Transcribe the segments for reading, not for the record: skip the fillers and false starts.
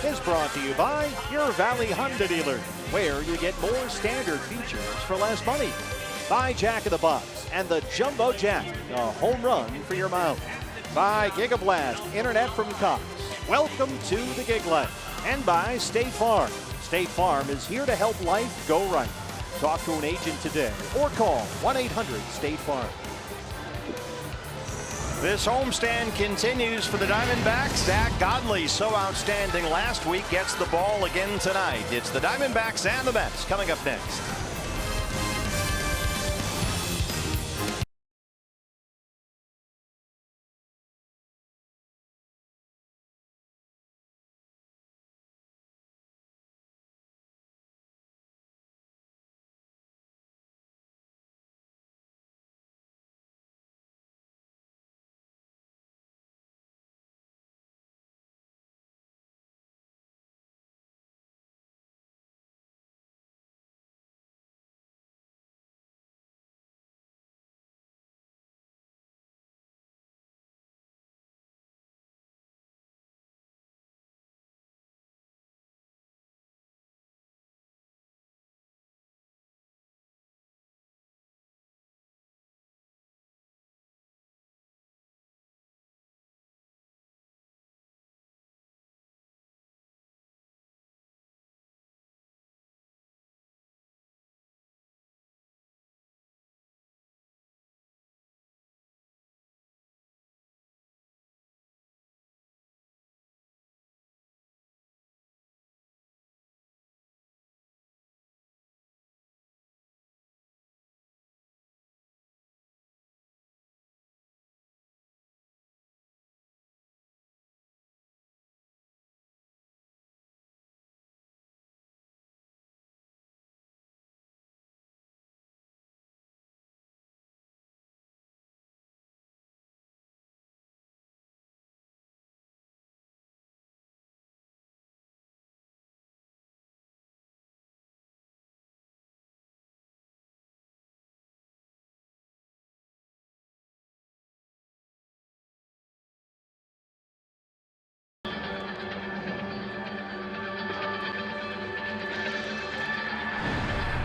is brought to you by your Valley Honda dealer, where you get more standard features for less money. By Jack in the Box and the Jumbo Jack, a home run for your mouth. By Gigablast Internet from Cox. Welcome to the Gig Life. And by State Farm. State Farm is here to help life go right. Talk to an agent today or call 1-800-STATE-FARM. This homestand continues for the Diamondbacks. Zack Godley, so outstanding last week, gets the ball again tonight. It's the Diamondbacks and the Mets coming up next.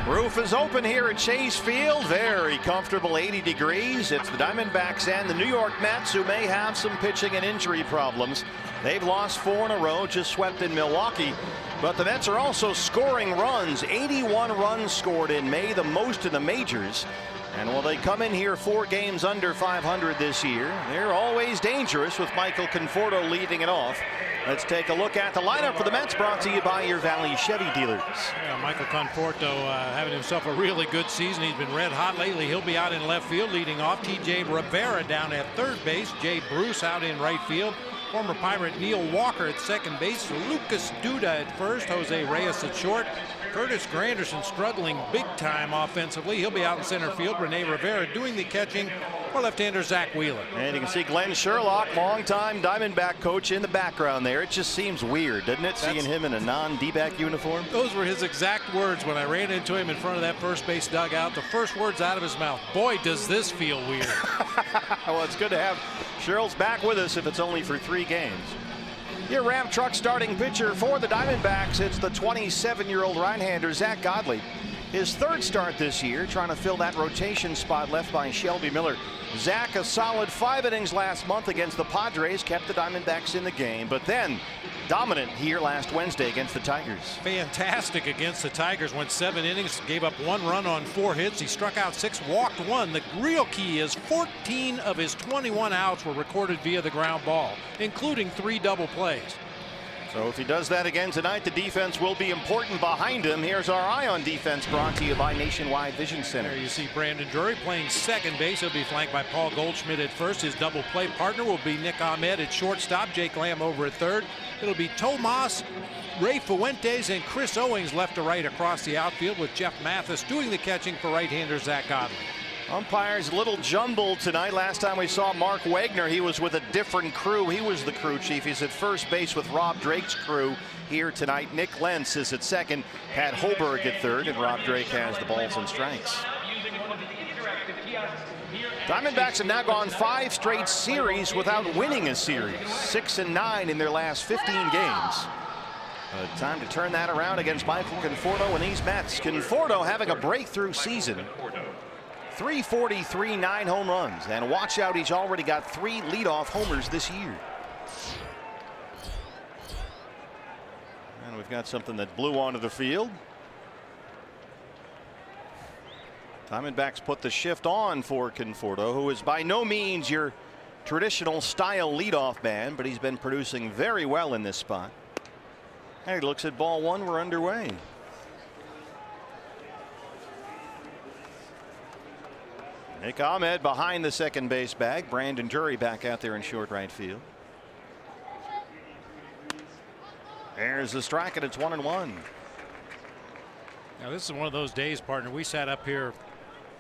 Roof is open here at Chase Field. Very comfortable 80 degrees. It's the Diamondbacks and the New York Mets who may have some pitching and injury problems. They've lost 4 in a row, just swept in Milwaukee. But the Mets are also scoring runs. 81 runs scored in May, the most in the majors. And will they come in here 4 games under 500 this year? They're always dangerous with Michael Conforto leading it off. Let's take a look at the lineup for the Mets, brought to you by your Valley Chevy dealers. Yeah, Michael Conforto having himself a really good season. He's been red hot lately. He'll be out in left field leading off. T.J. Rivera down at third base. Jay Bruce out in right field. Former Pirate Neil Walker at second base. Lucas Duda at first. Jose Reyes at short. Curtis Granderson struggling big time offensively. He'll be out in center field. Rene Rivera doing the catching for left-hander Zach Wheeler. And you can see Glenn Sherlock, longtime Diamondback coach, in the background there. It just seems weird, doesn't it, seeing him in a non-D-back uniform? Those were his exact words when I ran into him in front of that first base dugout. The first words out of his mouth, boy, does this feel weird. Well, it's good to have Sheryl's back with us if it's only for 3 games. Your Ram Truck starting pitcher for the Diamondbacks, it's the 27-year-old right-hander Zack Godley. His 3rd start this year, trying to fill that rotation spot left by Shelby Miller. Zack, a solid 5 innings last month against the Padres, kept the Diamondbacks in the game, but then dominant here last Wednesday against the Tigers. Fantastic against the Tigers. Went 7 innings, gave up 1 run on 4 hits. He struck out 6, walked 1. The real key is 14 of his 21 outs were recorded via the ground ball, including 3 double plays. So if he does that again tonight, the defense will be important behind him. Here's our Eye on Defense, brought to you by Nationwide Vision Center. There you see Brandon Drury playing second base. He'll be flanked by Paul Goldschmidt at first. His double play partner will be Nick Ahmed at shortstop. Jake Lamb over at third. It'll be Tomas, Ray Fuentes, and Chris Owings left to right across the outfield, with Jeff Mathis doing the catching for right-hander Zack Godley. Umpires a little jumbled tonight. Last time we saw Mark Wagner, he was with a different crew. He was the crew chief. He's at first base with Rob Drake's crew here tonight. Nick Lentz is at second, Pat Hoberg at third, and Rob Drake has the balls and strikes. Diamondbacks have now gone 5 straight series without winning a series. 6-9 in their last 15 games. Time to turn that around against Michael Conforto and these Mets. Conforto having a breakthrough season. 343, 9 home runs. And watch out, he's already got 3 leadoff homers this year. And we've got something that blew onto the field. Diamondbacks put the shift on for Conforto, who is by no means your traditional style leadoff man, but he's been producing very well in this spot. And he looks at ball 1. We're underway. Nick Ahmed behind the second base bag. Brandon Drury back out there in short right field. There's the strike, and it's 1-1. Now this is one of those days, partner. We sat up here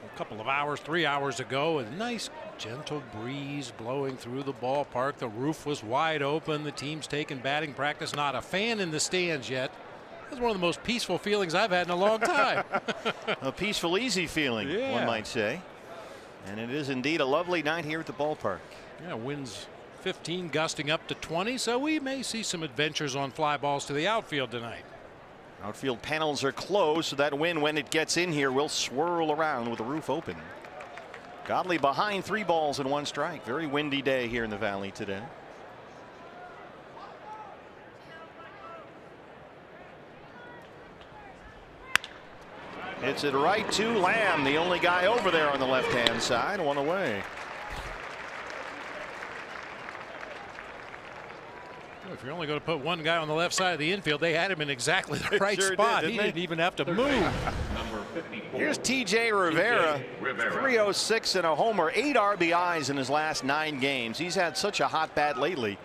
a couple of hours, 3 hours ago, with a nice gentle breeze blowing through the ballpark. The roof was wide open. The team's taking batting practice. Not a fan in the stands yet. That's one of the most peaceful feelings I've had in a long time. A peaceful, easy feeling, one might say. And it is indeed a lovely night here at the ballpark. Yeah, winds 15 gusting up to 20, so we may see some adventures on fly balls to the outfield tonight. Outfield panels are closed, so that wind, when it gets in here, will swirl around with the roof open. Godley behind 3 balls and 1 strike. Very windy day here in the Valley today. Hits it right to Lamb, the only guy over there on the left-hand side. 1 away. If you're only going to put 1 guy on the left side of the infield, they had him in exactly the right spot. He didn't even have to move. Here's TJ Rivera, 306 and a homer, 8 RBIs in his last 9 games. He's had such a hot bat lately.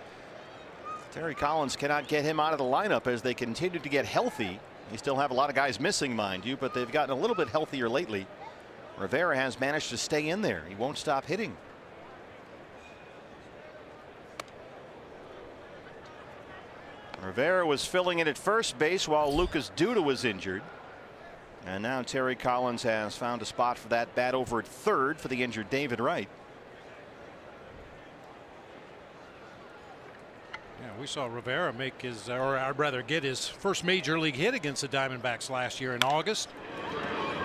Terry Collins cannot get him out of the lineup as they continue to get healthy. They still have a lot of guys missing, mind you, but they've gotten a little bit healthier lately. Rivera has managed to stay in there. He won't stop hitting. Rivera was filling in at first base while Lucas Duda was injured. And now Terry Collins has found a spot for that bat over at third for the injured David Wright. Yeah, we saw Rivera make his, or I'd rather get his first major league hit against the Diamondbacks last year in August.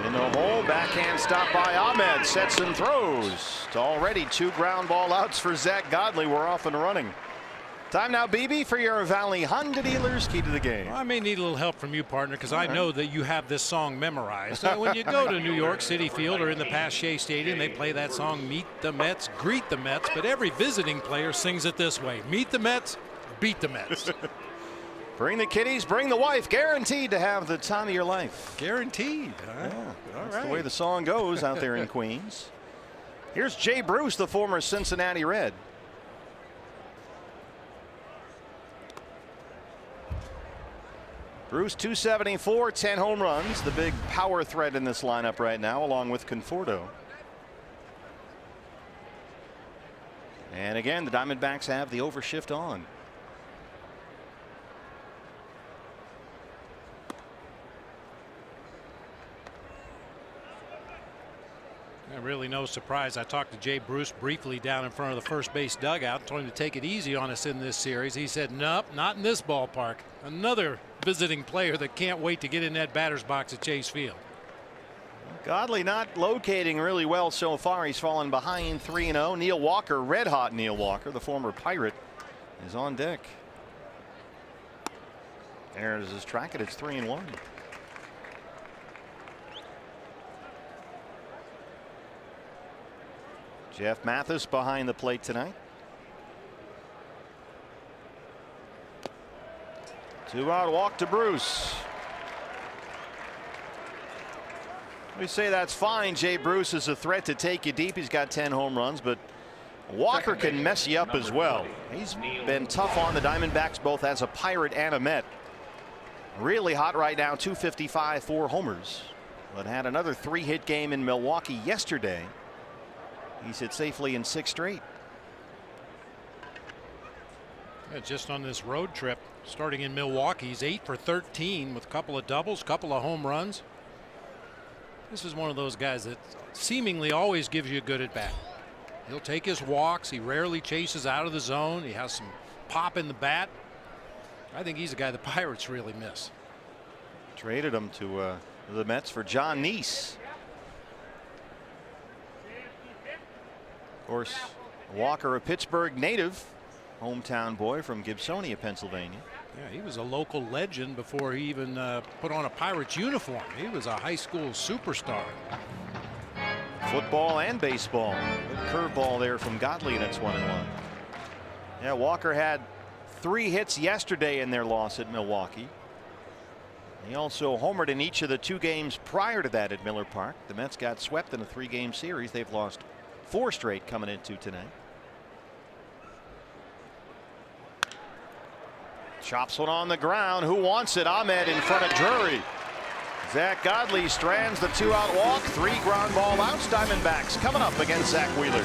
In the hole, backhand stop by Ahmed, sets and throws. To already 2 ground ball outs for Zach Godley. We're off and running. Time now, BB, for your Valley Honda dealers key to the game. Well, I may need a little help from you, partner, because I know that you have this song memorized. When you go to New York City Field or in the past Shea Stadium, they play that song, Meet the Mets, Greet the Mets, but every visiting player sings it this way: Meet the Mets, beat the Mets. Bring the kiddies, bring the wife, guaranteed to have the time of your life. Guaranteed. Yeah, that's the way the song goes out there in Queens. Here's Jay Bruce, the former Cincinnati Red. Bruce, 274, 10 home runs, the big power threat in this lineup right now, along with Conforto. And again, the Diamondbacks have the overshift on. Really no surprise. I talked to Jay Bruce briefly down in front of the first base dugout, told him to take it easy on us in this series. He said, nope, not in this ballpark. Another visiting player that can't wait to get in that batter's box at Chase Field. Godley not locating really well so far. He's fallen behind 3-0. Neil Walker, red hot Neil Walker, the former Pirate, is on deck. There's his track, and it's 3-1. Jeff Mathis behind the plate tonight. 2-out walk to Bruce. We say that's fine. Jay Bruce is a threat to take you deep. He's got 10 home runs, but Walker can mess you up as well. He's been tough on the Diamondbacks both as a Pirate and a Met. Really hot right now, 255, 4 homers, but had another 3-hit game in Milwaukee yesterday. He's hit safely in 6 straight. Yeah, just on this road trip, starting in Milwaukee, he's 8 for 13 with a couple of doubles, couple of home runs. This is one of those guys that seemingly always gives you a good at bat. He'll take his walks. He rarely chases out of the zone. He has some pop in the bat. I think he's a guy the Pirates really miss. Traded him to the Mets for John Neese. Of course, Walker, a Pittsburgh native, hometown boy from Gibsonia, Pennsylvania. Yeah, he was a local legend before he even put on a Pirates uniform. He was a high school superstar. Football and baseball. Good curveball there from Godley, and it's 1-1. Yeah, Walker had 3 hits yesterday in their loss at Milwaukee. He also homered in each of the 2 games prior to that at Miller Park. The Mets got swept in a 3-game series. They've lost 4 straight coming into tonight. Chops one on the ground. Who wants it? Ahmed in front of Drury. Zach Godley strands the 2-out walk. 3 ground ball outs. Diamondbacks coming up against Zach Wheeler.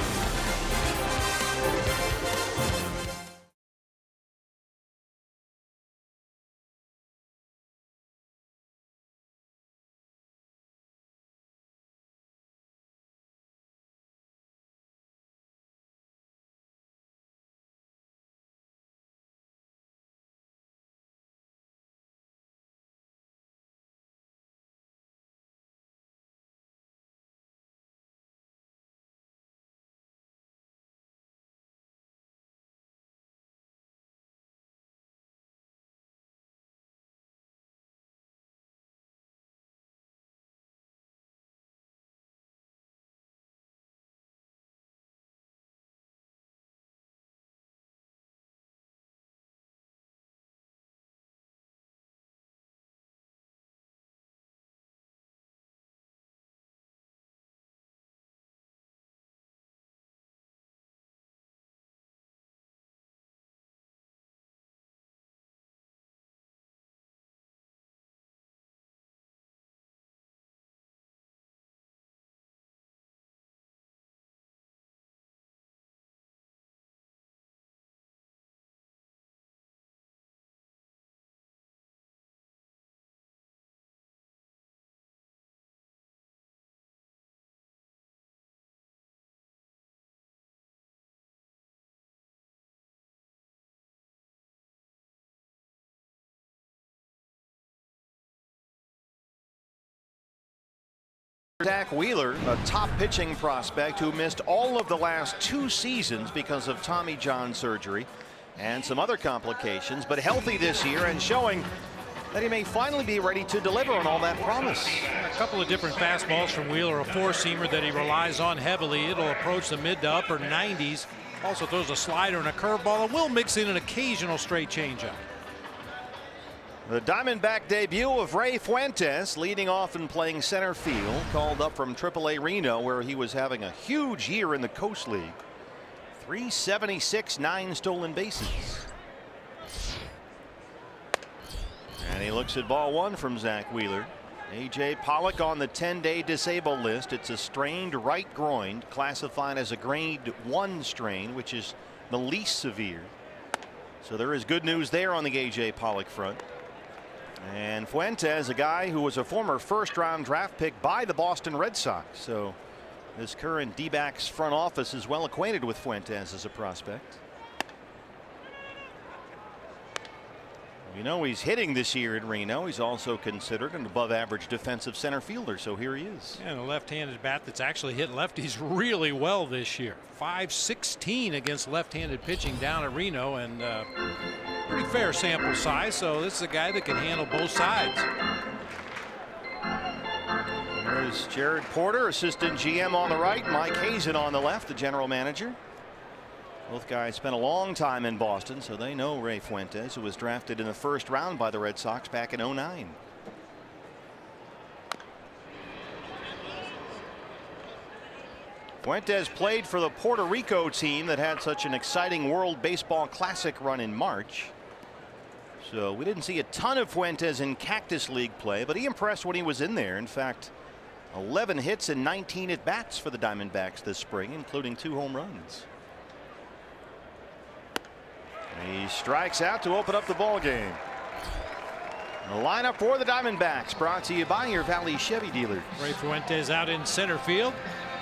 Zach Wheeler, a top pitching prospect who missed all of the last 2 seasons because of Tommy John surgery and some other complications, but healthy this year and showing that he may finally be ready to deliver on all that promise. A couple of different fastballs from Wheeler, a 4-seamer that he relies on heavily. It'll approach the mid to upper 90s. Also throws a slider and a curveball, and will mix in an occasional straight changeup. The Diamondback debut of Ray Fuentes, leading off and playing center field, called up from AAA Reno, where he was having a huge year in the Coast League. 376, 9 stolen bases. And he looks at ball 1 from Zach Wheeler. A.J. Pollock on the 10-day disabled list. It's a strained right groin, classified as a grade 1 strain, which is the least severe. So there is good news there on the A.J. Pollock front. And Fuentes, a guy who was a former first-round draft pick by the Boston Red Sox. So this current D-backs front office is well acquainted with Fuentes as a prospect. You know he's hitting this year at Reno. He's also considered an above-average defensive center fielder. So here he is. And a left-handed bat that's actually hit lefties really well this year. .516 against left-handed pitching down at Reno, and pretty fair sample size. So this is a guy that can handle both sides. There's Jared Porter, assistant GM on the right. Mike Hazen on the left, the general manager. Both guys spent a long time in Boston, so they know Ray Fuentes, who was drafted in the first round by the Red Sox back in '09. Fuentes played for the Puerto Rico team that had such an exciting World Baseball Classic run in March. So we didn't see a ton of Fuentes in Cactus League play, but he impressed when he was in there. In fact, 11 hits and 19 at-bats for the Diamondbacks this spring, including 2 home runs. He strikes out to open up the ball game. The lineup for the Diamondbacks, brought to you by your Valley Chevy dealers. Ray Fuentes out in center field.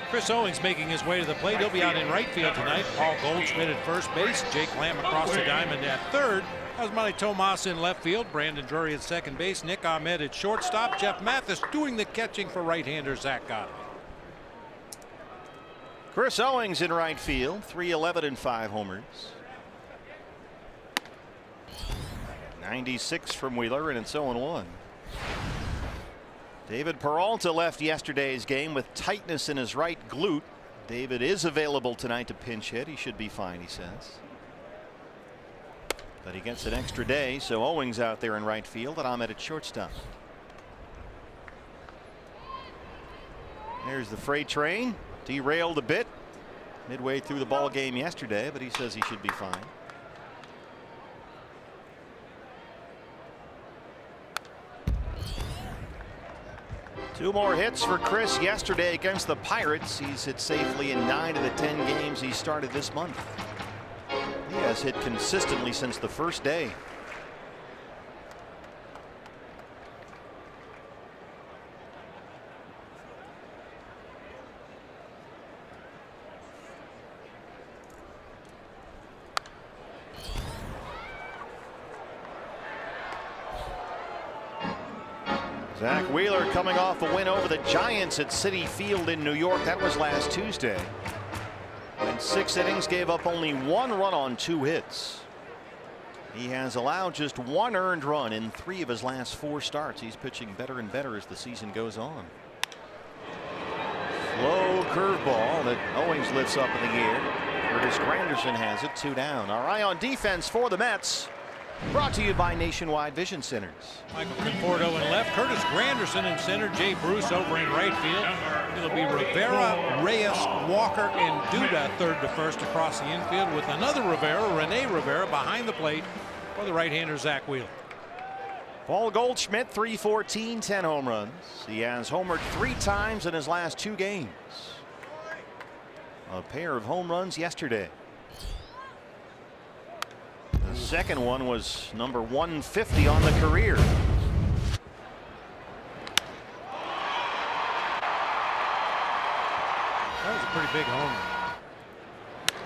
Chris Owings making his way to the plate. He'll be out in right field tonight. Paul Goldschmidt at first base. Jake Lamb across the diamond at third. Osmani Tomas in left field. Brandon Drury at second base. Nick Ahmed at shortstop. Jeff Mathis doing the catching for right-hander Zach Godley. Chris Owings in right field. 311 and 5 homers. 96 from Wheeler, and it's 0-1. David Peralta left yesterday's game with tightness in his right glute. David is available tonight to pinch hit. He should be fine, he says. But he gets an extra day, so Owings out there in right field and Ahmed at shortstop. There's the freight train. Derailed a bit midway through the ball game yesterday, but he says he should be fine. Two more hits for Chris yesterday against the Pirates. He's hit safely in 9 of the 10 games he started this month. He has hit consistently since the first day. Zach Wheeler coming off a win over the Giants at Citi Field in New York. That was last Tuesday. In 6 innings, gave up only 1 run on 2 hits. He has allowed just 1 earned run in 3 of his last 4 starts. He's pitching better and better as the season goes on. Low curveball that Owings lifts up in the air. Curtis Granderson has it, 2 down. Our eye on defense for the Mets. Brought to you by Nationwide Vision Centers. Michael Conforto in left. Curtis Granderson in center. Jay Bruce over in right field. It'll be Rivera, Reyes, Walker, and Duda third to first across the infield with another Rivera, Rene Rivera, behind the plate for the right-hander Zach Wheeler. Paul Goldschmidt, 314, 10 home runs. He has homered 3 times in his last 2 games. A pair of home runs yesterday. The second one was number 150 on the career. That was a pretty big homer.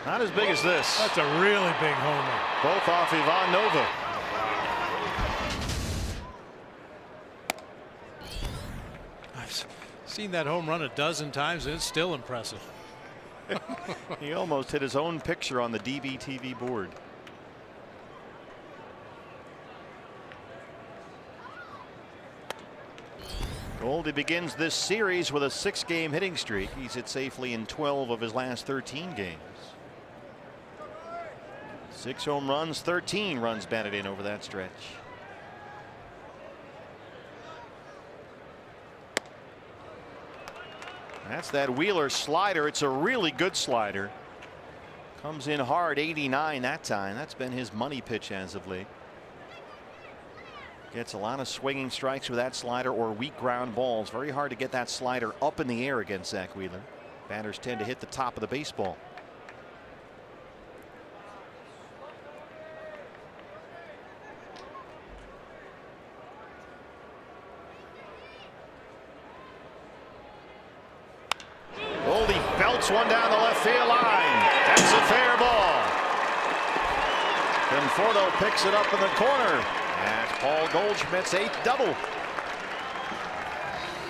Not as big as this. That's a really big homer. Both off Ivan Nova. I've seen that home run a dozen times and it's still impressive. He almost hit his own picture on the DBTV board. Goldie begins this series with a 6-game hitting streak. He's hit safely in 12 of his last 13 games. 6 home runs, 13 runs batted in over that stretch. That's that Wheeler slider. It's a really good slider. Comes in hard, 89 that time. That's been his money pitch as of late. Gets a lot of swinging strikes with that slider or weak ground balls. Very hard to get that slider up in the air against Zach Wheeler. Batters tend to hit the top of the baseball. Goldie belts one down the left field line. That's a fair ball. Conforto picks it up in the corner. That's Paul Goldschmidt's 8th double.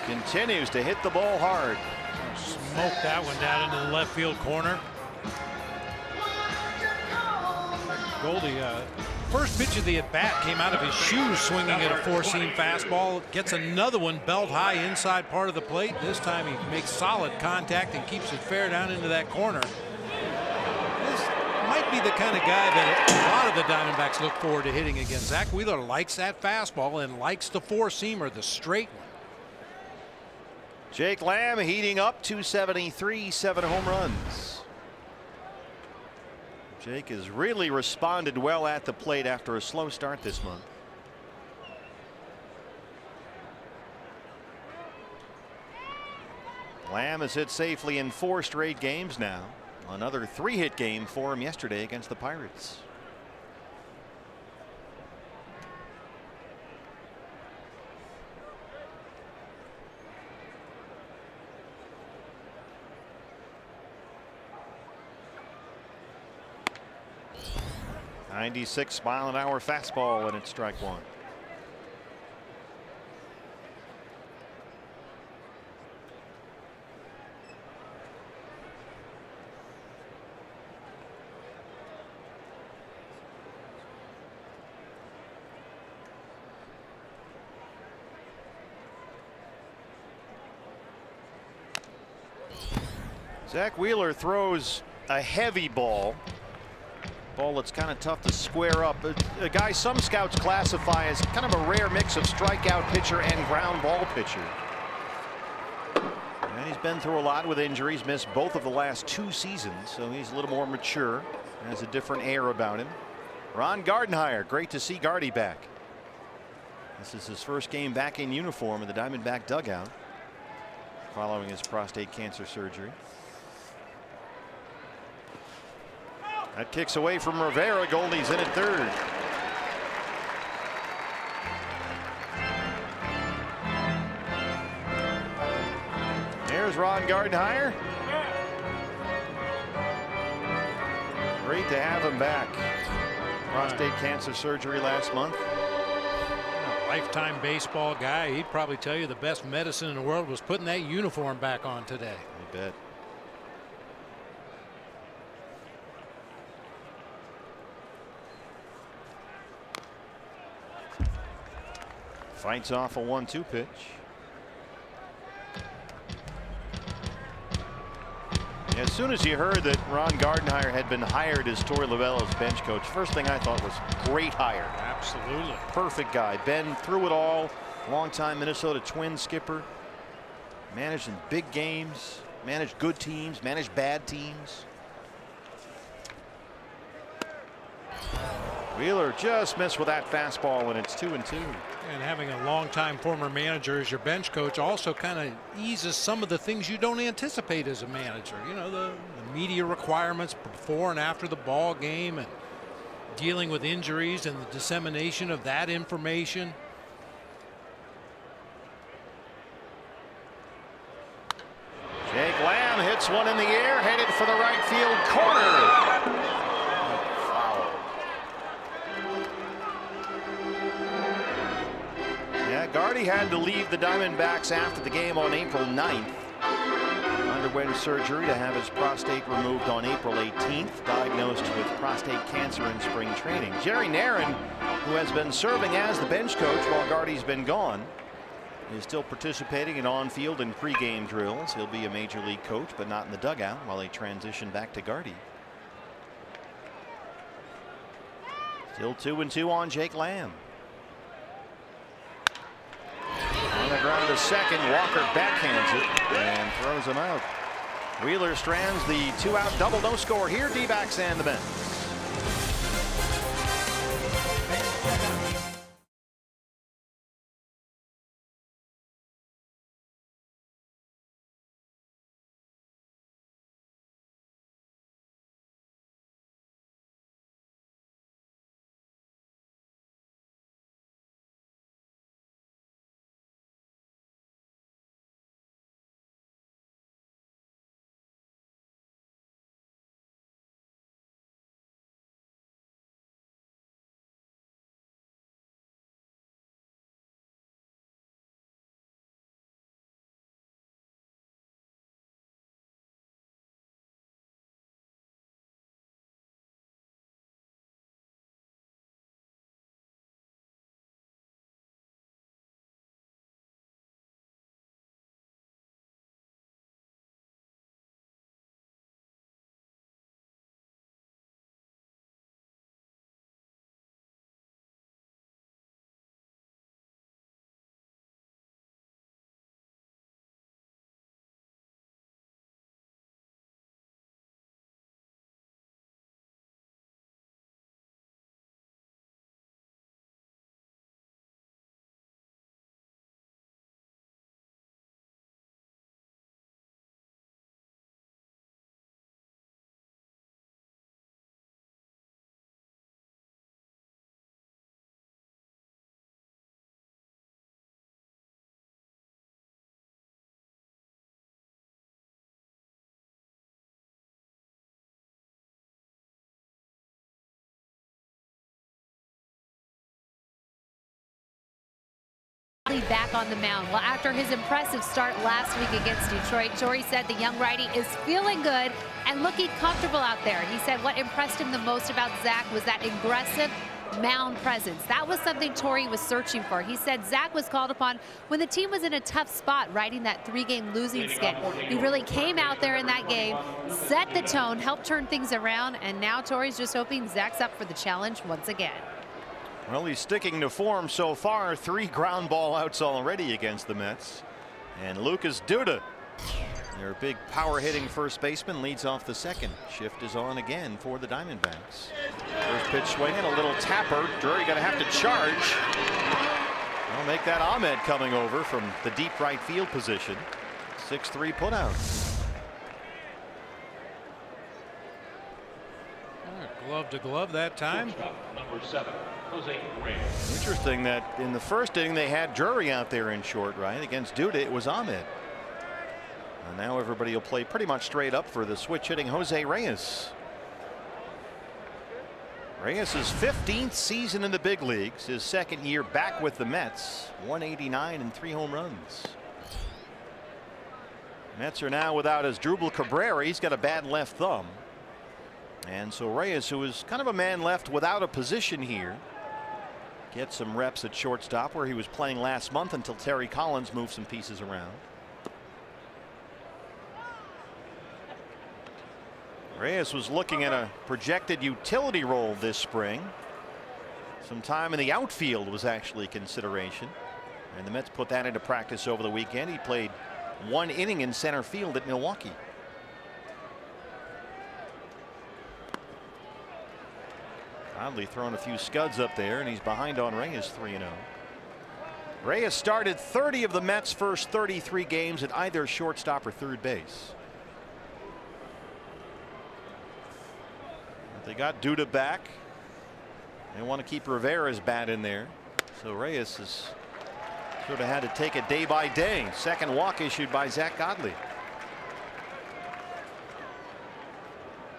Continues to hit the ball hard. Smoke that one down into the left field corner. Goldie, first pitch of the at bat came out of his shoes swinging at a 4-seam fastball. Gets another one belt high inside part of the plate. This time he makes solid contact and keeps it fair down into that corner. Might be the kind of guy that a lot of the Diamondbacks look forward to hitting against. Zach Wheeler likes that fastball and likes the 4-seamer, the straight one. Jake Lamb heating up, 273, 7 home runs. Jake has really responded well at the plate after a slow start this month. Lamb has hit safely in 4 straight games now. Another 3-hit game for him yesterday against the Pirates. 96-mile-an-hour fastball, and it's strike one. Zach Wheeler throws a heavy ball that's kind of tough to square up. A guy some scouts classify as kind of a rare mix of strikeout pitcher and ground ball pitcher. And he's been through a lot with injuries, missed both of the last 2 seasons, so he's a little more mature, has a different air about him. Ron Gardenhire, great to see Gardy back. This is his first game back in uniform in the Diamondback dugout following his prostate cancer surgery. That kicks away from Rivera. Goldie's in at third. There's Ron Gardenhire. Great to have him back. Prostate cancer surgery last month. A lifetime baseball guy. He'd probably tell you the best medicine in the world was putting that uniform back on today. I bet. Fights off a 1-2 pitch. As soon as you heard that Ron Gardenhire had been hired as Torey Lovullo's bench coach, first thing I thought was great hire. Absolutely. Perfect guy. Been through it all. Longtime Minnesota Twins skipper. Managed in big games. Managed good teams. Managed bad teams. Wheeler just missed with that fastball, and it's 2-2. And having a longtime former manager as your bench coach also kind of eases some of the things you don't anticipate as a manager. You know, the media requirements before and after the ball game, and dealing with injuries and the dissemination of that information. Jake Lamb hits one in the air, headed for the right field corner. Gardy had to leave the Diamondbacks after the game on April 9th. Underwent surgery to have his prostate removed on April 18th. Diagnosed with prostate cancer in spring training. Jerry Narron, who has been serving as the bench coach while Gardy's been gone, is still participating in on-field and pre-game drills. He'll be a major league coach, but not in the dugout while they transition back to Gardy. Still 2-2 on Jake Lamb. On the ground to second, Walker backhands it and throws him out. Wheeler strands the 2-out double, no score here. D-backs and the bench. Godley back on the mound. Well, after his impressive start last week against Detroit, Torey said the young righty is feeling good and looking comfortable out there. He said what impressed him the most about Zach was that aggressive mound presence. That was something Torey was searching for. He said Zach was called upon when the team was in a tough spot, riding that 3-game losing skid. He really came out there in that game, set the tone, helped turn things around, and now Torey's just hoping Zach's up for the challenge once again. Well, he's sticking to form so far. 3 ground ball outs already against the Mets. And Lucas Duda, their big power hitting first baseman, leads off the second. Shift is on again for the Diamondbacks. First pitch swinging, a little tapper. Drury going to have to charge. I'll make that Ahmed coming over from the deep right field position. 6-3 put out. Glove to glove that time. Number 7, Jose Reyes. Interesting that in the first inning they had Drury out there in short right. Against Duda it was Ahmed. And now everybody will play pretty much straight up for the switch hitting Jose Reyes. Reyes' 15th season in the big leagues, his second year back with the Mets. 189 and 3 home runs. Mets are now without Asdrubal Cabrera. He's got a bad left thumb. And so Reyes, who is kind of a man left without a position here, gets some reps at shortstop where he was playing last month until Terry Collins moved some pieces around. Reyes was looking at a projected utility role this spring. Some time in the outfield was actually consideration, and the Mets put that into practice over the weekend. He played 1 inning in center field at Milwaukee. Oddly throwing a few scuds up there, and he's behind on Reyes 3-0. Reyes started 30 of the Mets' first 33 games at either shortstop or third base. They got Duda back. They want to keep Rivera's bat in there. So Reyes has sort of had to take it day by day. Second walk issued by Zach Godley.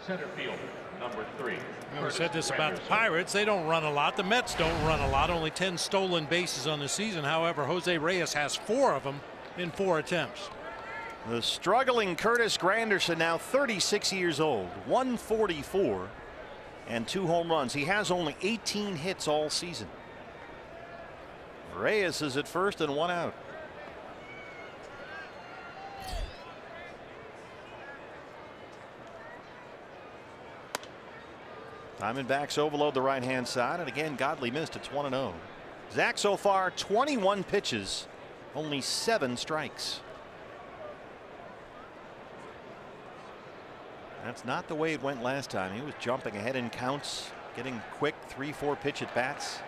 Center field, number 3. We said this about the Pirates. They don't run a lot. The Mets don't run a lot. Only 10 stolen bases on the season. However, Jose Reyes has 4 of them in 4 attempts. The struggling Curtis Granderson, now 36 years old, 144 and 2 home runs. He has only 18 hits all season. Reyes is at first and 1 out. Diamondbacks overload the right hand side, and again Godley missed. It's 1-0. Zach so far 21 pitches, only 7 strikes. That's not the way it went last time. He was jumping ahead in counts, getting quick 3-4 pitch at bats.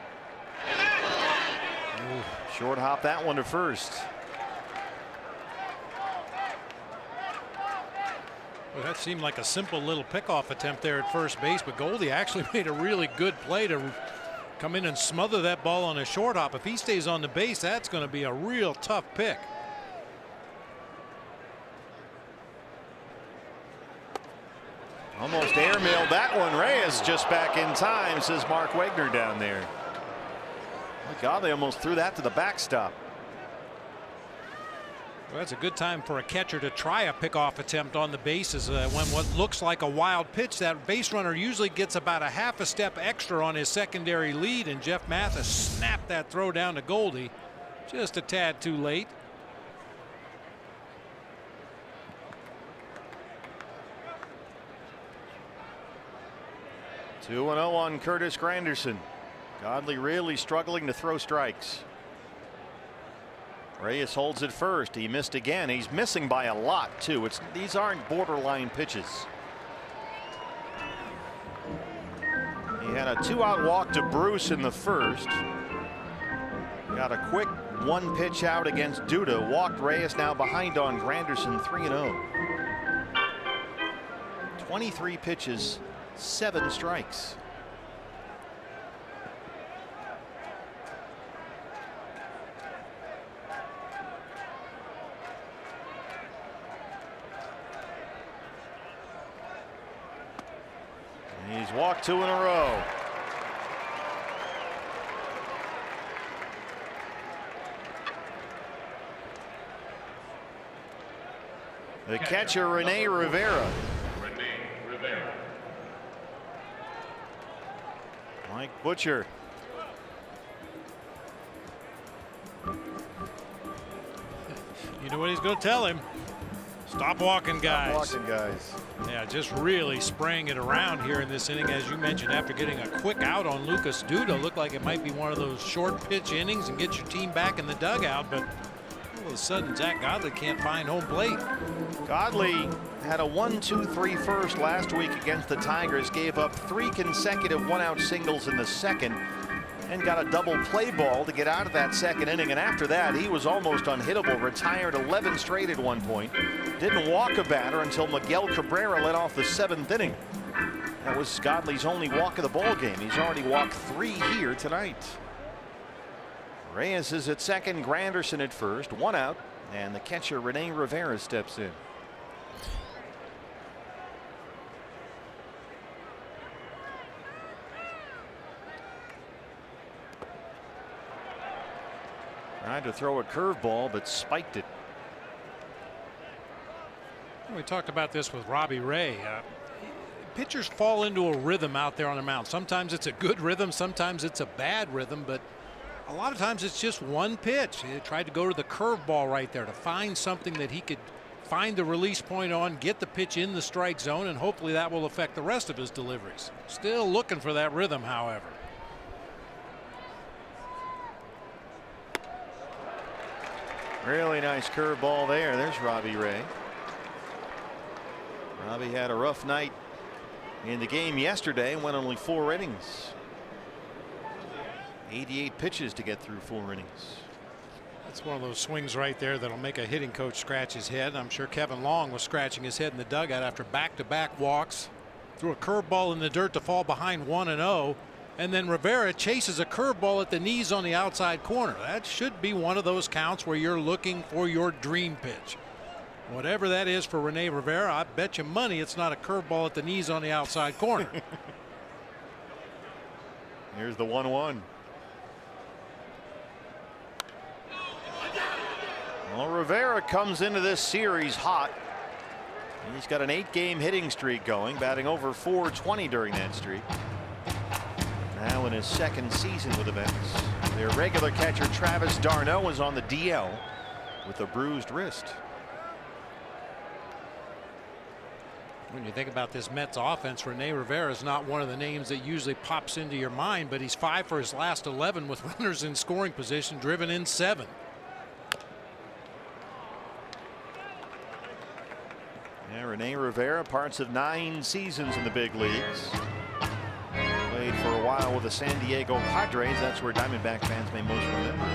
Ooh, short hop that one to first. Well, that seemed like a simple little pickoff attempt there at first base, but Goldie actually made a really good play to come in and smother that ball on a short hop. If he stays on the base, that's going to be a real tough pick. Almost airmailed that one. Reyes just back in time, says Mark Wegner down there. My God, they almost threw that to the backstop. Well, that's a good time for a catcher to try a pickoff attempt on the bases when what looks like a wild pitch. That base runner usually gets about a half a step extra on his secondary lead, and Jeff Mathis snapped that throw down to Goldie just a tad too late. Two 2-0 on Curtis Granderson. Godley really struggling to throw strikes. Reyes holds it first. He missed again. He's missing by a lot too. These aren't borderline pitches. He had a 2-out walk to Bruce in the first. Got a quick 1 pitch out against Duda. Walked Reyes, now behind on Granderson 3-0. 23 pitches, 7 strikes. He's walked 2 in a row. The catcher, Rene Rivera. Rene Rivera. Mike Butcher. You know what he's going to tell him? Stop walking, guys. Stop walking, guys. Yeah, just really spraying it around here in this inning, as you mentioned, after getting a quick out on Lucas Duda. Looked like it might be one of those short pitch innings and get your team back in the dugout, but all of a sudden Zack Godley can't find home plate. Godley had a 1-2-3 first last week against the Tigers, gave up 3 consecutive 1-out singles in the second, and got a double play ball to get out of that second inning. And after that, he was almost unhittable, retired 11 straight at one point. Didn't walk a batter until Miguel Cabrera led off the 7th inning. That was Godley's only walk of the ball game. He's already walked 3 here tonight. Reyes is at second, Granderson at first, 1 out, and the catcher Rene Rivera steps in. Tried to throw a curveball, but spiked it. We talked about this with Robbie Ray. Pitchers fall into a rhythm out there on the mound. Sometimes it's a good rhythm, sometimes it's a bad rhythm, but a lot of times it's just one pitch. He tried to go to the curveball right there to find something that he could find the release point on, get the pitch in the strike zone, and hopefully that will affect the rest of his deliveries. Still looking for that rhythm, however. Really nice curveball there. There's Robbie Ray. Robbie had a rough night in the game yesterday, went only 4 innings. 88 pitches to get through 4 innings. That's one of those swings right there that'll make a hitting coach scratch his head. I'm sure Kevin Long was scratching his head in the dugout after back-to-back walks. Threw a curveball in the dirt to fall behind 1-0. And then Rivera chases a curveball at the knees on the outside corner. That should be one of those counts where you're looking for your dream pitch. Whatever that is for Rene Rivera, I bet you money it's not a curveball at the knees on the outside corner. Here's the 1-1. Well, Rivera comes into this series hot. He's got an 8-game hitting streak going, batting over .420 during that streak. Now in his 2nd season with the Mets. Their regular catcher Travis d'Arnaud is on the DL with a bruised wrist. When you think about this Mets offense, Rene Rivera is not one of the names that usually pops into your mind, but he's 5 for his last 11 with runners in scoring position, driven in 7. Yeah, Rene Rivera, parts of 9 seasons in the big leagues. Played for a while with the San Diego Padres. That's where Diamondback fans may most remember.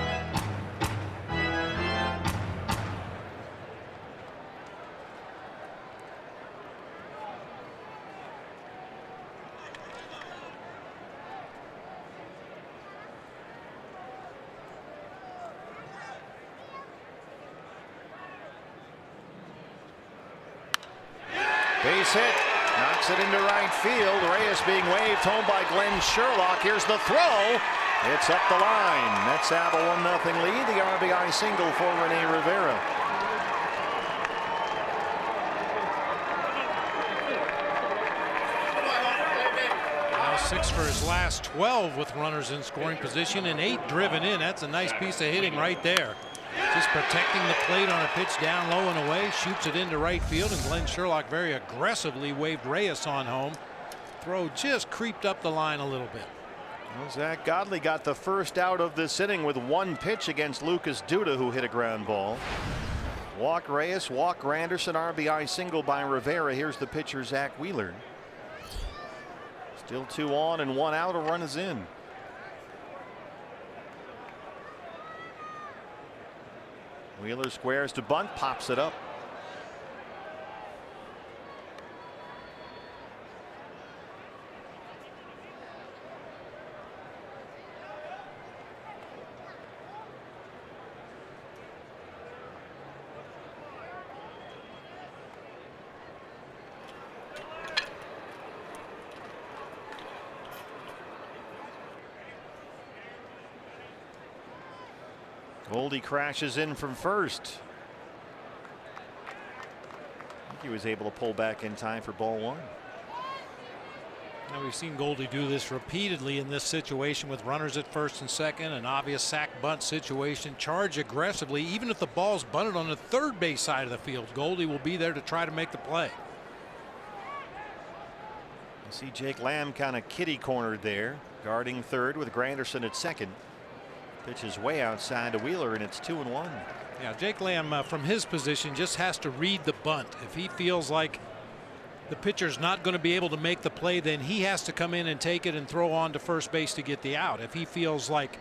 Base hit. Knocks it into right field. Reyes being waved home by Glenn Sherlock. Here's the throw. It's up the line. Mets have a 1-0 lead. The RBI single for Rene Rivera. Now 6 for his last 12 with runners in scoring position and 8 driven in. That's a nice piece of hitting right there. Just protecting the plate on a pitch down low and away, shoots it into right field, and Glenn Sherlock very aggressively waved Reyes on home. Throw just creeped up the line a little bit. Well, Zack Godley got the first out of this inning with 1 pitch against Lucas Duda, who hit a ground ball. Walk Reyes, walk Granderson, RBI single by Rivera. Here's the pitcher, Zach Wheeler. Still 2 on and 1 out. A run is in. Wheeler squares to bunt, pops it up. Goldie crashes in from first. He was able to pull back in time for ball one. Now we've seen Goldie do this repeatedly in this situation with runners at first and second, an obvious sack bunt situation. Charge aggressively, even if the ball's bunted on the third base side of the field. Goldie will be there to try to make the play. You see Jake Lamb kind of kitty cornered there, guarding third with Granderson at second. Pitch is way outside to Wheeler, and it's 2-1. Yeah, Jake Lamb from his position just has to read the bunt. If he feels like the pitcher's not going to be able to make the play, then he has to come in and take it and throw on to first base to get the out. If he feels like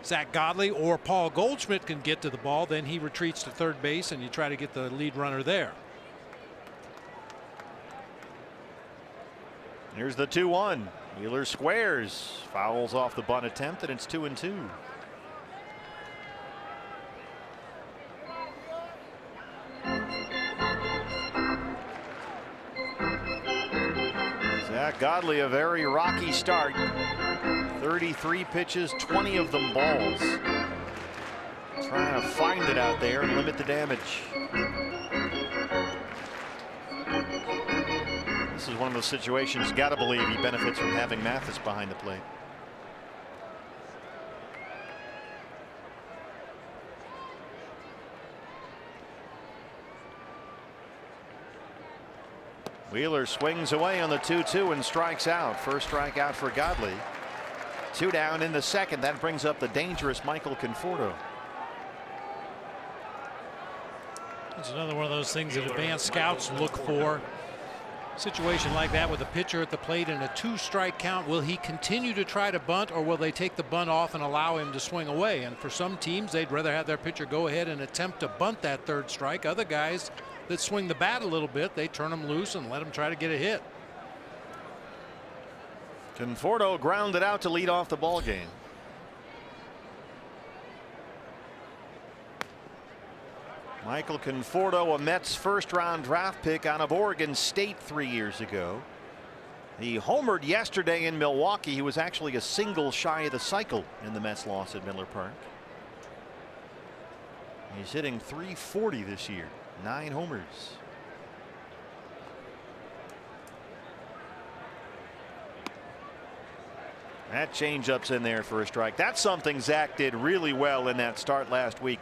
Zack Godley or Paul Goldschmidt can get to the ball, then he retreats to third base and you try to get the lead runner there. Here's the 2-1. Wheeler squares, fouls off the bunt attempt, and it's 2-2. Zack Godley, a very rocky start. 33 pitches, 20 of them balls. Trying to find it out there and limit the damage. This is one of those situations, got to believe he benefits from having Mathis behind the plate. Wheeler swings away on the 2-2 and strikes out. First strikeout for Godley. 2 down in the second. That brings up the dangerous Michael Conforto. It's another one of those things that advanced scouts look for. Situation like that with a pitcher at the plate and a 2-strike count. Will he continue to try to bunt, or will they take the bunt off and allow him to swing away? And for some teams, they'd rather have their pitcher go ahead and attempt to bunt that third strike. Other guys that swing the bat a little bit, they turn him loose and let him try to get a hit. Conforto grounded out to lead off the ball game. Michael Conforto, a Mets first-round draft pick out of Oregon State 3 years ago. He homered yesterday in Milwaukee. He was actually a single shy of the cycle in the Mets loss at Miller Park. He's hitting .340 this year, 9 homers. That changeup's in there for a strike. That's something Zach did really well in that start last week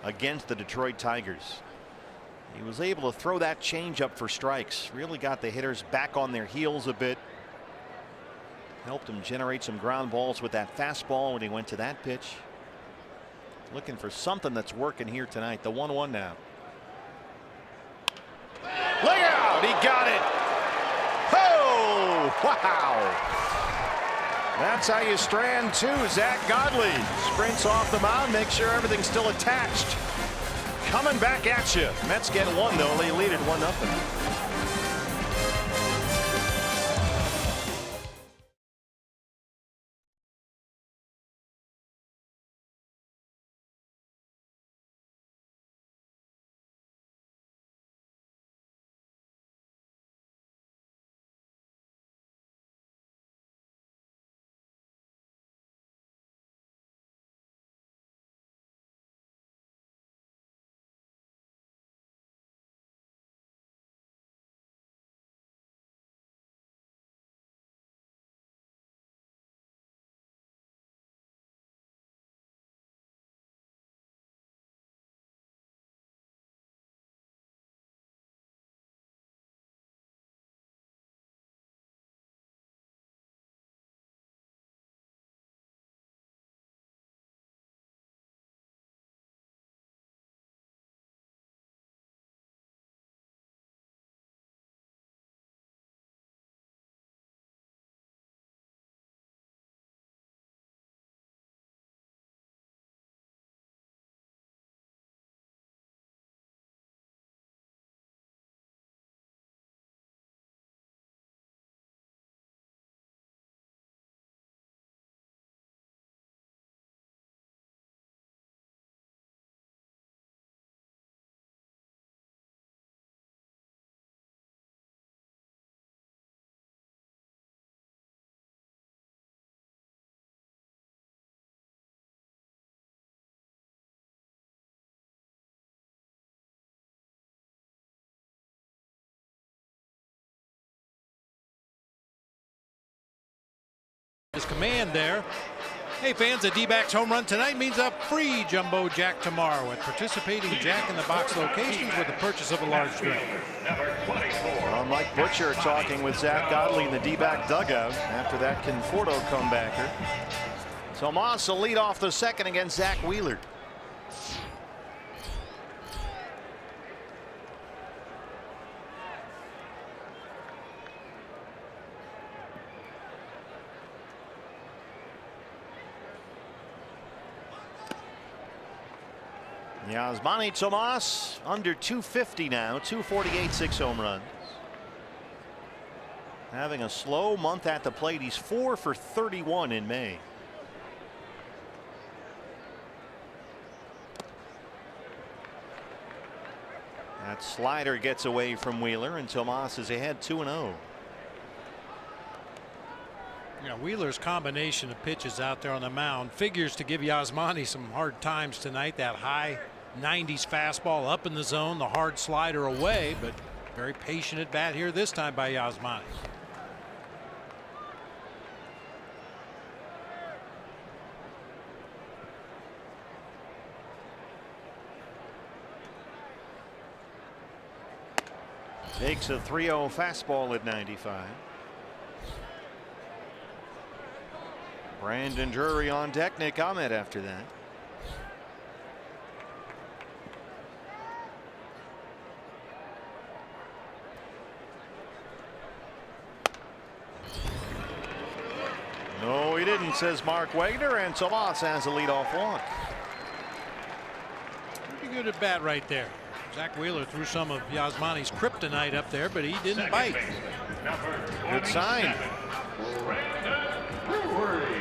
against the Detroit Tigers. He was able to throw that changeup for strikes. Really got the hitters back on their heels a bit. Helped him generate some ground balls with that fastball when he went to that pitch. Looking for something that's working here tonight. The 1-1 now. Look out! He got it! Oh! Wow! That's how you strand 2. Zack Godley sprints off the mound, makes sure everything's still attached. Coming back at you. Mets get 1 though. They lead it 1-0. his command there. Hey fans, a D-backs home run tonight means a free Jumbo Jack tomorrow at participating Jack in the Box locations with the purchase of a large drink. Well, Mike Butcher talking with Zach Godley in the D-back dugout after that Conforto comebacker. Tomas will lead off the second against Zach Wheeler. Yasmani Tomas under 250 now, 248, 6 home runs. Having a slow month at the plate. He's 4 for 31 in May. That slider gets away from Wheeler, and Tomas is ahead 2-0. Yeah, Wheeler's combination of pitches out there on the mound figures to give Yasmani some hard times tonight. That high 90s fastball up in the zone, the hard slider away, but very patient at bat here this time by Yasmani. Takes a 3-0 fastball at 95. Brandon Drury on deck. Nick Ahmed after that. No, he didn't, says Mark Wagner, and Tomas has a leadoff walk. Pretty good at bat right there. Zach Wheeler threw some of Yasmani's kryptonite up there, but he didn't bite. Good sign.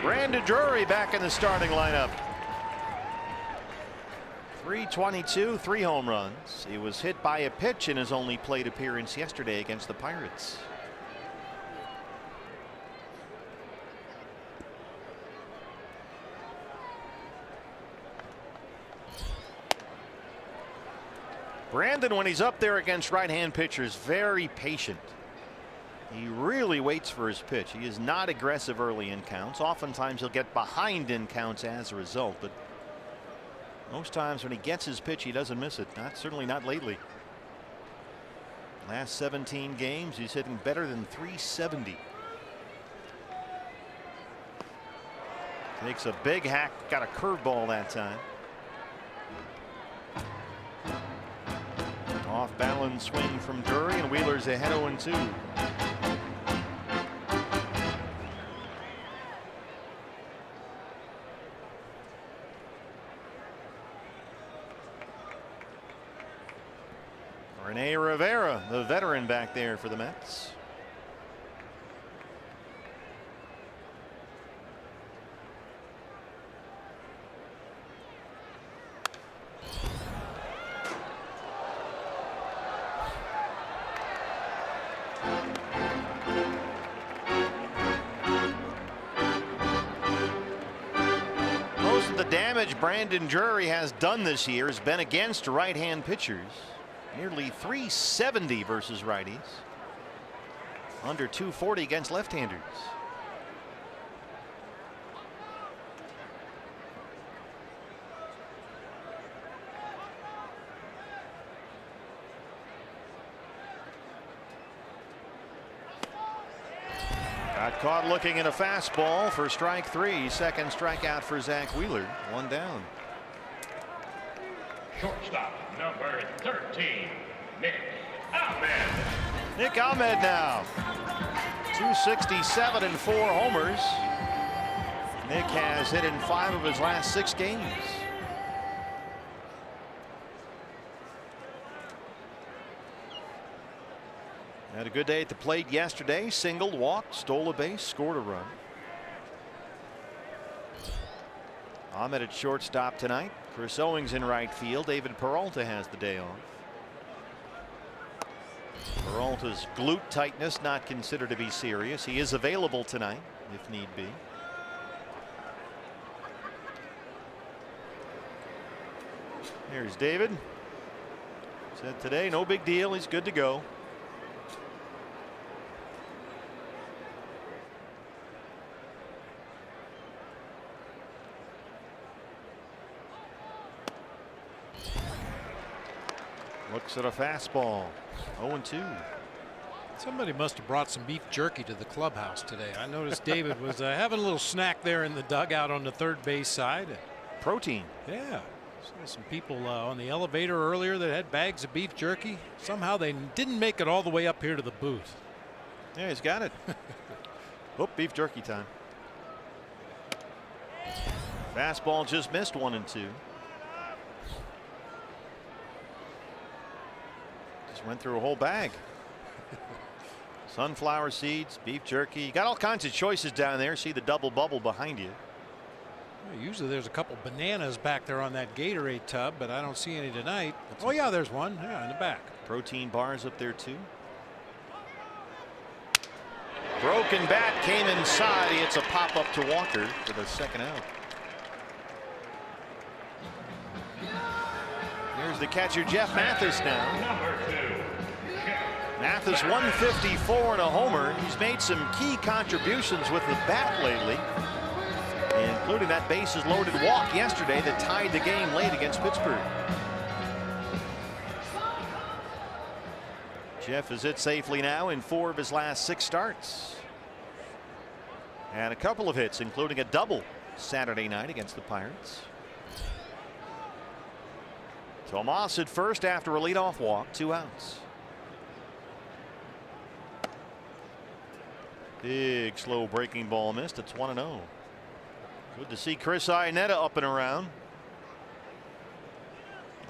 Brandon Drury back in the starting lineup. 322, 3 home runs. He was hit by a pitch in his only plate appearance yesterday against the Pirates. Brandon, when he's up there against right-hand pitchers, very patient. He really waits for his pitch. He is not aggressive early in counts. Oftentimes he'll get behind in counts as a result, but most times when he gets his pitch, he doesn't miss it. Certainly not lately. Last 17 games, he's hitting better than 370. Takes a big hack, got a curveball that time. Off balance swing from Drury, and Wheeler's ahead 0-2. Rene Rivera, the veteran back there for the Mets. Most of the damage Brandon Drury has done this year has been against right-hand pitchers. Nearly 370 versus righties. Under 240 against left-handers. Got caught looking at a fastball for strike 3. Second strikeout for Zach Wheeler. 1 down. Shortstop number 13, Nick Ahmed. Nick Ahmed now. 267 and 4 homers. Nick has hit in 5 of his last 6 games. Had a good day at the plate yesterday. Singled, walked, stole a base, scored a run. Ahmed at shortstop tonight. Chris Owings in right field. David Peralta has the day off. Peralta's glute tightness not considered to be serious. He is available tonight if need be. Here's David. Said today no big deal. He's good to go. Looks at a fastball. 0-2. Somebody must have brought some beef jerky to the clubhouse today. I noticed David was having a little snack there in the dugout on the third base side. Protein. Yeah. Saw some people on the elevator earlier that had bags of beef jerky. Somehow they didn't make it all the way up here to the booth. Yeah, he's got it. Oh, beef jerky time. Fastball just missed 1-2. Just went through a whole bag. Sunflower seeds, beef jerky. You got all kinds of choices down there. See the double bubble behind you. Well, usually there's a couple bananas back there on that Gatorade tub, but I don't see any tonight. Oh yeah, there's one. Yeah, in the back. Protein bars up there too. Broken bat came inside. He hits a pop up to Walker for the second out. Here's the catcher Jeff Mathis now. Number 2. Mathis 154 and a homer. He's made some key contributions with the bat lately, including that bases loaded walk yesterday that tied the game late against Pittsburgh. Jeff is hit safely now in 4 of his last 6 starts. And a couple of hits, including a double Saturday night against the Pirates. Tomas at first after a leadoff walk, 2 outs. Big slow breaking ball missed. It's 1-0. Good to see Chris Iannetta up and around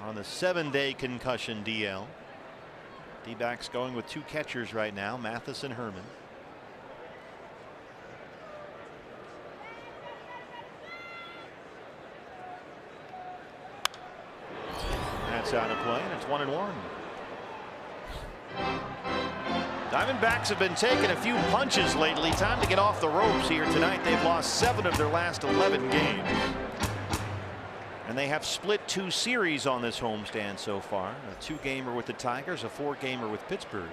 on the 7-day concussion DL. D-backs going with 2 catchers right now, Mathis and Herman. That's out of play, and it's 1-1. Diamondbacks have been taking a few punches lately. Time to get off the ropes here tonight. They've lost 7 of their last 11 games. And they have split 2 series on this homestand so far. A 2-gamer with the Tigers, a 4-gamer with Pittsburgh.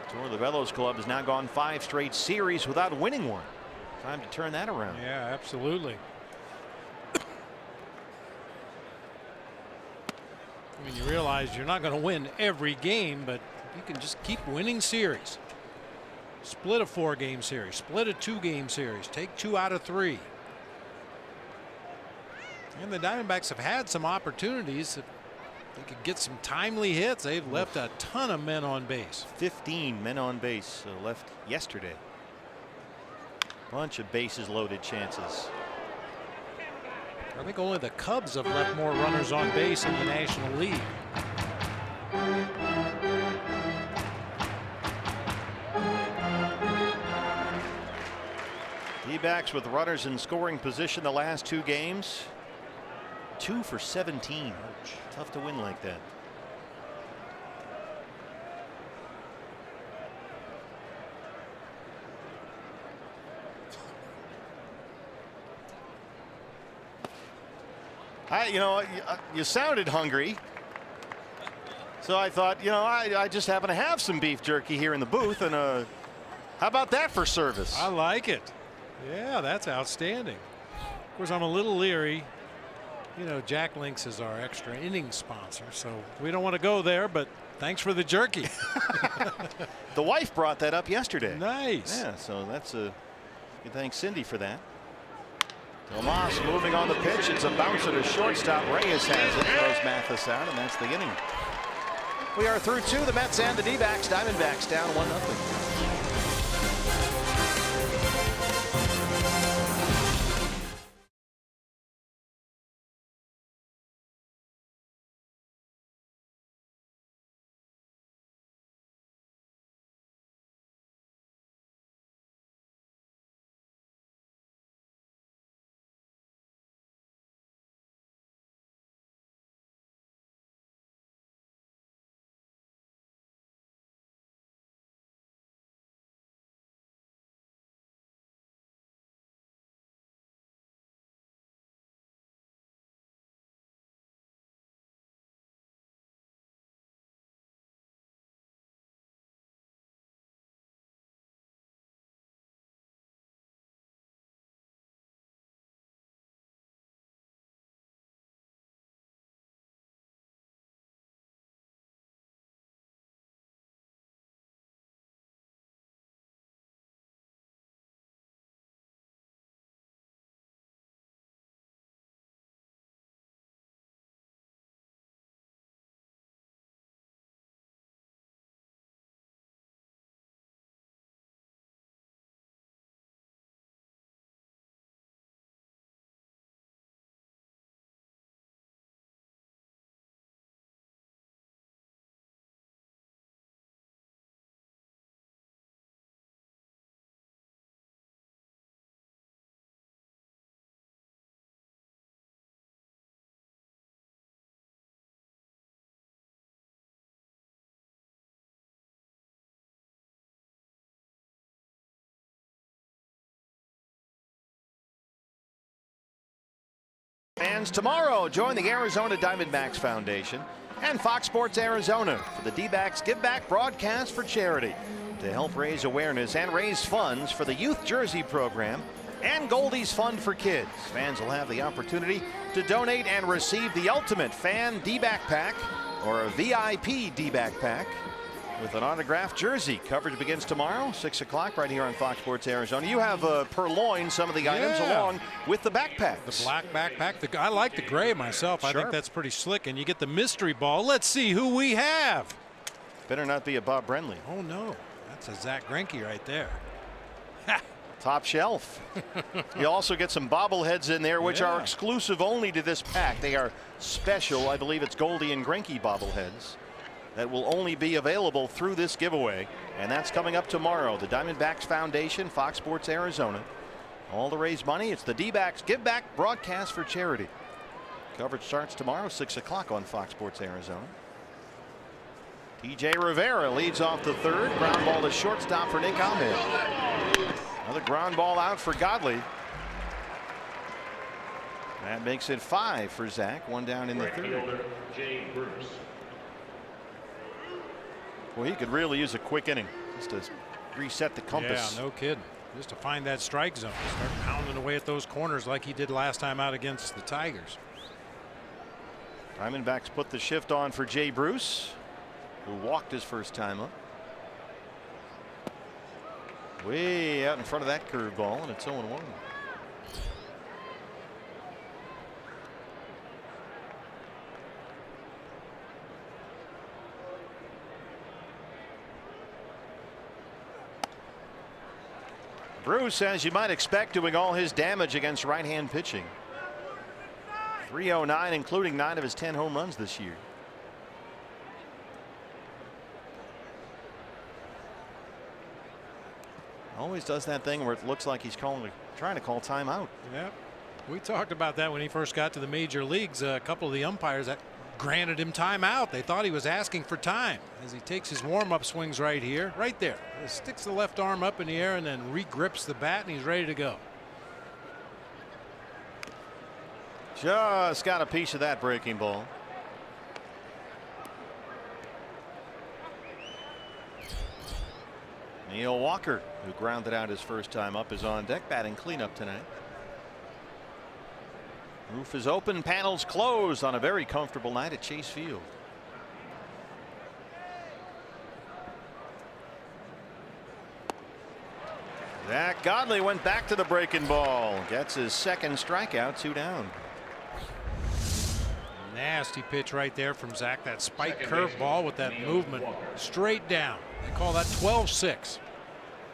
Tour of the Velos Club has now gone 5 straight series without winning one. Time to turn that around. Yeah, absolutely. I mean, you realize you're not going to win every game, but you can just keep winning series. Split a 4-game series, split a 2-game series, take 2 out of 3. And the Diamondbacks have had some opportunities. If they could get some timely hits, they've left a ton of men on base. 15 men on base left yesterday. Bunch of bases loaded chances. I think only the Cubs have left more runners on base in the National League. D-backs with runners in scoring position the last 2 games. 2 for 17. Tough to win like that. You sounded hungry. So I thought, I just happen to have some beef jerky here in the booth. And how about that for service? I like it. Yeah, that's outstanding. Of course, I'm a little leery. Jack Links is our extra inning sponsor, so we don't want to go there, but thanks for the jerky. The wife brought that up yesterday. Nice. Yeah, so that's you thank Cindy for that. Tomas moving on the pitch. It's a bouncer to shortstop. Reyes has it. Throws Mathis out, and that's the inning. We are through 2. The Mets and the D-backs. Diamondbacks down 1-0. fans. Tomorrow, join the Arizona Diamondbacks Foundation and Fox Sports Arizona for the D-backs Give Back broadcast for charity to help raise awareness and raise funds for the Youth Jersey Program and Goldie's Fund for Kids. Fans will have the opportunity to donate and receive the ultimate fan D-back pack or a VIP D-back pack with an autographed jersey. Coverage begins tomorrow, 6 o'clock, right here on Fox Sports Arizona. You have purloined some of the items along with the backpacks. The black backpack. I like the gray myself. I think that's pretty slick. And you get the mystery ball. Let's see who we have. Better not be a Bob Brenly. Oh, no. That's a Zach Greinke right there. Top shelf. You also get some bobbleheads in there, which are exclusive only to this pack. They are special. I believe it's Goldie and Greinke bobbleheads that will only be available through this giveaway. And that's coming up tomorrow. The Diamondbacks Foundation, Fox Sports Arizona. All to raise money. It's the D-backs Give Back broadcast for charity. Coverage starts tomorrow, 6 o'clock on Fox Sports Arizona. TJ Rivera leads off the third. Ground ball to shortstop for Nick Ahmed. Another ground ball out for Godley. That makes it 5 for Zach. One down in the third. Jay Bruce. Well, he could really use a quick inning just to reset the compass. Yeah, no kidding. Just to find that strike zone. Start pounding away at those corners like he did last time out against the Tigers. Diamondbacks put the shift on for Jay Bruce, who walked his first time up. Way out in front of that curveball, and it's 0-1. Bruce, as you might expect, doing all his damage against right-hand pitching. 309, including 9 of his 10 home runs this year. Always does that thing where it looks like he's trying to call timeout. Yeah, we talked about that when he first got to the major leagues. A couple of the umpires that granted him timeout. They thought he was asking for time as he takes his warm-up swings right here, right there. He sticks the left arm up in the air and then regrips the bat, and he's ready to go. Just got a piece of that breaking ball. Neil Walker, who grounded out his first time up, is on deck batting cleanup tonight. Roof is open, panels closed on a very comfortable night at Chase Field. Zach Godley went back to the breaking ball. Gets his second strikeout, 2 down. Nasty pitch right there from Zach. That spike curveball with that movement straight down. They call that 12-6.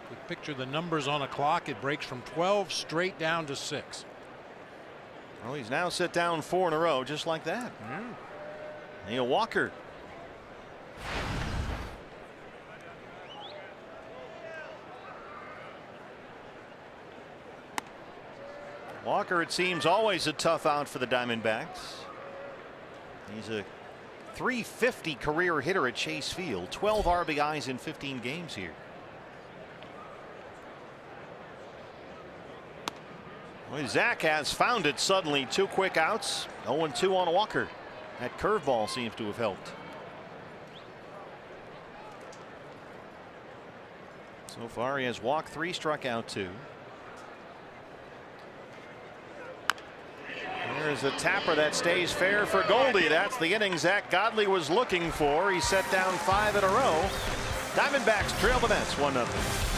We picture the numbers on a clock. It breaks from 12 straight down to 6. Well, he's now set down 4 in a row just like that. Neil Walker. Walker, it seems, always a tough out for the Diamondbacks. He's a .350 career hitter at Chase Field. 12 RBIs in 15 games here. Well, Zach has found it suddenly. 2 quick outs. 0-2 on Walker. That curveball seems to have helped. So far he has walked 3, struck out 2. There's a tapper that stays fair for Goldie. That's the inning Zach Godley was looking for. He set down 5 in a row. Diamondbacks trail the Mets 1-0.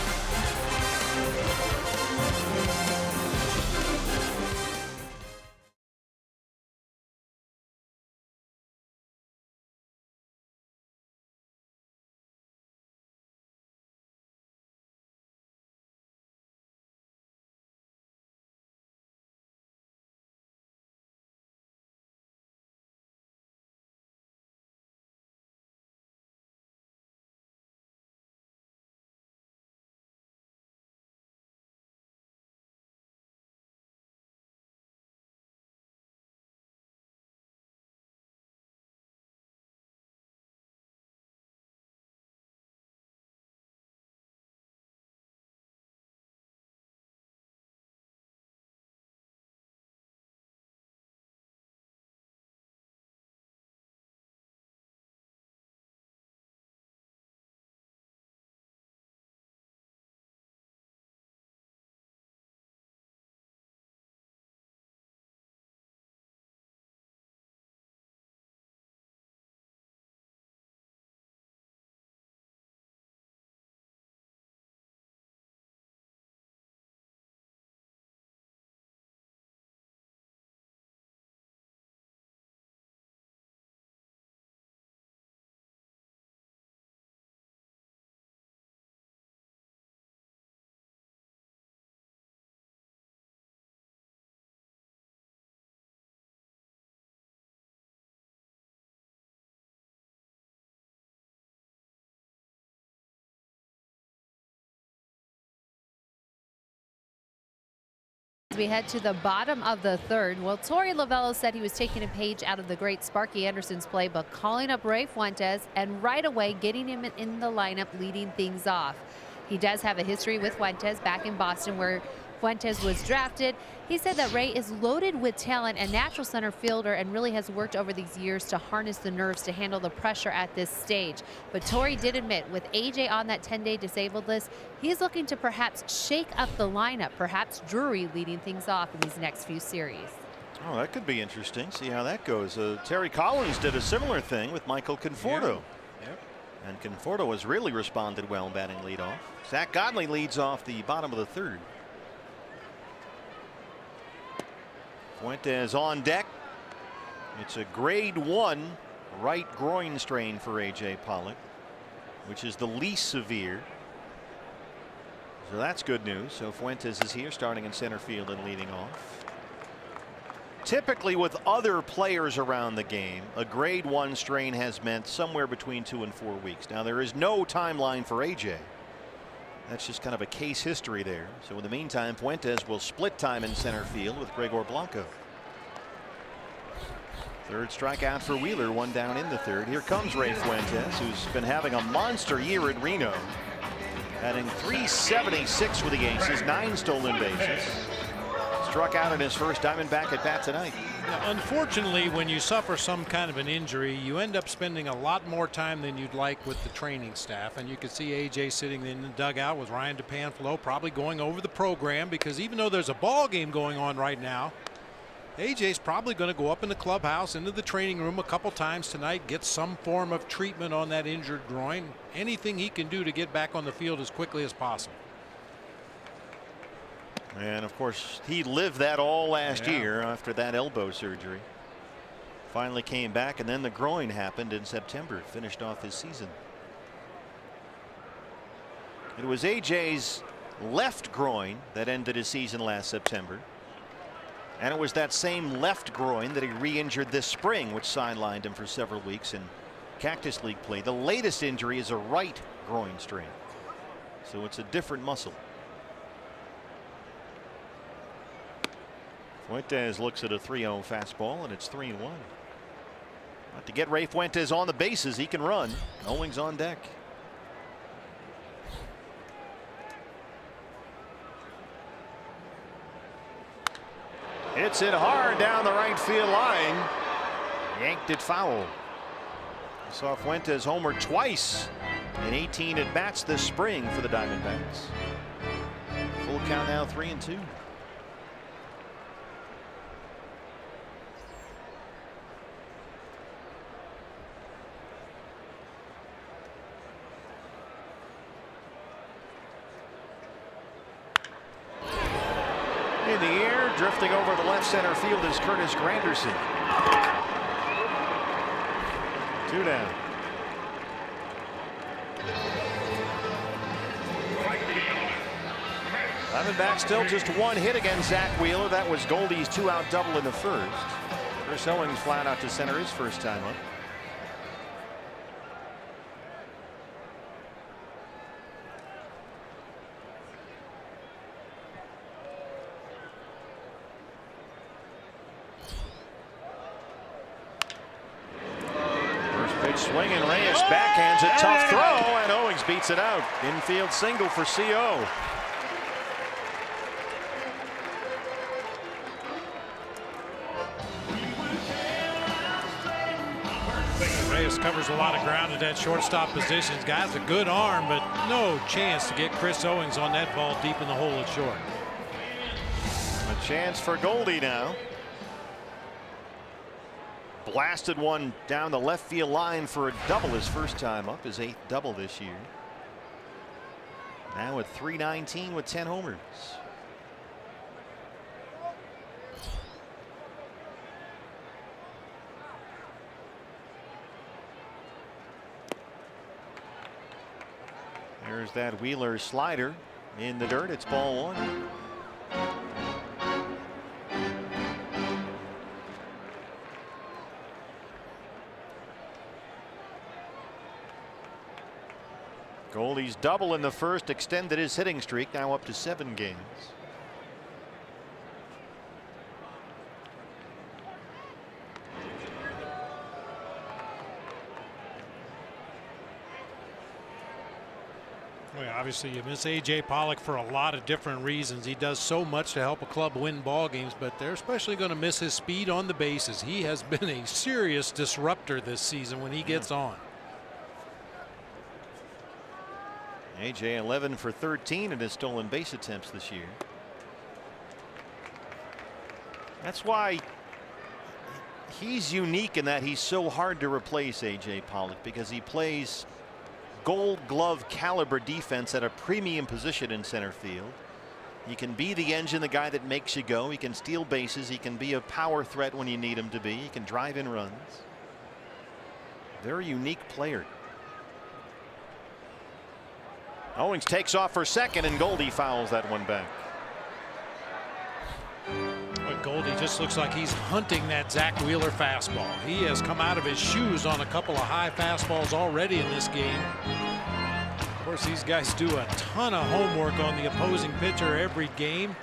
We head to the bottom of the third. Well, Torey Lovullo said he was taking a page out of the great Sparky Anderson's playbook, calling up Ray Fuentes and right away getting him in the lineup, leading things off. He does have a history with Fuentes back in Boston where Fuentes was drafted. He said that Ray is loaded with talent and natural center fielder and really has worked over these years to harness the nerves to handle the pressure at this stage. But Torey did admit with AJ on that 10-day disabled list, he's looking to perhaps shake up the lineup, perhaps Drury leading things off in these next few series. Oh, that could be interesting. See how that goes. Terry Collins did a similar thing with Michael Conforto. Yep. And Conforto has really responded well batting leadoff. Zach Godley leads off the bottom of the third. Fuentes on deck. It's a grade 1 right groin strain for AJ Pollock, which is the least severe. So that's good news. So Fuentes is here starting in center field and leading off. Typically with other players around the game, a grade 1 strain has meant somewhere between 2 and 4 weeks. Now there is no timeline for AJ. That's just kind of a case history there. So in the meantime, Fuentes will split time in center field with Gregor Blanco. Third strikeout for Wheeler, 1 down in the third. Here comes Ray Fuentes, who's been having a monster year at Reno. Batting .376 with the Aces, 9 stolen bases. Struck out in his first Diamondback at bat tonight. Now, unfortunately, when you suffer some kind of an injury, you end up spending a lot more time than you'd like with the training staff. And you could see AJ sitting in the dugout with Ryan DePanflo probably going over the program, because even though there's a ball game going on right now, AJ's probably going to go up in the clubhouse into the training room a couple times tonight, get some form of treatment on that injured groin. Anything he can do to get back on the field as quickly as possible. And of course, he lived that all last year after that elbow surgery. Finally came back, and then the groin happened in September, finished off his season. It was AJ's left groin that ended his season last September. And it was that same left groin that he re-injured this spring, which sidelined him for several weeks in Cactus League play. The latest injury is a right groin strain, so it's a different muscle. Fuentes looks at a 3-0 fastball, and it's 3-1. But to get Ray Fuentes on the bases, he can run. Owings on deck. Hits it hard down the right field line. Yanked it foul. I saw Fuentes homer twice in 18 at bats this spring for the Diamondbacks. Full count now, 3-2. In the air, drifting over the left center field is Curtis Granderson. 2 down. Diamondbacks still just 1 hit against Zach Wheeler. That was Goldie's 2-out double in the first. Chris Owings flat out to center his first time up. Swinging, Reyes backhands a tough throw, and Owings beats it out. Infield single for CO. Reyes covers a lot of ground at that shortstop position. He's got a good arm, but no chance to get Chris Owings on that ball deep in the hole at short. A chance for Goldie now. Blasted one down the left field line for a double his first time up, his 8th double this year. Now at .319 with 10 homers. There's that Wheeler slider in the dirt. It's ball 1. Goldie's double in the first extended his hitting streak, now up to 7 games. Well, obviously you miss A.J. Pollock for a lot of different reasons. He does so much to help a club win ball games, but they're especially going to miss his speed on the bases. He has been a serious disruptor this season when he gets on. A.J. 11 for 13 in his stolen base attempts this year. That's why he's unique in that he's so hard to replace, A.J. Pollock, because he plays Gold Glove caliber defense at a premium position in center field. He can be the engine, the guy that makes you go. He can steal bases. He can be a power threat when you need him to be. He can drive in runs. Very unique player. Owings takes off for second, and Goldie fouls that one back. But Goldie just looks like he's hunting that Zach Wheeler fastball. He has come out of his shoes on a couple of high fastballs already in this game. Of course, these guys do a ton of homework on the opposing pitcher every game.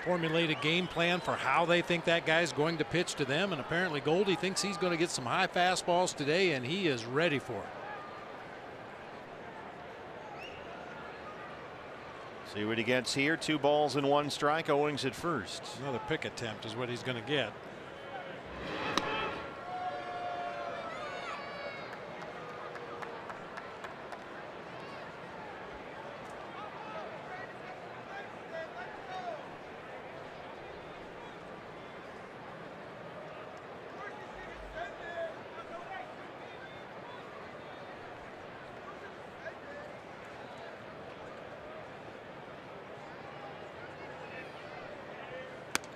Formulate a game plan for how they think that guy's going to pitch to them, and apparently Goldie thinks he's going to get some high fastballs today, and he is ready for it. See what he gets here. 2 balls and 1 strike. Owings at first. Another pick attempt is what he's going to get.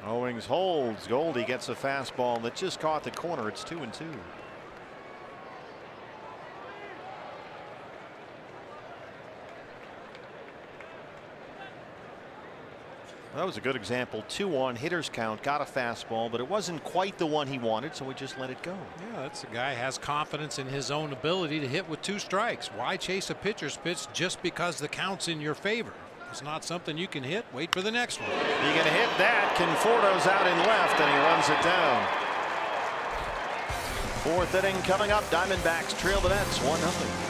Owings holds. Goldie gets a fastball that just caught the corner. It's 2-2. That was a good example. 2-1 hitters count, got a fastball, but it wasn't quite the one he wanted, so he just let it go. Yeah, that's a guy has confidence in his own ability to hit with 2 strikes. Why chase a pitcher's pitch just because the count's in your favor? It's not something you can hit. Wait for the next one. You gonna hit that? Conforto's out in left, and he runs it down. 4th inning coming up. Diamondbacks trail the Mets 1-0.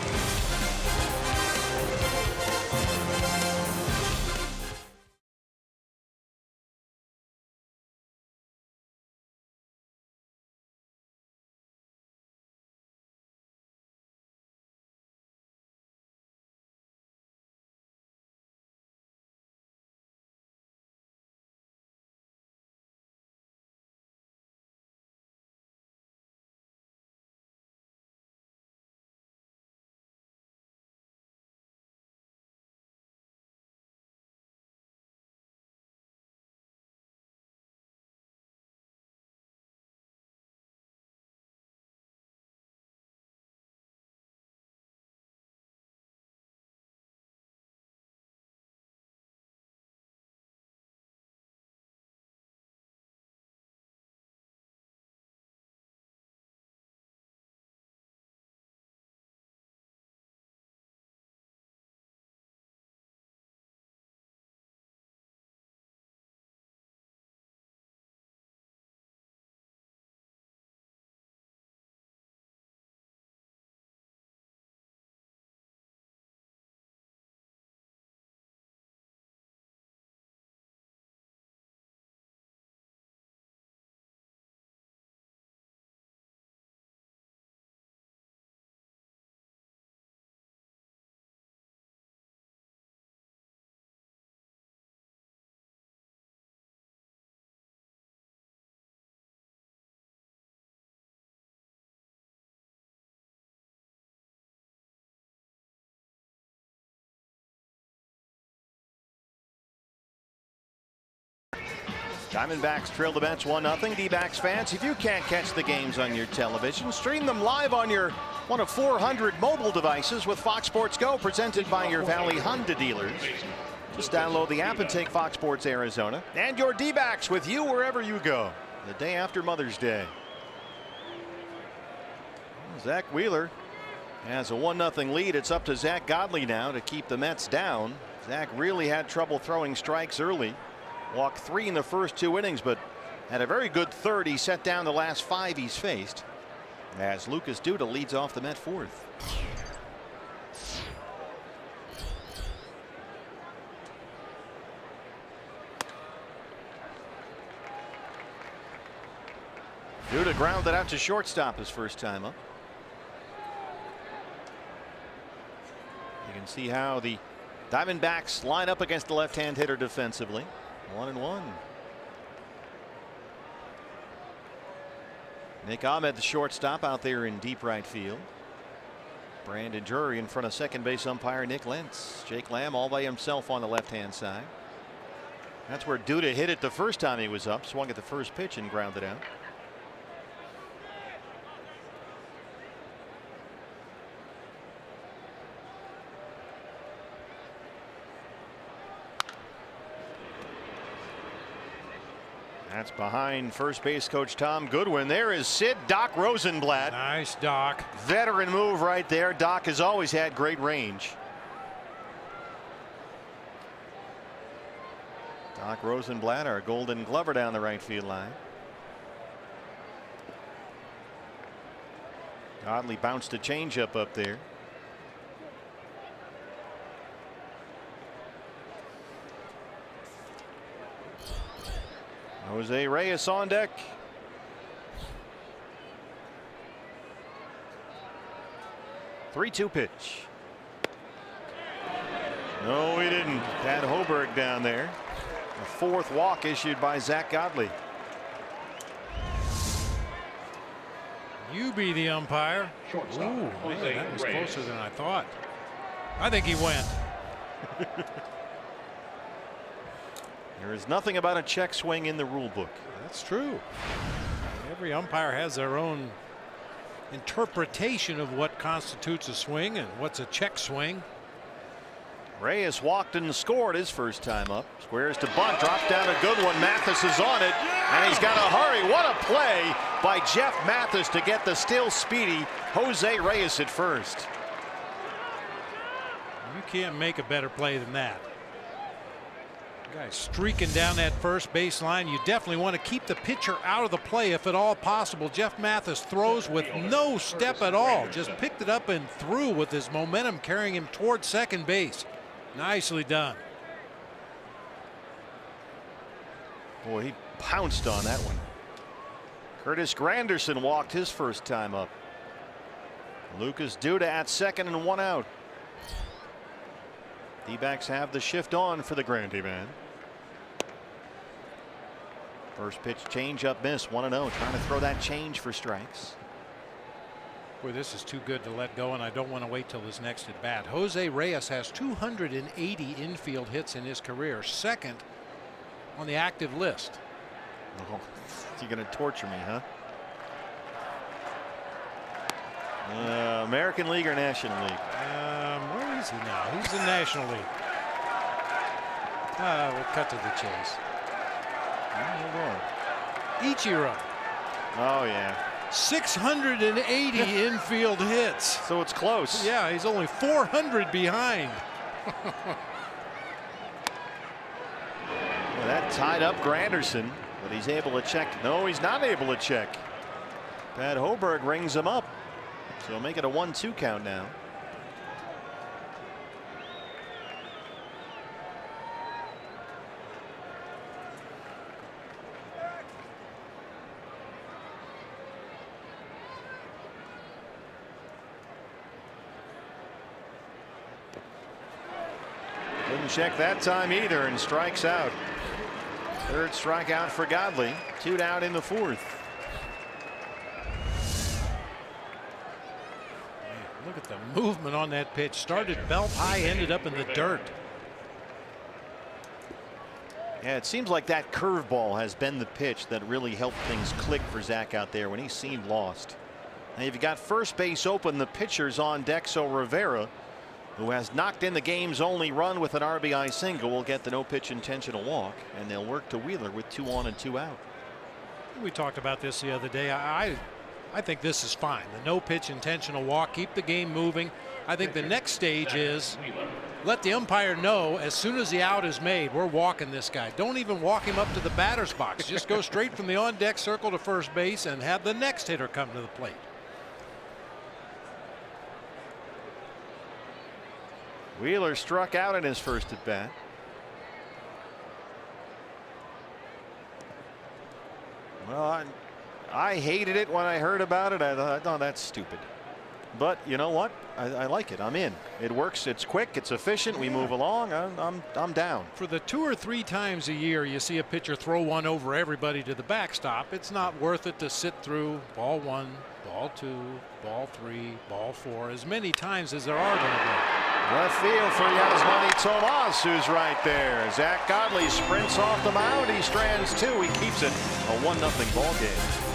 Diamondbacks trail the Mets 1-0. D-backs fans, if you can't catch the games on your television, stream them live on your one of 400 mobile devices with Fox Sports Go, presented by your Valley Honda dealers. Just download the app and take Fox Sports Arizona and your D-backs with you wherever you go. The day after Mother's Day. Zach Wheeler has a 1-0 lead. It's up to Zach Godley now to keep the Mets down. Zach really had trouble throwing strikes early. Walked 3 in the first 2 innings, but had a very good third. He set down the last 5 he's faced, as Lucas Duda leads off the Met 4th. Duda grounded out to shortstop his first time up. You can see how the Diamondbacks line up against the left-hand hitter defensively. 1-1. Nick Ahmed, the shortstop, out there in deep right field. Brandon Drury in front of second base umpire Nick Lentz. Jake Lamb all by himself on the left-hand side. That's where Duda hit it the first time he was up. Swung at the first pitch and grounded out. That's behind first base coach Tom Goodwin. There is Sid Doc Rosenblatt. Nice, Doc. Veteran move right there. Doc has always had great range. Doc Rosenblatt, our Golden Glover, down the right field line. Godley bounced a changeup up there. Jose Reyes on deck. Three-two pitch. No, he didn't. Pat Hoberg down there. A fourth walk issued by Zack Godley. You be the umpire. Ooh, man, that was closer than I thought. I think he went. There is nothing about a check swing in the rule book. That's true. Every umpire has their own interpretation of what constitutes a swing and what's a check swing. Reyes walked and scored his first time up. Squares to bunt, drops down a good one. Mathis is on it, and he's got to hurry. What a play by Jeff Mathis to get the still speedy Jose Reyes at first. You can't make a better play than that. Guy streaking down that first baseline. You definitely want to keep the pitcher out of the play if at all possible. Jeff Mathis throws with no step at all. Just picked it up and threw with his momentum carrying him towards second base. Nicely done. Boy, he pounced on that one. Curtis Granderson walked his first time up. Lucas Duda at second and one out. D-backs have the shift on for the Grandy man. First pitch change up miss. 1-0. Trying to throw that change for strikes. Boy, this is too good to let go, and I don't want to wait till his next at bat. Jose Reyes has 280 infield hits in his career, second on the active list. Oh, you're going to torture me, huh? American League or National League? Where is he now? He's in National League. We'll cut to the chase. Ichiro. Oh yeah. 680 infield hits. So it's close. Yeah, he's only 400 behind. Well, that tied up Granderson, but he's able to check. No, he's not able to check. Pat Hoberg rings him up. So make it a 1-2 count now. Couldn't check that time either and strikes out. Third strikeout for Godley. 2 down in the fourth. Look at the movement on that pitch. Started belt high, ended up in the dirt. Yeah, it seems like that curveball has been the pitch that really helped things click for Zack out there when he seemed lost. Now you've got first base open. The pitcher's on deck, so Rivera, who has knocked in the game's only run with an RBI single, will get the no pitch intentional walk, and they'll work to Wheeler with 2 on and 2 out. We talked about this the other day. I think this is fine. The no pitch intentional walk, keep the game moving. I think the next stage is let the umpire know as soon as the out is made, we're walking this guy. Don't even walk him up to the batter's box. Just go straight from the on deck circle to first base and have the next hitter come to the plate. Wheeler struck out in his first at bat. Well, I hated it when I heard about it. I thought, no, that's stupid. But you know what? I like it. I'm in. It works. It's quick. It's efficient. We move along. I'm down. For the 2 or 3 times a year you see a pitcher throw one over everybody to the backstop, it's not worth it to sit through ball 1, ball 2, ball 3, ball 4 as many times as there are going to be. Left field for Yasmani Tomas, who's right there. Zach Godley sprints off the mound. He strands 2. He keeps it a 1-0 ball game.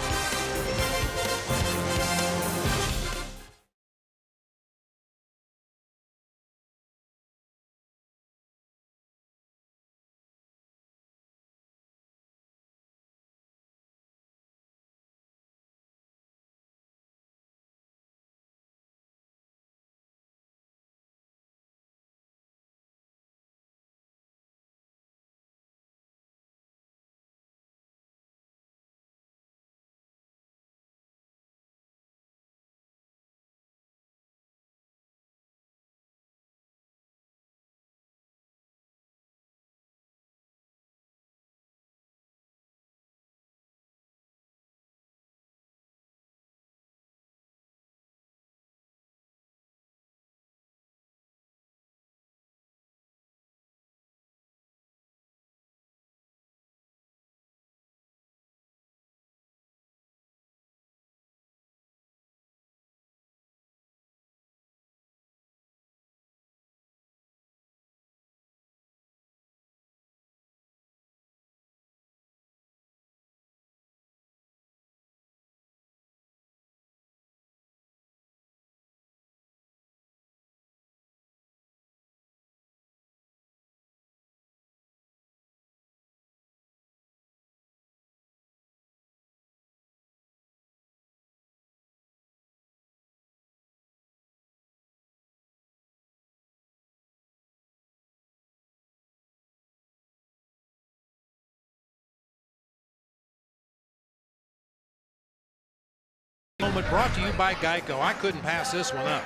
Moment brought to you by Geico. I couldn't pass this one up.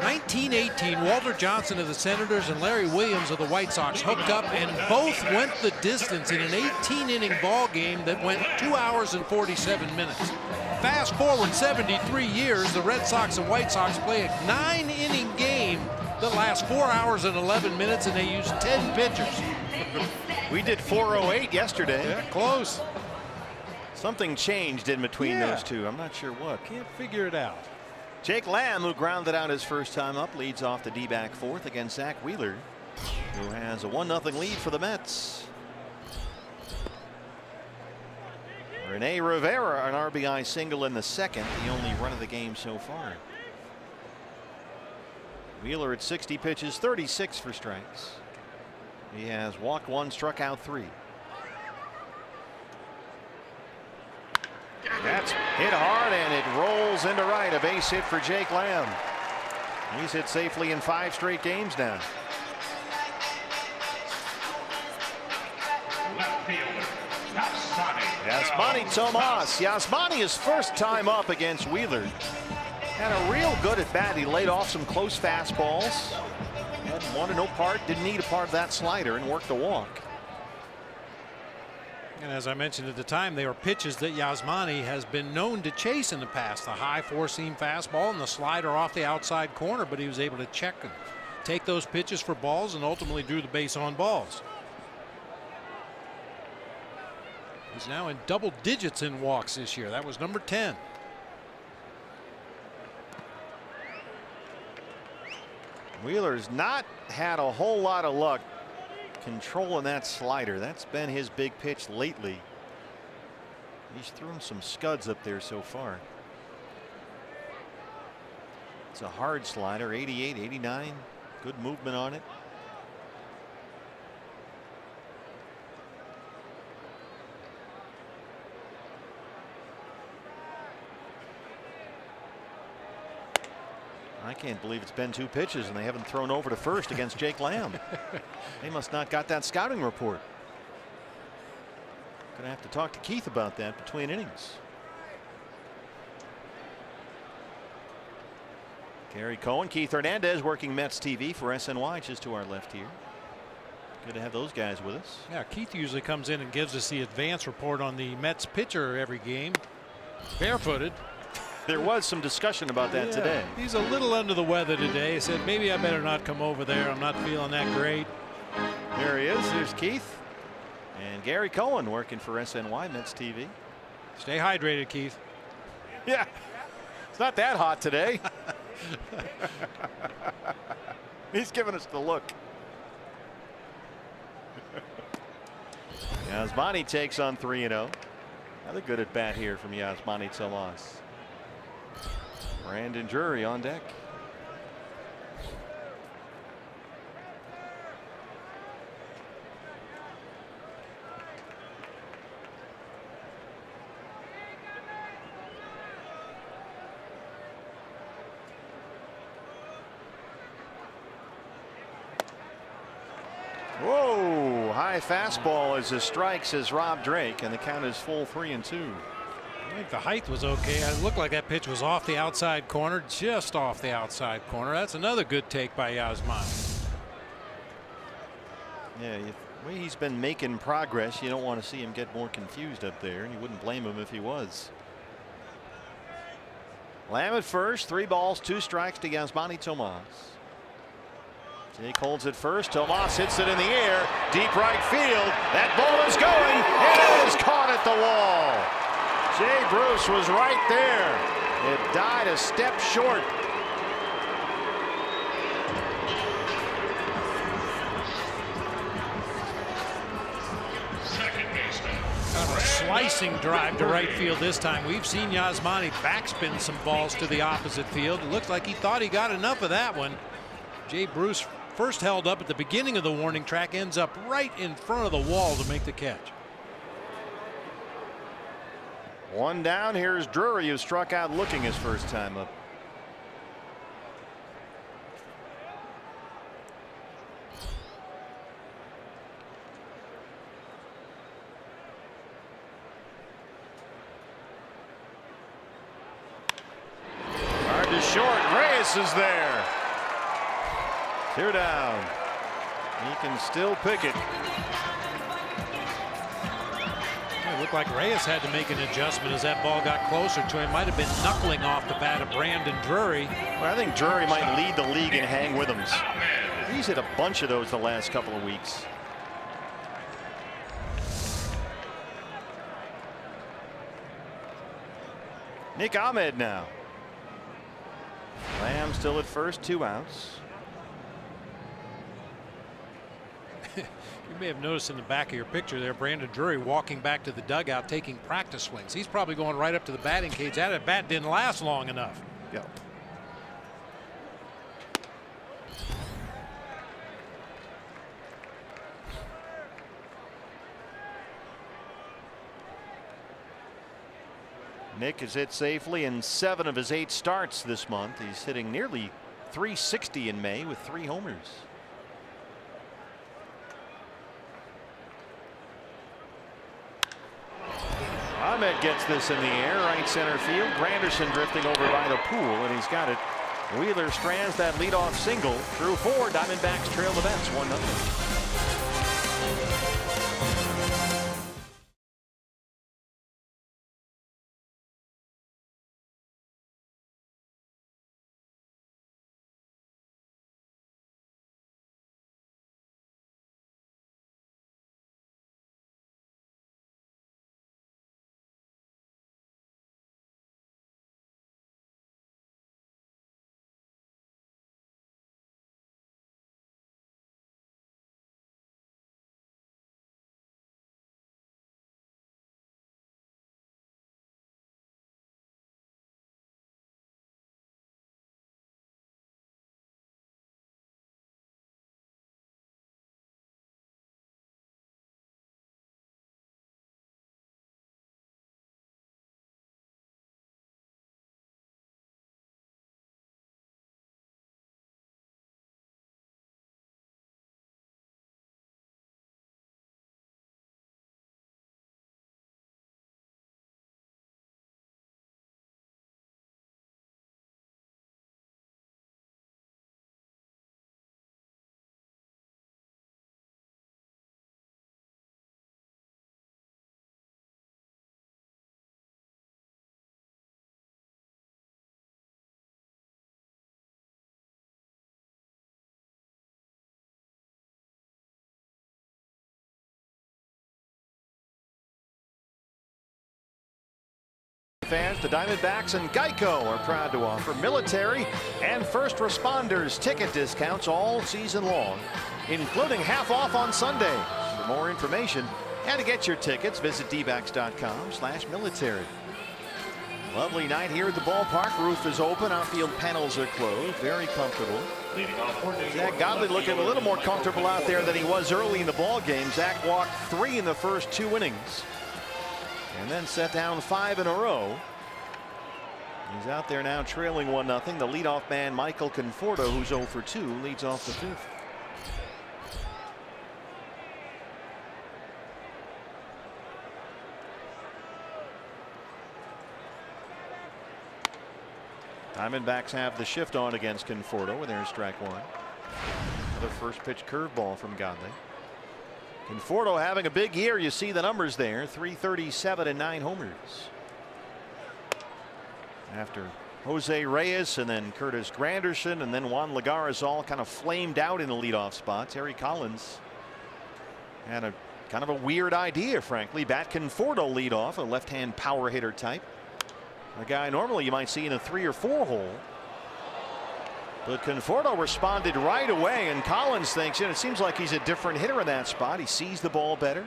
1918, Walter Johnson of the Senators and Larry Williams of the White Sox hooked up and both went the distance in an 18-inning ball game that went 2 hours and 47 minutes. Fast forward 73 years, the Red Sox and White Sox play a 9-inning game that lasts 4 hours and 11 minutes, and they use 10 pitchers. We did 4:08 yesterday. Yeah, close. Something changed in between those two. I'm not sure what. Can't figure it out. Jake Lamb, who grounded out his first time up, leads off the D-back 4th against Zach Wheeler, who has a 1-0 lead for the Mets. Rene Rivera, an RBI single in the 2nd, the only run of the game so far. Wheeler at 60 pitches, 36 for strikes. He has walked 1, struck out 3. That's hit hard, and it rolls into right. A base hit for Jake Lamb. He's hit safely in 5 straight games now. Left fielder, Yasmani Tomas. Yasmani, his first time up against Wheeler. Had a real good at bat. He laid off some close fastballs. Had wanted no part, didn't need a part of that slider, and worked the walk. And as I mentioned at the time, they are pitches that Yasmani has been known to chase in the past. The high 4-seam fastball and the slider off the outside corner, but he was able to check and take those pitches for balls and ultimately drew the base on balls. He's now in double digits in walks this year. That was number 10. Wheeler's not had a whole lot of luck controlling that slider. That's been his big pitch lately. He's thrown some scuds up there so far. It's a hard slider, 88, 89. Good movement on it. I can't believe it's been 2 pitches and they haven't thrown over to first against Jake Lamb. They must not got that scouting report. Gonna have to talk to Keith about that between innings. Gary Cohen, Keith Hernandez working Mets TV for SNY just to our left here. Good to have those guys with us. Yeah, Keith usually comes in and gives us the advance report on the Mets pitcher every game. Barefooted. There was some discussion about that today. He's a little under the weather today. He said, maybe I better not come over there. I'm not feeling that great. There he is. There's Keith. And Gary Cohen working for SNY Mets TV. Stay hydrated, Keith. Yeah. It's not that hot today. He's giving us the look. Yasmani takes on 3-0. Another good at bat here from Yasmani Tomas. Brandon Drury on deck. Whoa, high fastball as a strike, says Rob Drake, and the count is full 3-2. I think the height was okay. It looked like that pitch was off the outside corner, just off the outside corner. That's another good take by Yasmani. Yeah, the way he's been making progress, you don't want to see him get more confused up there, and you wouldn't blame him if he was. Lamb at first, 3 balls, 2 strikes to Yasmani Tomas. Jake holds it first. Tomas hits it in the air, deep right field. That ball is going. It is caught at the wall. Jay Bruce was right there. It died a step short. Second baseman. Kind of a slicing drive to right field this time. We've seen Yasmani backspin some balls to the opposite field. It looks like he thought he got enough of that one. Jay Bruce first held up at the beginning of the warning track, ends up right in front of the wall to make the catch. One down. Here's Drury, who struck out looking his first time up. Hard to short. Reyes is there. 2 down. He can still pick it. It looked like Reyes had to make an adjustment as that ball got closer to him. Might have been knuckling off the bat of Brandon Drury. Well, I think Drury might lead the league in hang with him. He's hit a bunch of those the last couple of weeks. Nick Ahmed now. Lamb still at first, 2 outs. You may have noticed in the back of your picture there, Brandon Drury walking back to the dugout taking practice swings. He's probably going right up to the batting cage. That bat didn't last long enough. Go. Nick has hit safely in 7 of his 8 starts this month. He's hitting nearly .360 in May with 3 homers. Ahmed gets this in the air, right center field. Granderson drifting over by the pool, and he's got it. Wheeler strands that leadoff single through 4. Diamondbacks trail the Mets 1-0. fans, the Diamondbacks and Geico are proud to offer military and first responders ticket discounts all season long, including half off on Sundays. For more information and to get your tickets, visit dbacks.com/military. Lovely night here at the ballpark. Roof is open. Outfield panels are closed. Very comfortable. Zack Godley looking a little more comfortable out there than he was early in the ball game. Zack walked 3 in the first 2 innings and then set down 5 in a row. He's out there now trailing 1-0. The leadoff man Michael Conforto, who's 0 for 2, leads off the 5th. Diamondbacks have the shift on against Conforto, and there's strike 1. Another first pitch curveball from Godley. Conforto having a big year. You see the numbers there, 337 and 9 homers. After Jose Reyes and then Curtis Granderson and then Juan Lagares all kind of flamed out in the leadoff spot, Terry Collins had a kind of a weird idea, frankly. Bat Conforto lead off, a left-hand power hitter type. A guy normally you might see in a 3 or 4 hole. But Conforto responded right away, and Collins thinks, it seems like he's a different hitter in that spot. He sees the ball better,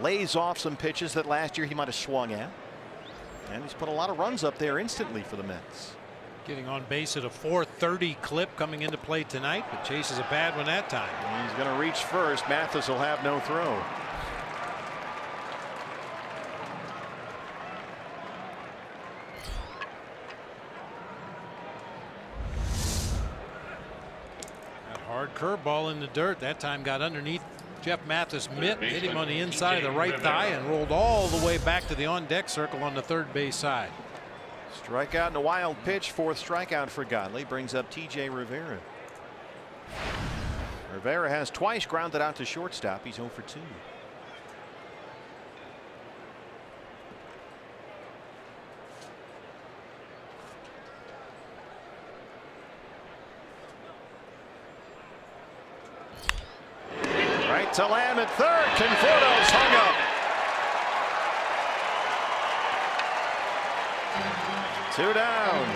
lays off some pitches that last year he might have swung at, and he's put a lot of runs up there instantly for the Mets. Getting on base at a 430 clip coming into play tonight, but chases a bad one that time. And he's going to reach first. Mathis will have no throw. Hard curveball in the dirt. That time got underneath Jeff Mathis' mitt, hit him on the inside of the right thigh, and rolled all the way back to the on-deck circle on the third base side. Strikeout and a wild pitch. 4th strikeout for Godley. Brings up TJ Rivera. Rivera has twice grounded out to shortstop. He's 0 for 2. Right to Lamb at third. Conforto's hung up. 2 down.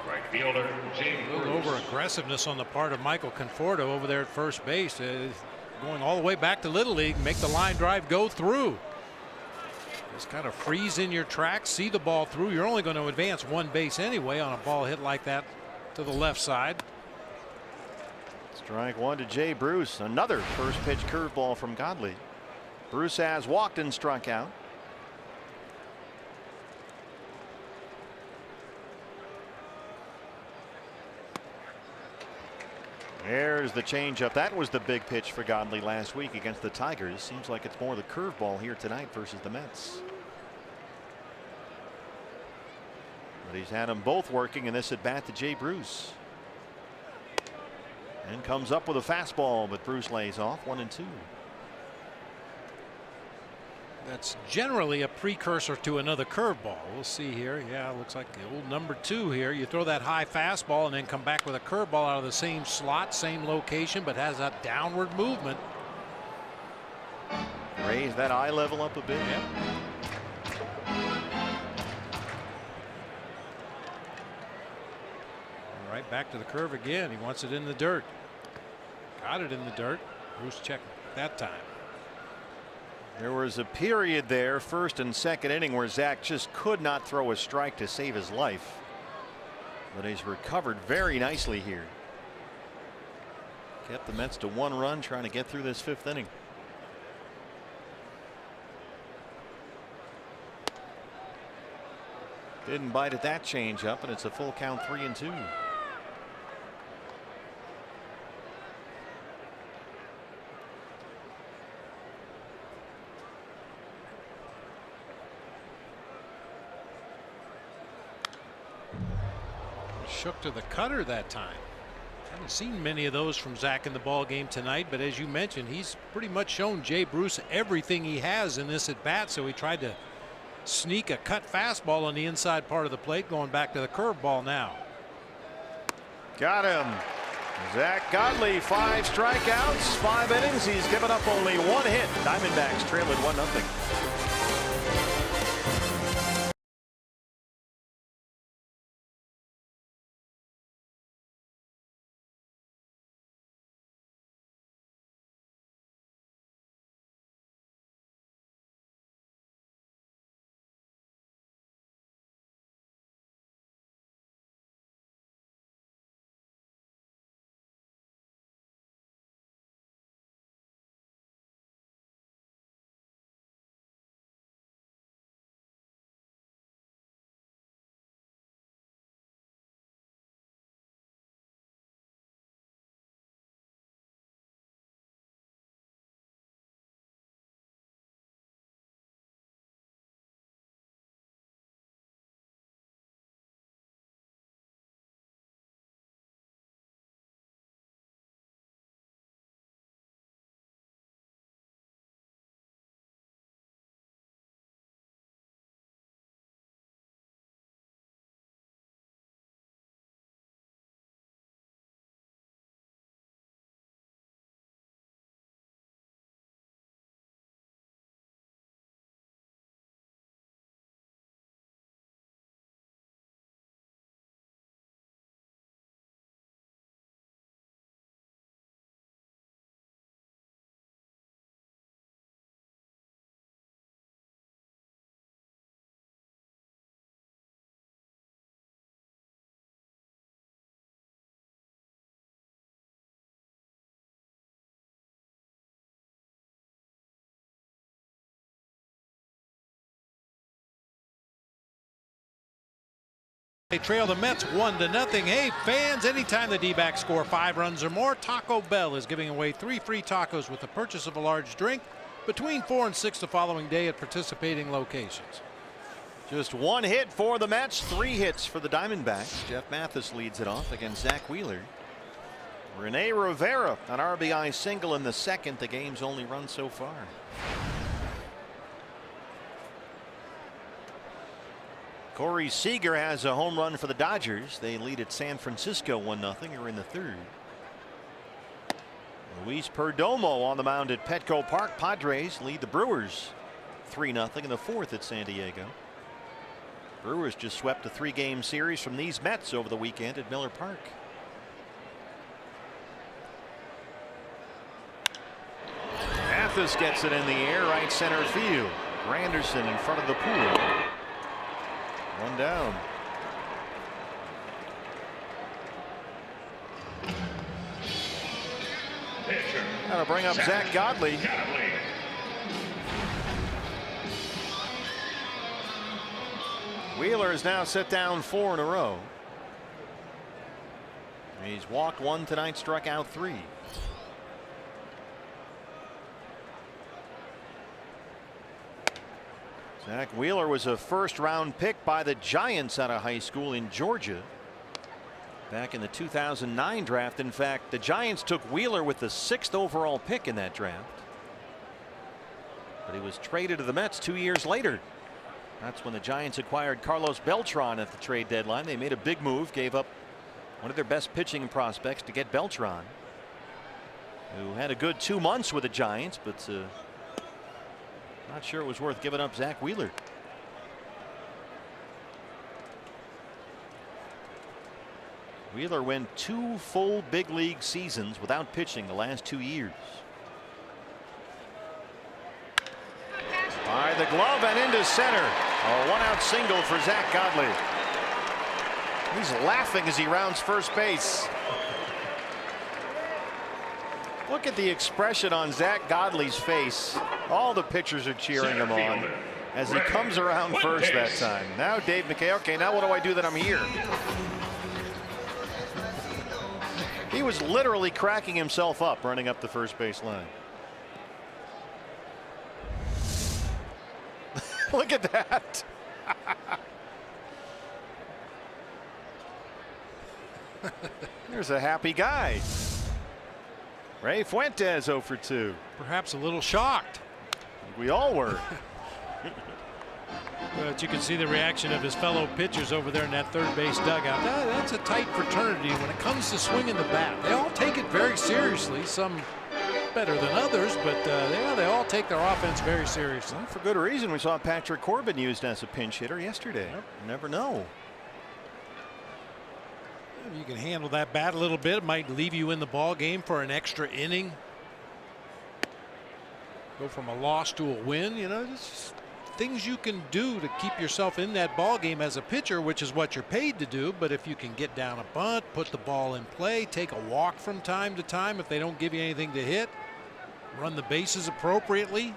Right fielder, James A little over aggressiveness on the part of Michael Conforto over there at first base. Going all the way back to Little League, make the line drive go through. Just kind of freeze in your tracks, see the ball through. You're only going to advance 1 base anyway on a ball hit like that to the left side. Strike 1 to Jay Bruce. Another first pitch curveball from Godley. Bruce has walked and struck out. There's the changeup. That was the big pitch for Godley last week against the Tigers. Seems like it's more the curveball here tonight versus the Mets. But he's had them both working in this at bat to Jay Bruce. And comes up with a fastball, but Bruce lays off 1-2. That's generally a precursor to another curveball. We'll see here. Yeah, looks like the old number 2 here. You throw that high fastball and then come back with a curveball out of the same slot, same location, but has a downward movement. Raise that eye level up a bit. Yep. Right back to the curve again. He wants it in the dirt. Got it in the dirt. Bruce checked that time. There was a period there, first and second inning, where Zack just could not throw a strike to save his life. But he's recovered very nicely here. Kept the Mets to 1 run, trying to get through this 5th inning. Didn't bite at that changeup, and it's a full count 3-2. Shook to the cutter that time. Haven't seen many of those from Zack in the ball game tonight, but as you mentioned, he's pretty much shown Jay Bruce everything he has in this at bat. So he tried to sneak a cut fastball on the inside part of the plate, going back to the curveball now. Got him. Zach Godley, 5 strikeouts, 5 innings. He's given up only 1 hit. Diamondbacks trail at 1-0. They trail the Mets 1-0. Hey, fans, anytime the D-backs score 5 runs or more, Taco Bell is giving away 3 free tacos with the purchase of a large drink between 4 and 6 the following day at participating locations. Just 1 hit for the Mets, 3 hits for the Diamondbacks. Jeff Mathis leads it off against Zach Wheeler. Rene Rivera, an RBI single in the second. The game's only run so far. Corey Seager has a home run for the Dodgers. They lead at San Francisco 1-0. Are in the third. Luis Perdomo on the mound at Petco Park. Padres lead the Brewers 3-0 in the fourth at San Diego. Brewers just swept a 3-game series from these Mets over the weekend at Miller Park. Mathis gets it in the air, right center field. Granderson in front of the pool. 1 down. That'll bring up Zach Godley. Wheeler has now set down 4 in a row. He's walked 1 tonight, struck out 3. Zach Wheeler was a first-round pick by the Giants out of high school in Georgia back in the 2009 draft. In fact, the Giants took Wheeler with the 6th overall pick in that draft. But he was traded to the Mets 2 years later. That's when the Giants acquired Carlos Beltran at the trade deadline. They made a big move, gave up one of their best pitching prospects to get Beltran, who had a good 2 months with the Giants, but not sure it was worth giving up Zach Wheeler. Wheeler went 2 full big league seasons without pitching the last 2 years. By the glove and into center. A 1-out single for Zach Godley. He's laughing as he rounds first base. Look at the expression on Zach Godley's face. All the pitchers are cheering him on as he comes around first that time. Now Dave McKay, okay, now what do I do that I'm here? He was literally cracking himself up running up the first base line. Look at that. There's a happy guy. Ray Fuentes 0 for 2. Perhaps a little shocked. We all were. But you can see the reaction of his fellow pitchers over there in that third base dugout. That's a tight fraternity when it comes to swinging the bat. They all take it very seriously. Some better than others, but they all take their offense very seriously. Well, for good reason. We saw Patrick Corbin used as a pinch hitter yesterday. Yep. You never know. If you can handle that bat a little bit, it might leave you in the ball game for an extra inning. Go from a loss to a win. You know, just things you can do to keep yourself in that ball game as a pitcher, which is what you're paid to do. But if you can get down a bunt, put the ball in play, take a walk from time to time if they don't give you anything to hit, run the bases appropriately.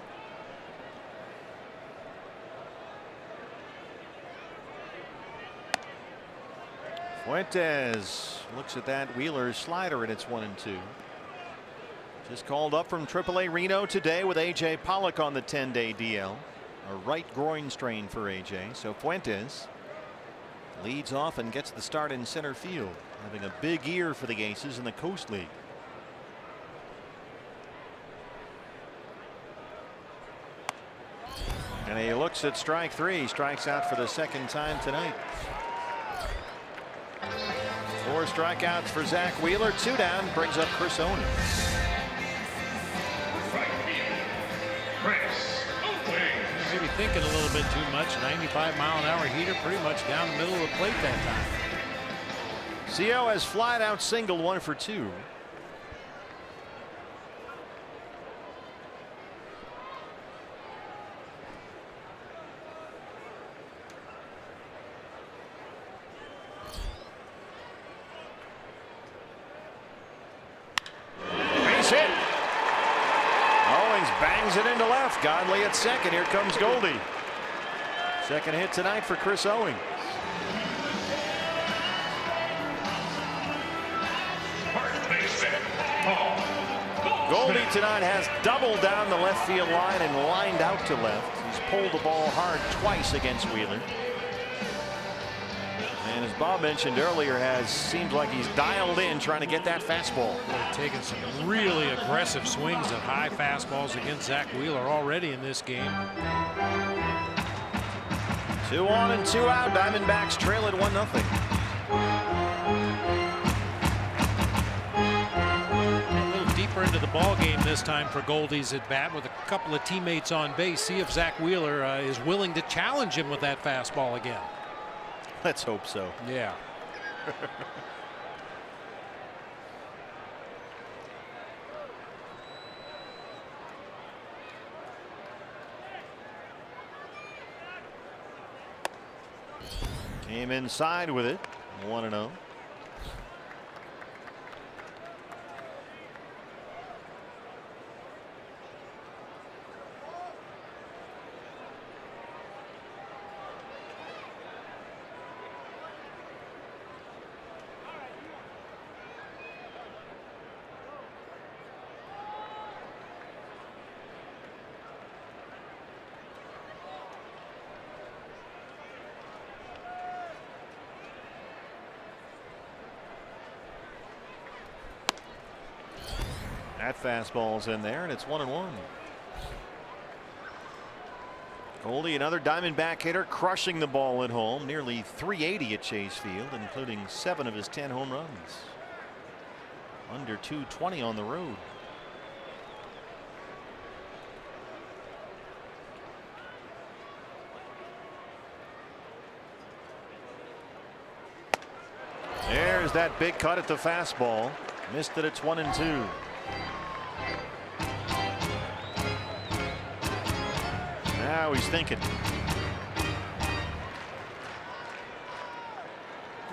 Fuentes looks at that Wheeler slider, and it's 1-2. Just called up from AAA Reno today with A.J. Pollock on the 10-day DL. A right groin strain for A.J. So Fuentes leads off and gets the start in center field, having a big year for the Aces in the Coast League. And he looks at strike three. Strikes out for the second time tonight. 4 strikeouts for Zach Wheeler. 2 down. Brings up Chris Owings. Right field, Chris Owings. Maybe thinking a little bit too much. 95-mile-an-hour heater pretty much down the middle of the plate that time. CO has flied out single, 1 for 2. It into left. Godley at second. Here comes Goldie. Second hit tonight for Chris Owings. Goldie tonight has doubled down the left field line and lined out to left. He's pulled the ball hard twice against Wheeler. And as Bob mentioned earlier, seems like he's dialed in trying to get that fastball. They're taking some really aggressive swings at high fastballs against Zach Wheeler already in this game. 2 on and 2 out. Diamondbacks trail at 1-0. A little deeper into the ball game this time for Goldie's at bat with a couple of teammates on base. See if Zach Wheeler is willing to challenge him with that fastball again. Let's hope so. Yeah. Came inside with it. 1-0. That fastball's in there, and it's 1-1. Goldie, another Diamondback hitter, crushing the ball at home. Nearly 380 at Chase Field, including 7 of his 10 home runs. Under 220 on the road. There's that big cut at the fastball. Missed it. It's 1-2. Now he's thinking.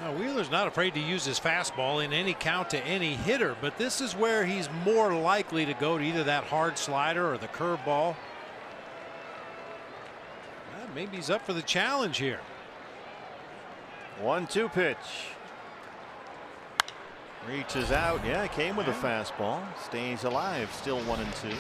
Now Wheeler's not afraid to use his fastball in any count to any hitter, but this is where he's more likely to go to either that hard slider or the curveball. Maybe he's up for the challenge here. 1-2 pitch. Reaches out. Yeah, came with a fastball. Stays alive. Still 1-2.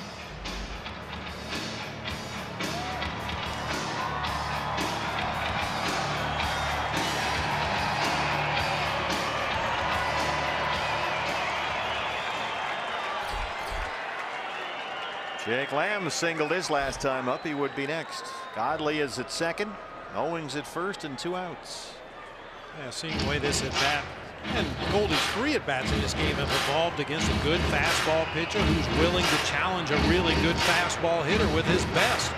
Jake Lamb singled his last time up. He would be next. Godley is at second. Owings at first and 2 outs. Yeah, seeing the way this at bat and Goldie's 3 at bats in this game have evolved against a good fastball pitcher who's willing to challenge a really good fastball hitter with his best.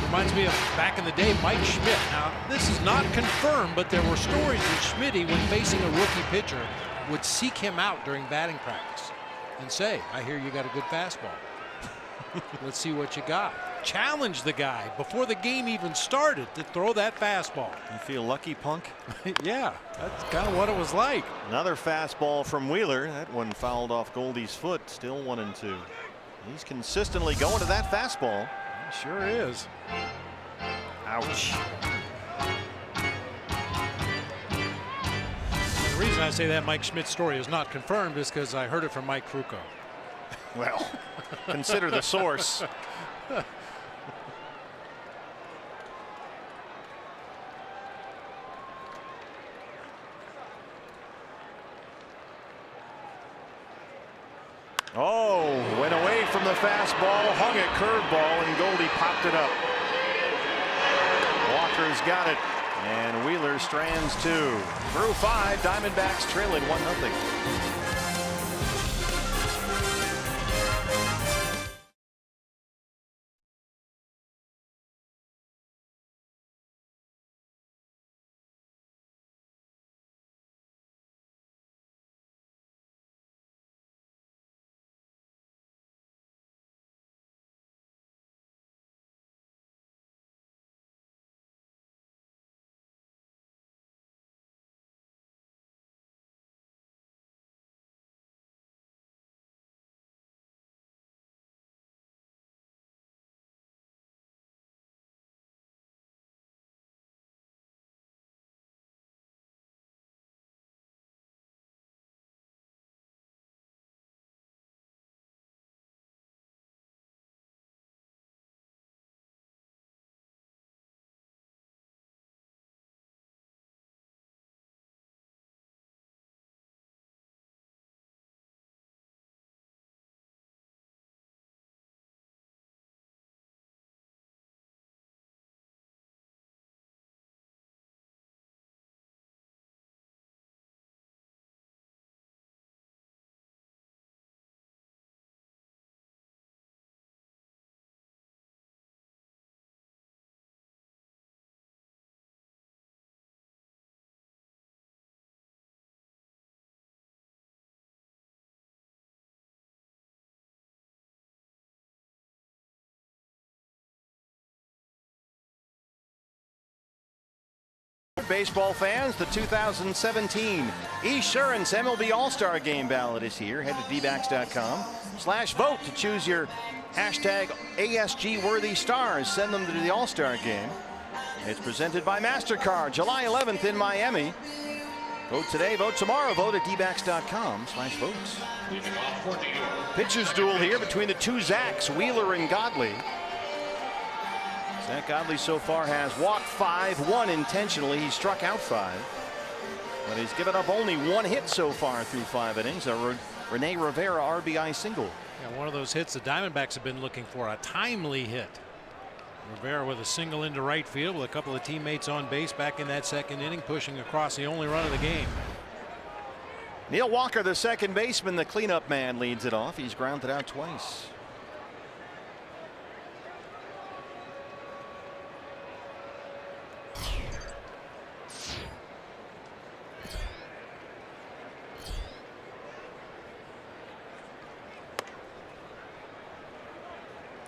Reminds me of back in the day, Mike Schmidt. Now, this is not confirmed, but there were stories that Schmitty, when facing a rookie pitcher, would seek him out during batting practice and say, I hear you got a good fastball. Let's see what you got. Challenge the guy before the game even started to throw that fastball. You feel lucky, Punk? Yeah, that's kind of what it was like. Another fastball from Wheeler. That one fouled off Goldie's foot. Still 1-2. He's consistently going to that fastball. He sure is. Ouch. The reason I say that Mike Schmidt story is not confirmed is because I heard it from Mike Krukow. Well, consider the source. Oh, went away from the fastball, hung a curveball, and Goldie popped it up. Walker's got it, and Wheeler strands 2. Through 5, Diamondbacks trailing 1-0. Baseball fans, the 2017 Esurance MLB All-Star Game ballot is here. Head to dbacks.com/vote to choose your hashtag ASG worthy stars. Send them to the All-Star Game. It's presented by MasterCard, July 11th in Miami. Vote today, vote tomorrow. Vote at dbacks.com/votes. Pitchers duel here between the two Zacks, Wheeler and Godley. Zach Godley so far has walked 5, 1 intentionally. He struck out 5, but he's given up only 1 hit so far through 5 innings. A Rene Rivera RBI single. Yeah, one of those hits the Diamondbacks have been looking for, a timely hit. Rivera with a single into right field with a couple of teammates on base back in that 2nd inning, pushing across the only run of the game. Neil Walker, the second baseman, the cleanup man, leads it off. He's grounded out twice.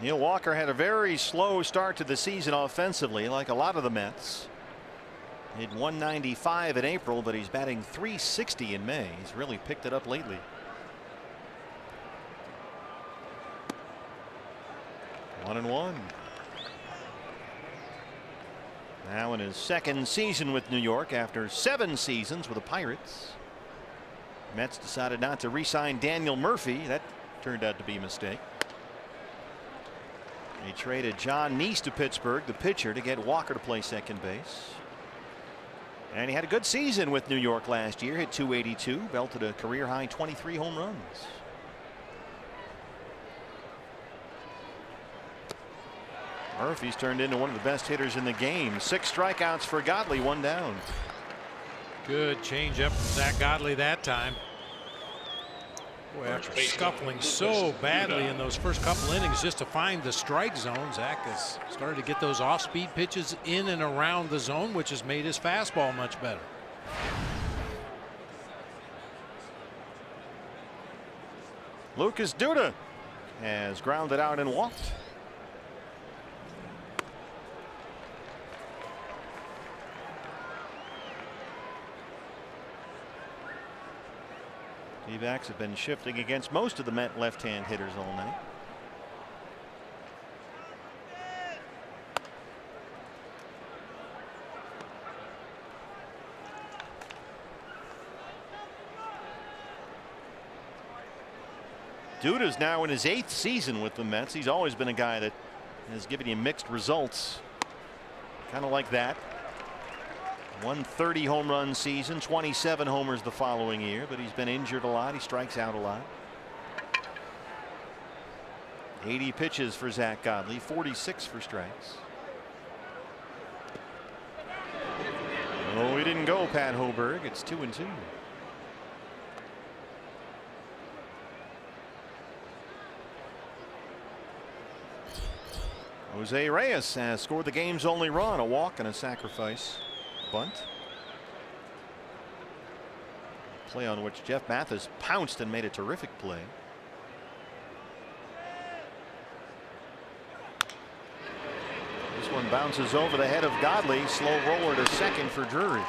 Neil Walker had a very slow start to the season offensively, like a lot of the Mets. Hit 195 in April, but he's batting .360 in May. He's really picked it up lately. One and one. Now in his 2nd season with New York after 7 seasons with the Pirates. Mets decided not to re-sign Daniel Murphy. That turned out to be a mistake. They traded John Neese to Pittsburgh, the pitcher, to get Walker to play second base. And he had a good season with New York last year. Hit .282, belted a career high 23 home runs. Murphy's turned into one of the best hitters in the game. 6 strikeouts for Godley, 1 down. Good changeup from Zack Godley that time. Boy, after scuffling so badly in those first couple innings just to find the strike zone, Zack has started to get those off-speed pitches in and around the zone, which has made his fastball much better. Lucas Duda has grounded out and walked. D-backs have been shifting against most of the Met left-hand hitters all night. Duda's now in his 8th season with the Mets. He's always been a guy that has given you mixed results. Kind of like that. 130 home run season, 27 homers the following year, but he's been injured a lot. He strikes out a lot. 80 pitches for Zack Godley, 46 for strikes. Oh, he didn't go, Pat Hoberg. It's 2-2. Jose Reyes has scored the game's only run, a walk and a sacrifice bunt. Play on which Jeff Mathis pounced and made a terrific play. This one bounces over the head of Godley. Slow roller to second for Drury.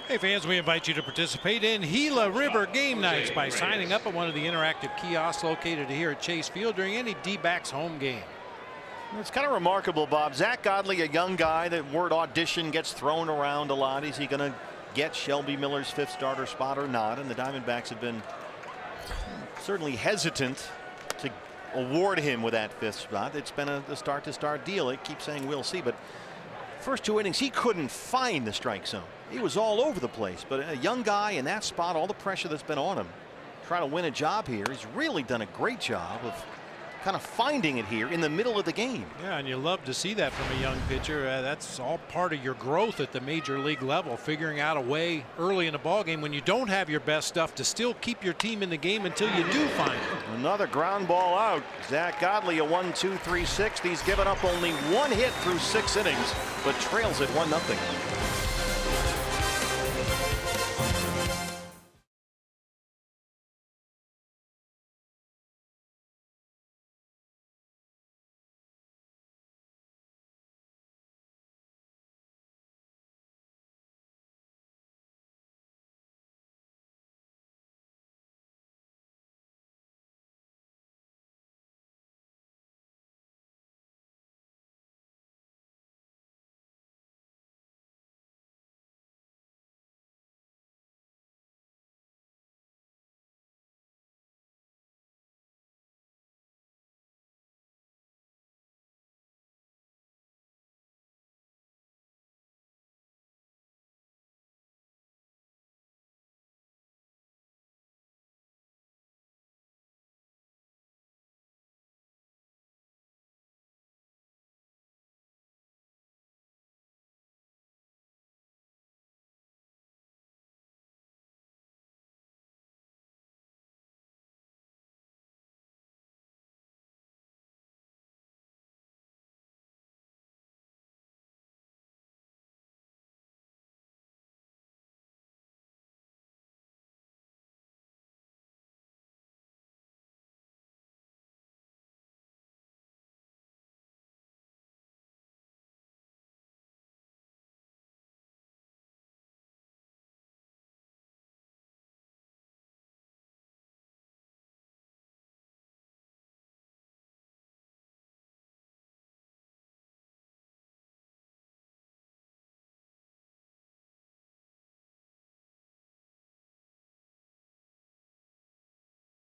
Hey fans, we invite you to participate in Gila River game nights by signing up at one of the interactive kiosks located here at Chase Field during any D-backs home game. It's kind of remarkable, Bob. Zack Godley, a young guy. That word audition gets thrown around a lot. Is he going to get Shelby Miller's 5th starter spot or not? And the Diamondbacks have been certainly hesitant to award him with that 5th spot. It's been a start-to-start deal. They keep saying we'll see, but first 2 innings he couldn't find the strike zone. He was all over the place, but a young guy in that spot, all the pressure that's been on him trying to win a job here, he's really done a great job of kind of finding it here in the middle of the game. Yeah, and you love to see that from a young pitcher. That's all part of your growth at the major league level, figuring out a way early in a ball game when you don't have your best stuff to still keep your team in the game until you do find it. Another ground ball out. Zack Godley, a 1-2-3 6. He's given up only 1 hit through 6 innings, but trails it 1-0.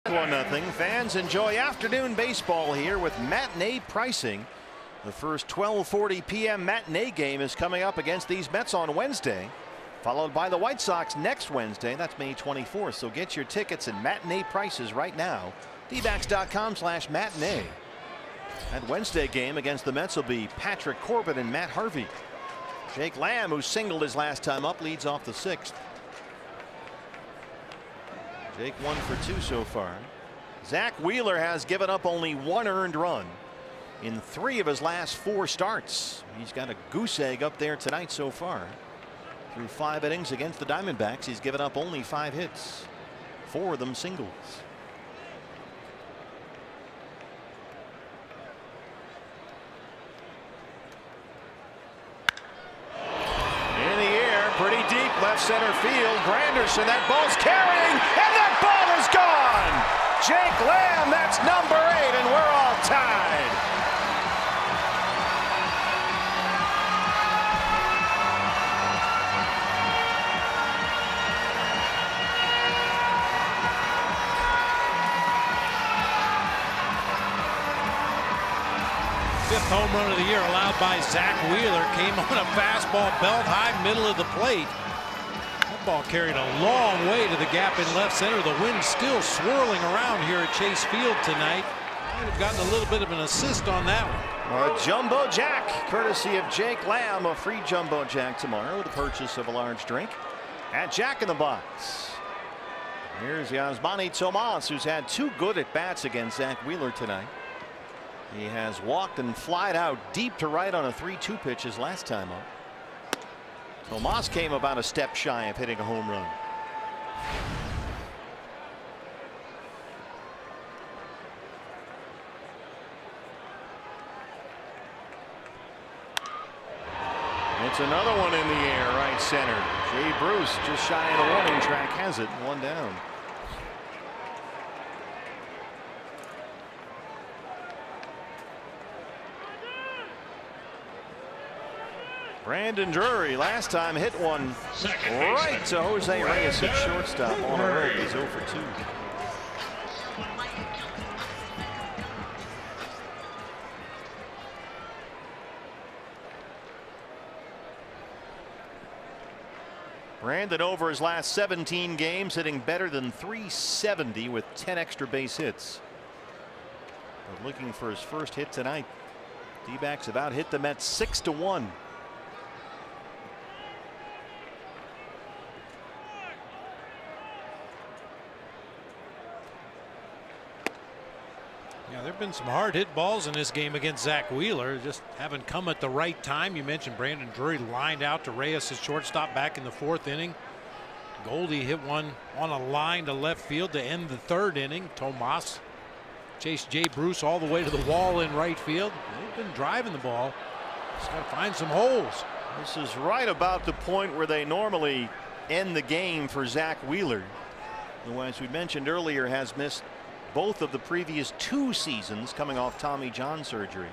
One nothing. Fans enjoy afternoon baseball here with matinee pricing. The first 12:40 p.m. matinee game is coming up against these Mets on Wednesday, followed by the White Sox next Wednesday. That's May 24th. So get your tickets and matinee prices right now dbacks.com/matinee. That Wednesday game against the Mets will be Patrick Corbin and Matt Harvey. Jake Lamb, who singled his last time up, leads off the 6th. Jake 1 for 2 so far. Zack Wheeler has given up only 1 earned run in 3 of his last 4 starts. He's got a goose egg up there tonight so far. Through 5 innings against the Diamondbacks, he's given up only 5 hits, 4 of them singles. In the air, pretty deep left center field. Granderson, that ball's carrying, and that ball is gone. Jake Lamb, that's number 8, and we're all tied. Fifth home run of the year allowed by Zack Wheeler. Came on a fastball belt high, middle of the plate. That ball carried a long way to the gap in left center. The wind still swirling around here at Chase Field tonight. Might have gotten a little bit of an assist on that one. A jumbo jack, courtesy of Jake Lamb. A free jumbo jack tomorrow with the purchase of a large drink at Jack in the Box. Here's Yasmani Tomas, who's had 2 good at bats against Zack Wheeler tonight. He has walked and flied out deep to right on a 3-2 pitch his last time up. Tomas came about a step shy of hitting a home run. It's another one in the air, right center. Jay Bruce just shy of the warning track has it, 1 down. Brandon Drury last time hit one right to Jose Reyes at shortstop on a road. He's 0 for 2. Brandon over his last 17 games hitting better than .370 with 10 extra base hits. But looking for his first hit tonight. D-backs about hit the Mets 6-1. Yeah, there have been some hard hit balls in this game against Zack Wheeler. Just haven't come at the right time. You mentioned Brandon Drury lined out to Reyes' shortstop back in the 4th inning. Goldie hit one on a line to left field to end the 3rd inning. Tomas chased Jay Bruce all the way to the wall in right field. They've been driving the ball. Just got to find some holes. This is right about the point where they normally end the game for Zack Wheeler, who, as we mentioned earlier, has missed both of the previous 2 seasons coming off Tommy John surgery.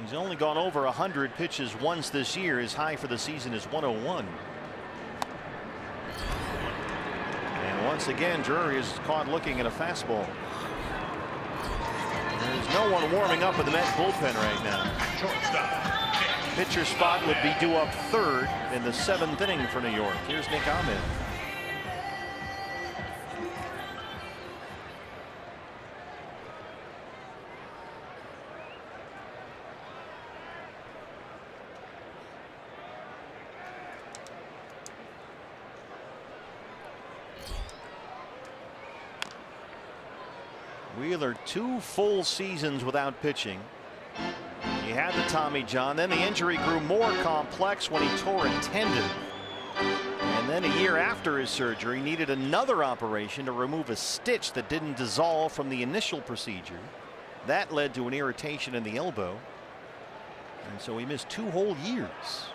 He's only gone over 100 pitches once this year. His high for the season is 101. And once again, Drury is caught looking at a fastball. There's no one warming up in the Mets bullpen right now. Pitcher spot would be due up 3rd in the 7th inning for New York. Here's Nick Ahmed. Wheeler 2 full seasons without pitching. He had the Tommy John, then the injury grew more complex when he tore a tendon, and then a year after his surgery needed another operation to remove a stitch that didn't dissolve from the initial procedure. That led to an irritation in the elbow, and so he missed 2 whole years.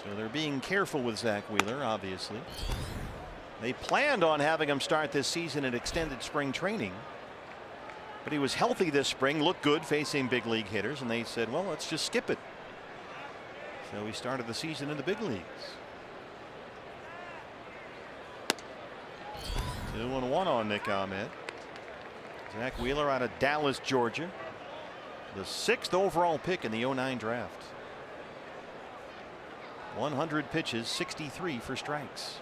So they're being careful with Zack Wheeler, obviously. They planned on having him start this season in extended spring training, but he was healthy this spring, looked good facing big league hitters, and they said, well, let's just skip it. So he started the season in the big leagues. 2-1 on Nick Ahmed. Zack Wheeler out of Dallas, Georgia, the 6th overall pick in the '09 draft. 100 pitches, 63 for strikes.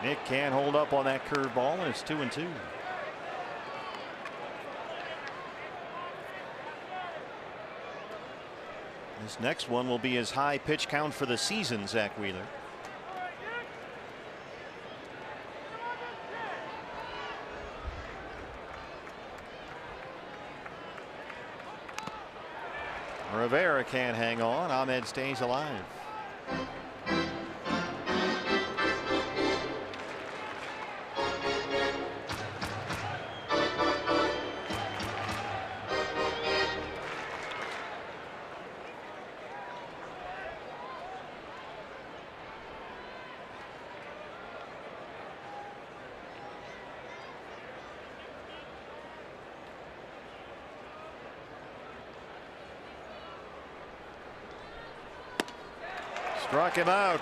Nick can't hold up on that curveball, and it's 2-2. This next one will be his high pitch count for the season, Zach Wheeler. Rivera can't hang on. Ahmed stays alive. Struck him out.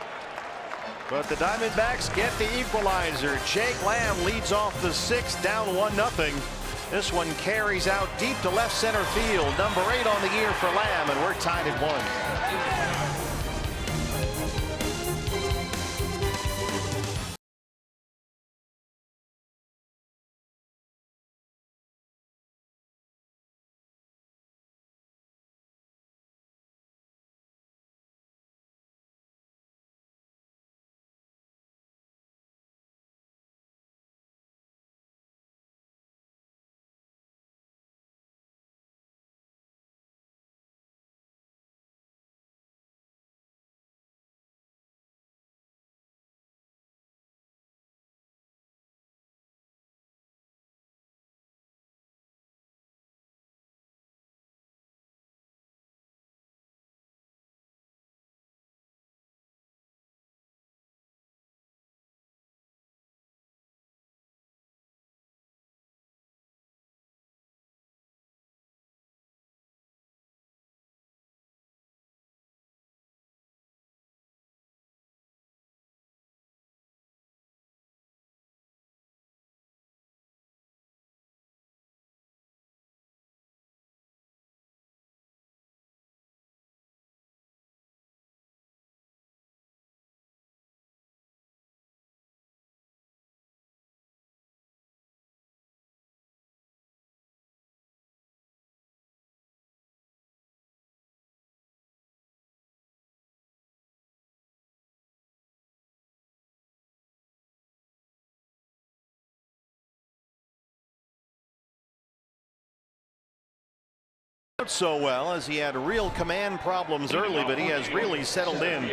But the Diamondbacks get the equalizer. Jake Lamb leads off the sixth, down 1-0. This one carries out deep to left center field. Number 8 on the year for Lamb, and we're tied at 1. So well, as he had real command problems early, but he has really settled in.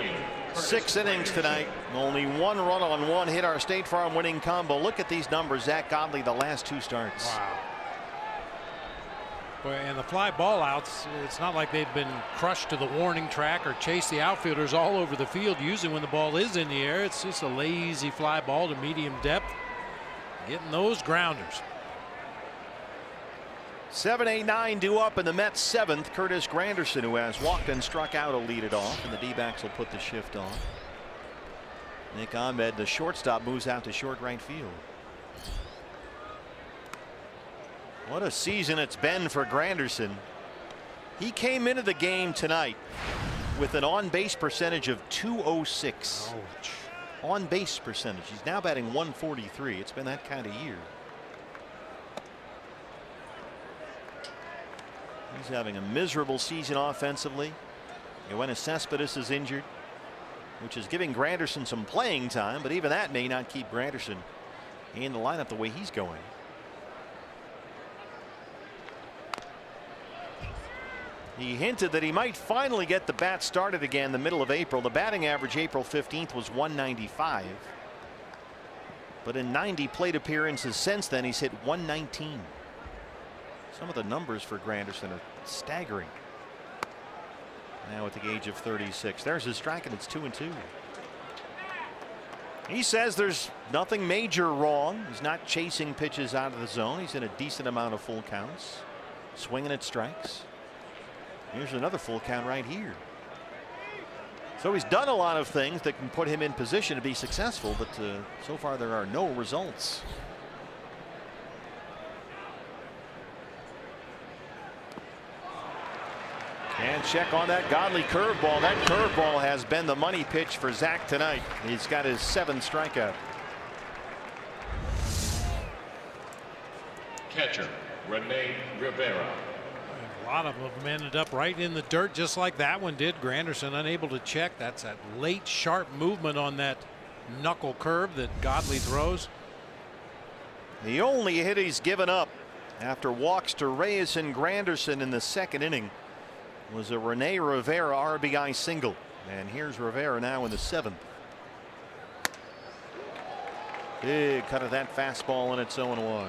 6 innings tonight, only 1 run on 1 hit. Our State Farm winning combo. Look at these numbers. Zach Godley, the last 2 starts. Wow. Boy, and the fly ball outs, it's not like they've been crushed to the warning track or chase the outfielders all over the field. Usually when the ball is in the air, it's just a lazy fly ball to medium depth, getting those grounders. 7, 8, 9 due up in the Mets 7th. Curtis Granderson, who has walked and struck out, will lead it off, and the D-backs will put the shift on. Nick Ahmed, the shortstop, moves out to short right field. What a season it's been for Granderson. He came into the game tonight with an on-base percentage of .206. Ouch. On-base percentage. He's now batting .143. It's been that kind of year. He's having a miserable season offensively. Yoenis Cespedes is injured, which is giving Granderson some playing time, but even that may not keep Granderson in the lineup the way he's going. He hinted that he might finally get the bat started again the middle of April. The batting average April 15th was .195. But in 90 plate appearances since then, he's hit .119. Some of the numbers for Granderson are staggering. Now at the age of 36. There's his strike, and it's 2-2. He says there's nothing major wrong. He's not chasing pitches out of the zone. He's in a decent amount of full counts, swinging at strikes. Here's another full count right here. So he's done a lot of things that can put him in position to be successful, but so far there are no results. And check on that Godley curveball. That curveball has been the money pitch for Zach tonight. He's got his 7th strikeout. Catcher, Rene Rivera. A lot of them ended up right in the dirt, just like that one did. Granderson unable to check. That's that late sharp movement on that knuckle curve that Godley throws. The only hit he's given up after walks to Reyes and Granderson in the second inning was a Rene Rivera RBI single. And here's Rivera now in the seventh. Big cut of that fastball, and it's 0-1.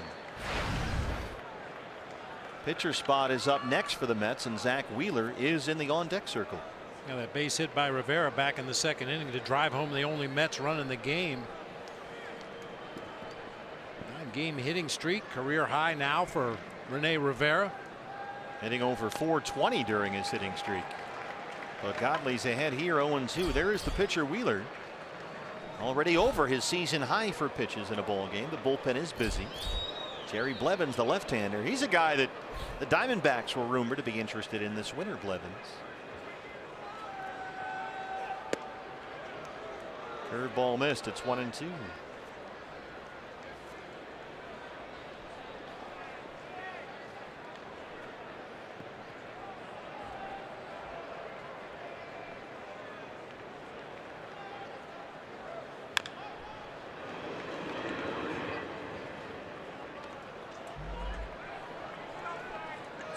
Pitcher spot is up next for the Mets, and Zach Wheeler is in the on-deck circle. Now that base hit by Rivera back in the second inning to drive home the only Mets run in the game. 9-game hitting streak, career high now for Rene Rivera. Hitting over 420 during his hitting streak. But Godley's ahead here, 0-2. There is the pitcher Wheeler. Already over his season high for pitches in a ball game. The bullpen is busy. Jerry Blevins, the left-hander. He's a guy that the Diamondbacks were rumored to be interested in this winter, Blevins. Curveball missed. It's 1-2.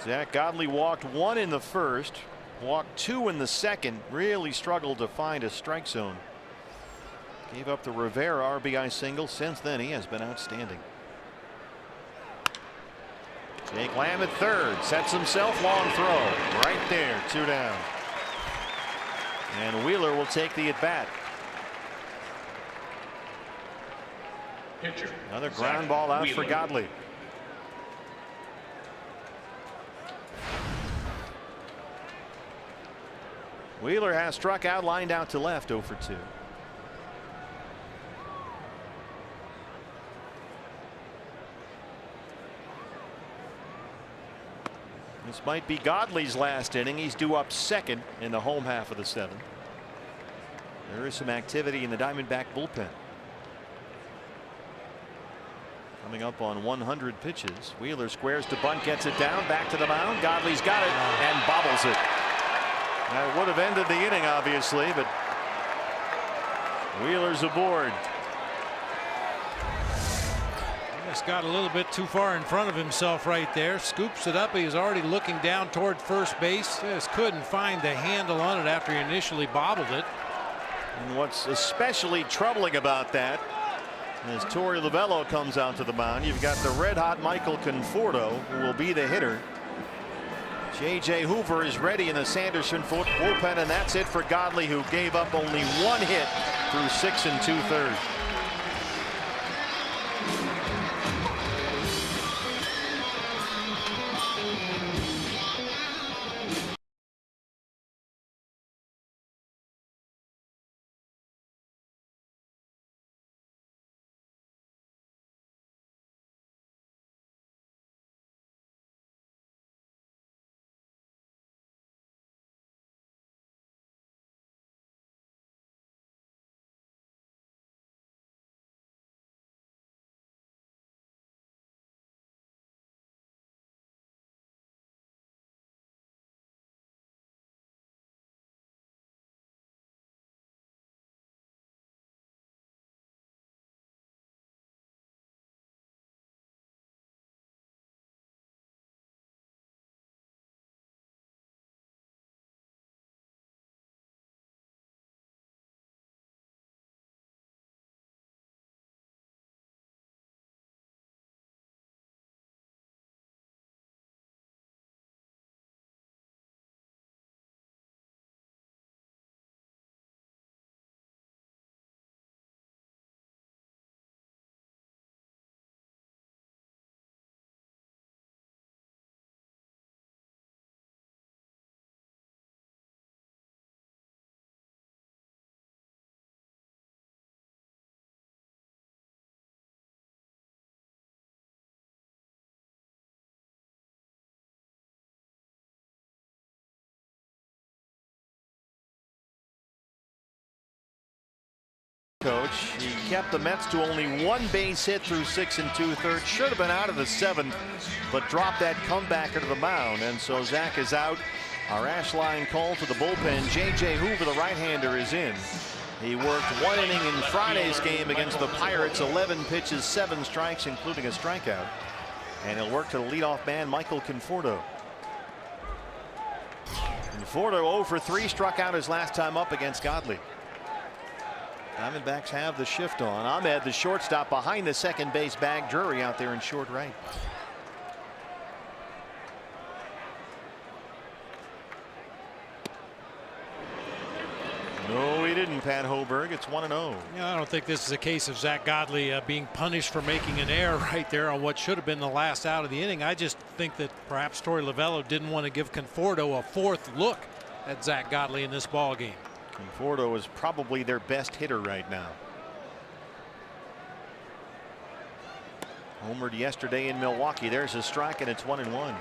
Zach Godley walked 1 in the first, walked 2 in the second, really struggled to find a strike zone. Gave up the Rivera RBI single. Since then, he has been outstanding. Jake Lamb at third, sets himself, long throw. Right there, 2 down. And Wheeler will take the at bat. Pitcher, Another Zach ground ball out for Wheeler. Godley. Wheeler has struck out, lined out to left, 0 for 2. This might be Godley's last inning. He's due up second in the home half of the seventh. There is some activity in the Diamondback bullpen. Coming up on 100 pitches. Wheeler squares to bunt, gets it down, back to the mound. Godley's got it and bobbles it. That would have ended the inning, obviously, but Wheeler's aboard. Just got a little bit too far in front of himself right there. Scoops it up. He was already looking down toward first base. Just couldn't find the handle on it after he initially bobbled it. And what's especially troubling about that, as Torey Lovullo comes out to the mound, you've got the red-hot Michael Conforto, who will be the hitter. J.J. Hoover is ready in the Sanderson bullpen, and that's it for Godley, who gave up only 1 hit through 6 2/3. Coach, he kept the Mets to only one base hit through 6 2/3. Should have been out of the 7th, but dropped that comebacker to the mound. And so Zach is out. Our Ashline call to the bullpen. J.J. Hoover, the right-hander, is in. He worked 1 inning in Friday's game against the Pirates. 11 pitches, 7 strikes, including a strikeout. And he'll work to the leadoff man, Michael Conforto. Conforto 0 for 3, struck out his last time up against Godley. Diamondbacks have the shift on. Ahmed, the shortstop, behind the second base bag. Drury out there in short right. No, he didn't, Pat Hoberg. It's 1-0. Yeah, I don't think this is a case of Zach Godley being punished for making an error right there on what should have been the last out of the inning. I just think that perhaps Torey Lovullo didn't want to give Conforto a 4th look at Zach Godley in this ball game. Conforto is probably their best hitter right now. Homered yesterday in Milwaukee. There's a strike, and it's 1-1.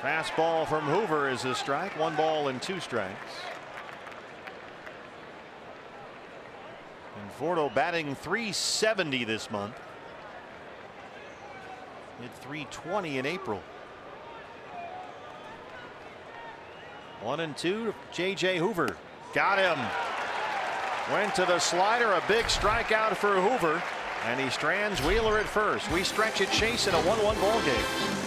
Fastball from Hoover is a strike. 1 ball and 2 strikes. Conforto batting .370 this month. Hit .320 in April. 1-2. J.J. Hoover got him. Went to the slider. A big strikeout for Hoover, and he strands Wheeler at first. We stretch it, Chase, in a 1-1 ball game.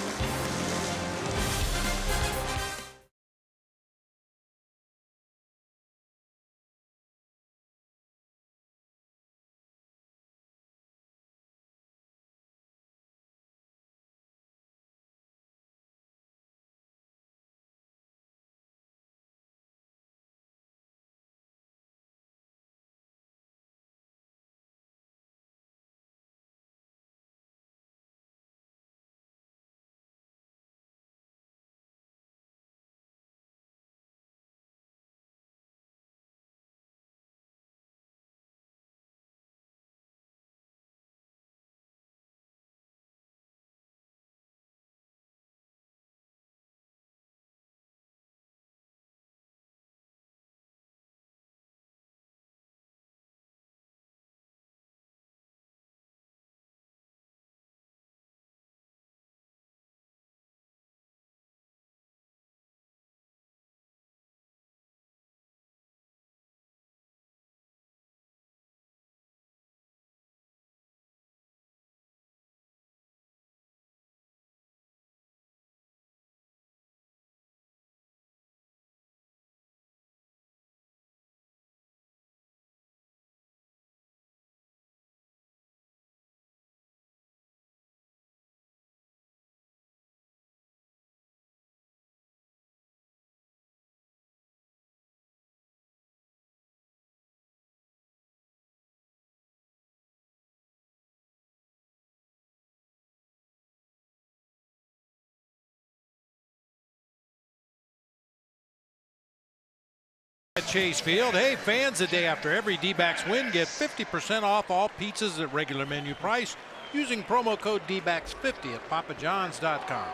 At Chase Field. Hey, fans, the day after every D-backs win, get 50% off all pizzas at regular menu price using promo code DBACS50 at papajohns.com.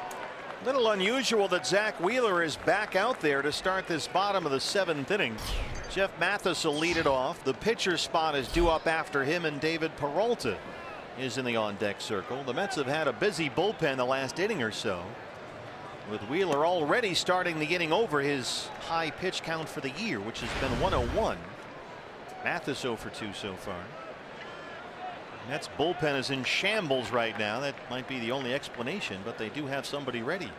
Little unusual that Zach Wheeler is back out there to start this bottom of the 7th inning. Jeff Mathis will lead it off. The pitcher spot is due up after him, and David Peralta is in the on-deck circle. The Mets have had a busy bullpen the last inning or so, with Wheeler already starting the inning over his high pitch count for the year, which has been 101. Mathis 0 for 2 so far. Mets bullpen is in shambles right now. That might be the only explanation, but they do have somebody ready.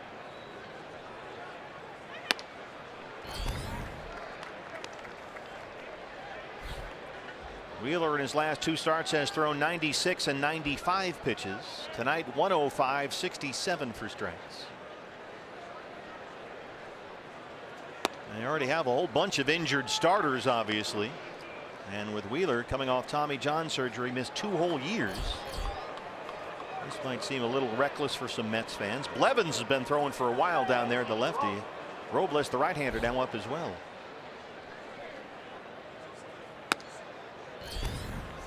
Wheeler in his last 2 starts has thrown 96 and 95 pitches. Tonight 105, 67 for strikes. They already have a whole bunch of injured starters, obviously. And with Wheeler coming off Tommy John surgery, missed 2 whole years. This might seem a little reckless for some Mets fans. Blevins has been throwing for a while down there, the lefty. Robles, the right-hander, now up as well.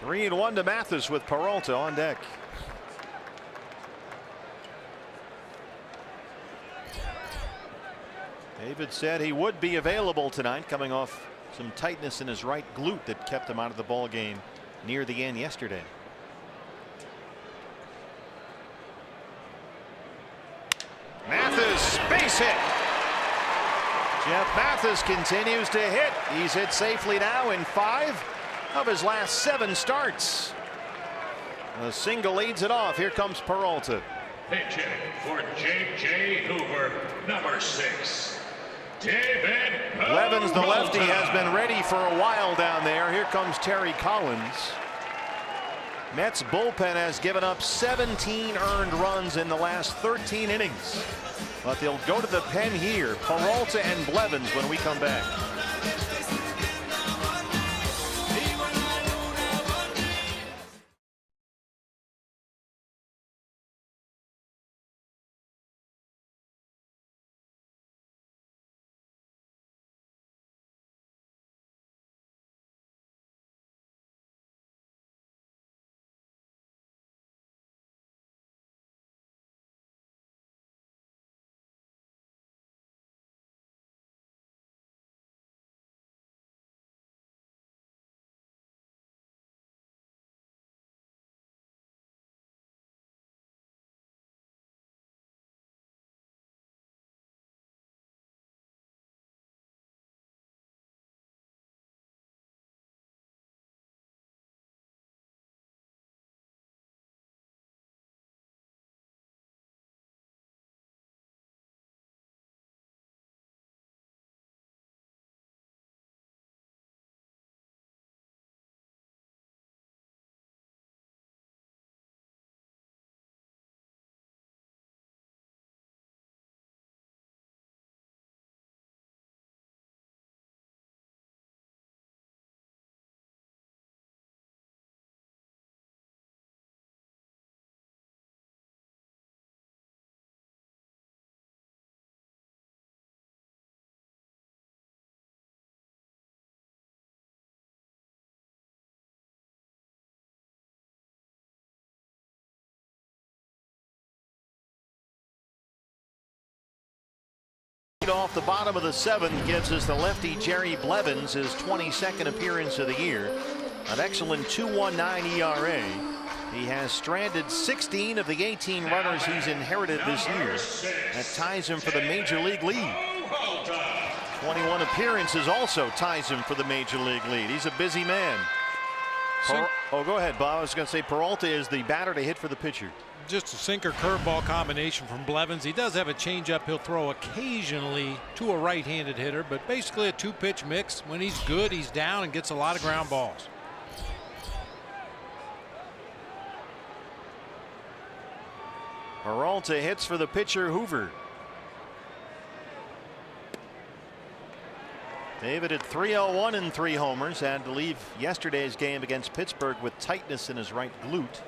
3-1 to Mathis with Peralta on deck. David said he would be available tonight, coming off some tightness in his right glute that kept him out of the ball game near the end yesterday. Mathis, base hit. Jeff Mathis continues to hit. He's hit safely now in 5 of his last 7 starts. A single leads it off. Here comes Peralta. Pitching for J.J. Hoover, number 6. David Blevins, the lefty, Peralta. has been ready for a while down there. Here comes Terry Collins. Mets bullpen has given up 17 earned runs in the last 13 innings. But they'll go to the pen here. Peralta and Blevins when we come back. Off the bottom of the 7th gives us the lefty Jerry Blevins his 22nd appearance of the year. An excellent 2.19 ERA. He has stranded 16 of the 18 runners he's inherited this year. That ties him for the major league lead. 21 appearances also ties him for the major league lead. He's a busy man. Oh, go ahead, Bob. I was going to say Peralta is the batter to hit for the pitcher. Just a sinker curveball combination from Blevins. He does have a changeup he'll throw occasionally to a right-handed hitter, but basically a 2-pitch mix. When he's good, he's down and gets a lot of ground balls. Peralta hits for the pitcher Hoover. David at 301 and 3 homers, had to leave yesterday's game against Pittsburgh with tightness in his right glute.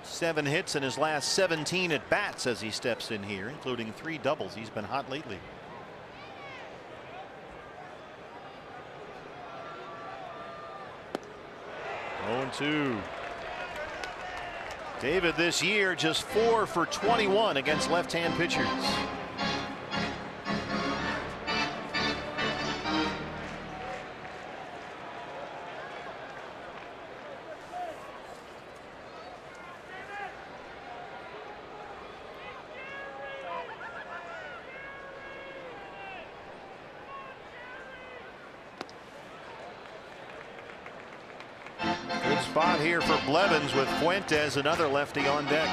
7 hits in his last 17 at bats as he steps in here, including 3 doubles. He's been hot lately. Oh, 2. David this year just 4 for 21 against left-hand pitchers. Spot here for Blevins with Fuentes, another lefty, on deck.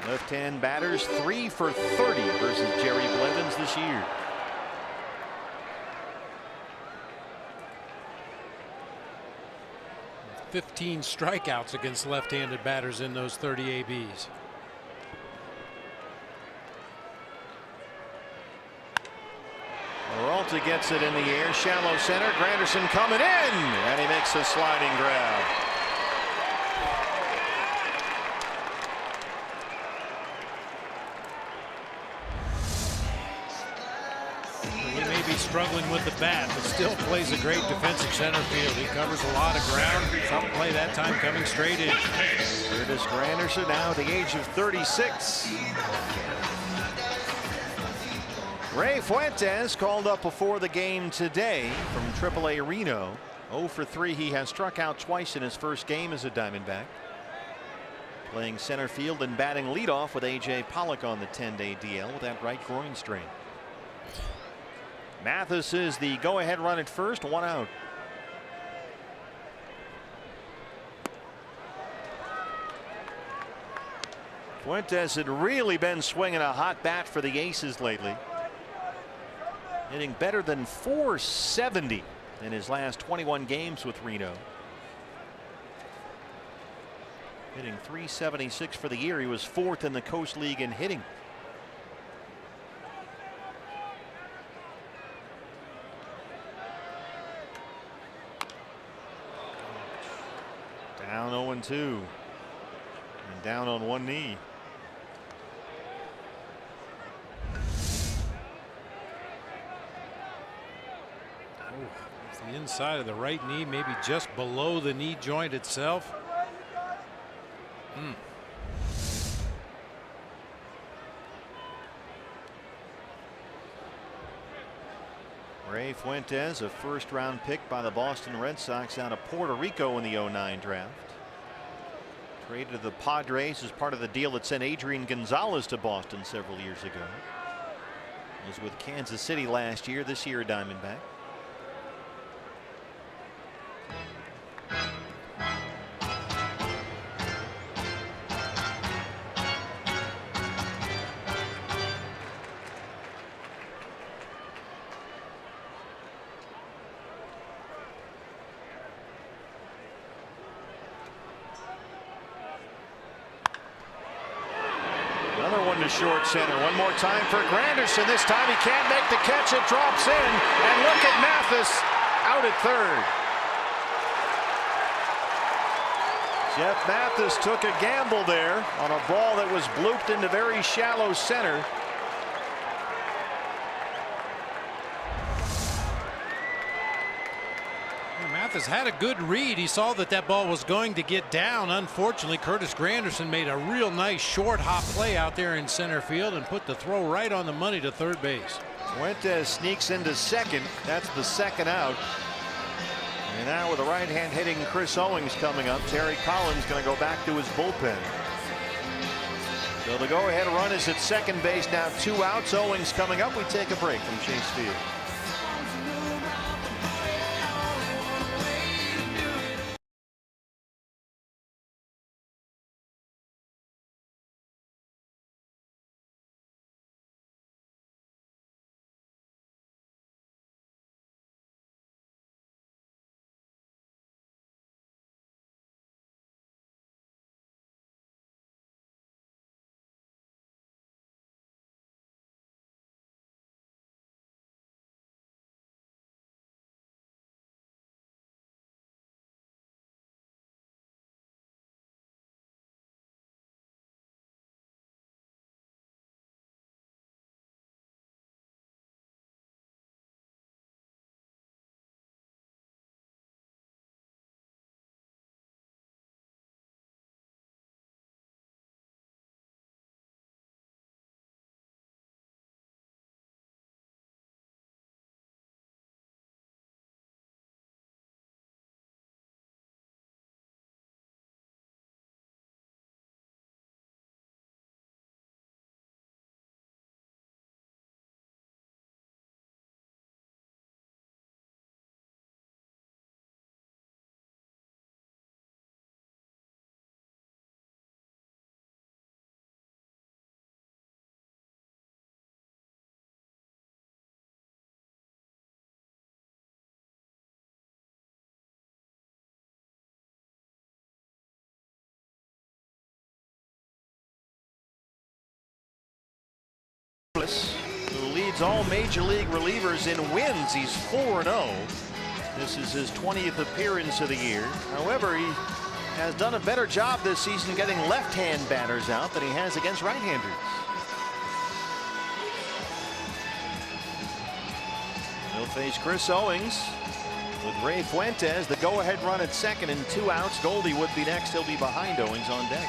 Left-hand batters 3 for 30 versus Jerry Blevins this year. .15 strikeouts against left-handed batters in those 30 ABs. Peralta gets it in the air, shallow center. Granderson coming in, and he makes a sliding grab. He may be struggling with the bat, but still plays a great defensive center field. He covers a lot of ground. Some play that time coming straight in. Curtis Granderson now at the age of 36. Ray Fuentes called up before the game today from AAA Reno. 0 for 3. He has struck out twice in his first game as a Diamondback. Playing center field and batting leadoff with A.J. Pollock on the 10-day DL with that right groin strain. Mathis is the go-ahead run at first, 1 out. Fuentes had really been swinging a hot bat for the Aces lately. Hitting better than .470 in his last 21 games with Reno. Hitting .376 for the year. He was 4th in the Coast League in hitting. Down 0-2 and down on one knee. The inside of the right knee, maybe just below the knee joint itself. Ray Fuentes, a first-round pick by the Boston Red Sox out of Puerto Rico in the '09 draft. Traded to the Padres as part of the deal that sent Adrian Gonzalez to Boston several years ago. Was with Kansas City last year, this year a Diamondback. Short center. One more time for Granderson. This time he can't make the catch. It drops in. And look at Mathis out at third. Jeff Mathis took a gamble there on a ball that was blooped into very shallow center. Mathis had a good read. He saw that that ball was going to get down. Unfortunately, Curtis Granderson made a real nice short hop play out there in center field and put the throw right on the money to third base. Fuentes sneaks into second. That's the second out. And now with the right hand hitting Chris Owings coming up, Terry Collins going to go back to his bullpen. So the go ahead run is at second base now, 2 outs. Owings coming up. We take a break from Chase Field. Who leads all major league relievers in wins. He's 4-0. This is his 20th appearance of the year. However, he has done a better job this season getting left-hand batters out than he has against right-handers. He'll face Chris Owings with Ray Fuentes. The go-ahead run at second and 2 outs. Goldie would be next. He'll be behind Owings on deck.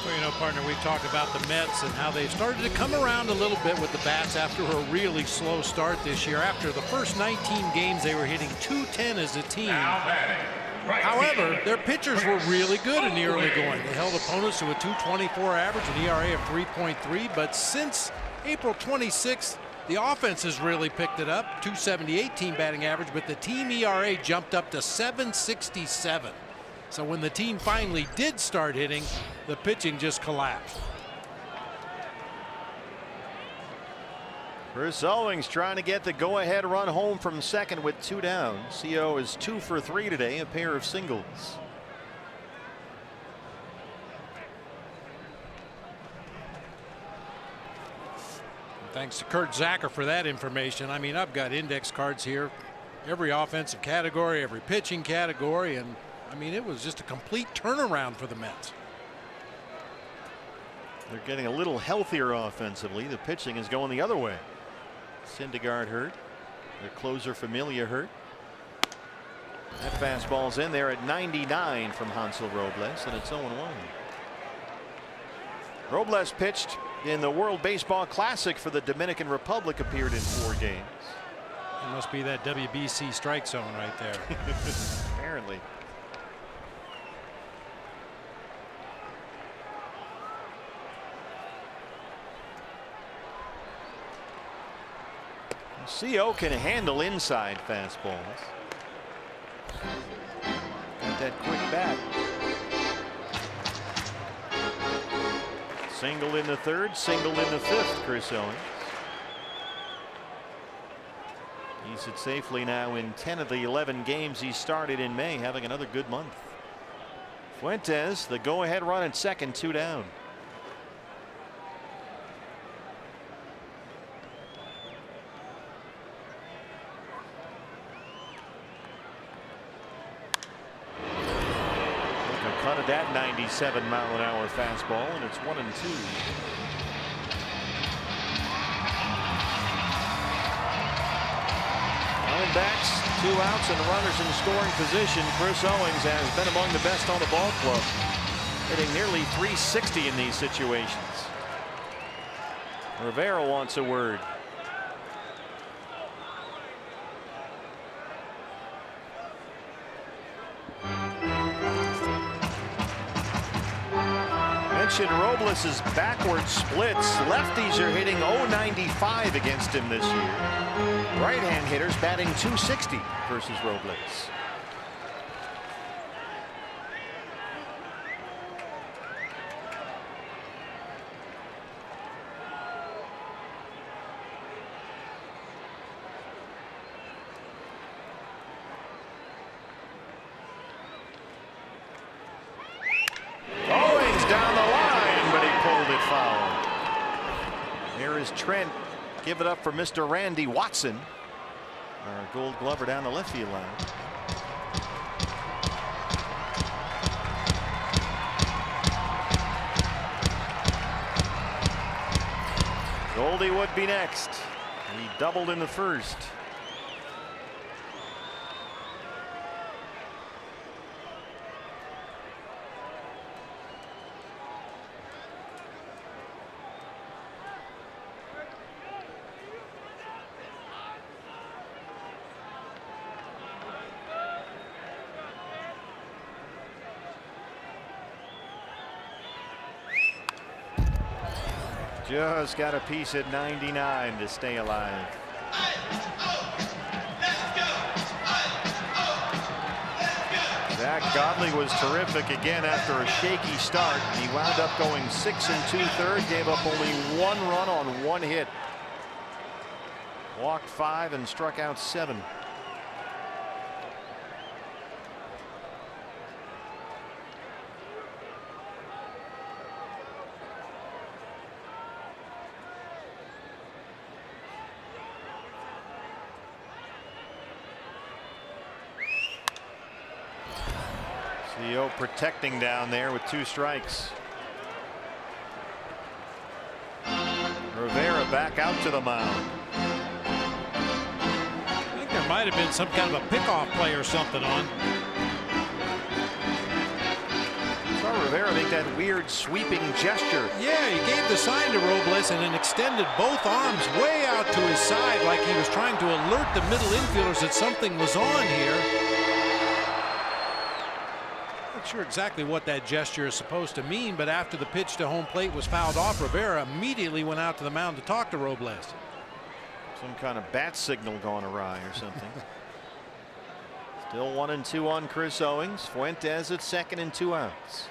Well, you know, partner, we've talked about the Mets and how they've started to come around a little bit with the bats after a really slow start this year. After the first 19 games, they were hitting .210 as a team. However, their pitchers were really good in the early going. They held opponents to a .224 average, an ERA of 3.3. But since April 26th, the offense has really picked it up. .278 team batting average, but the team ERA jumped up to 7.67. So when the team finally did start hitting, the pitching just collapsed. Chris Owings trying to get the go-ahead run home from second with 2 down. CO is 2 for 3 today, a pair of singles. Thanks to Kurt Zacher for that information. I mean, I've got index cards here, every offensive category, every pitching category, and I mean, it was just a complete turnaround for the Mets. They're getting a little healthier offensively. The pitching is going the other way. Syndergaard hurt. Their closer Familia hurt. That fastball's in there at 99 from Hansel Robles, and it's 0-1. Robles pitched in the World Baseball Classic for the Dominican Republic, appeared in 4 games. It must be that WBC strike zone right there. Apparently. CO can handle inside fastballs. Got that quick bat. Single in the third, single in the fifth, Chris Owings. He's it safely now in 10 of the 11 games he started in May, having another good month. Fuentes, the go-ahead run at second, 2 down. Cut at that 97-mile-an-hour fastball, and it's 1-2. Diamondbacks, 2 outs and runners in scoring position. Chris Owings has been among the best on the ball club, hitting nearly .360 in these situations. Rivera wants a word. Robles' backward splits. Lefties are hitting .095 against him this year. Right-hand hitters batting .260 versus Robles. Trent give it up for Mr. Randy Watson, our Gold Glover down the left field line. Goldie would be next. He doubled in the first. Just got a piece at 99 to stay alive. Zach Godley was terrific again after a shaky start. He wound up going 6 2/3, gave up only 1 run on 1 hit. Walked 5 and struck out 7. CO protecting down there with 2 strikes. Rivera back back out to the mound. I think there might have been some kind of a pickoff play or something on. Saw Rivera make that weird sweeping gesture. Yeah, he gave the sign to Robles and then extended both arms way out to his side like he was trying to alert the middle infielders that something was on here. Not sure exactly what that gesture is supposed to mean, but after the pitch to home plate was fouled off, Rivera immediately went out to the mound to talk to Robles. Some kind of bat signal gone awry or something. Still 1-2 on Chris Owings. Fuentes at second and 2 outs.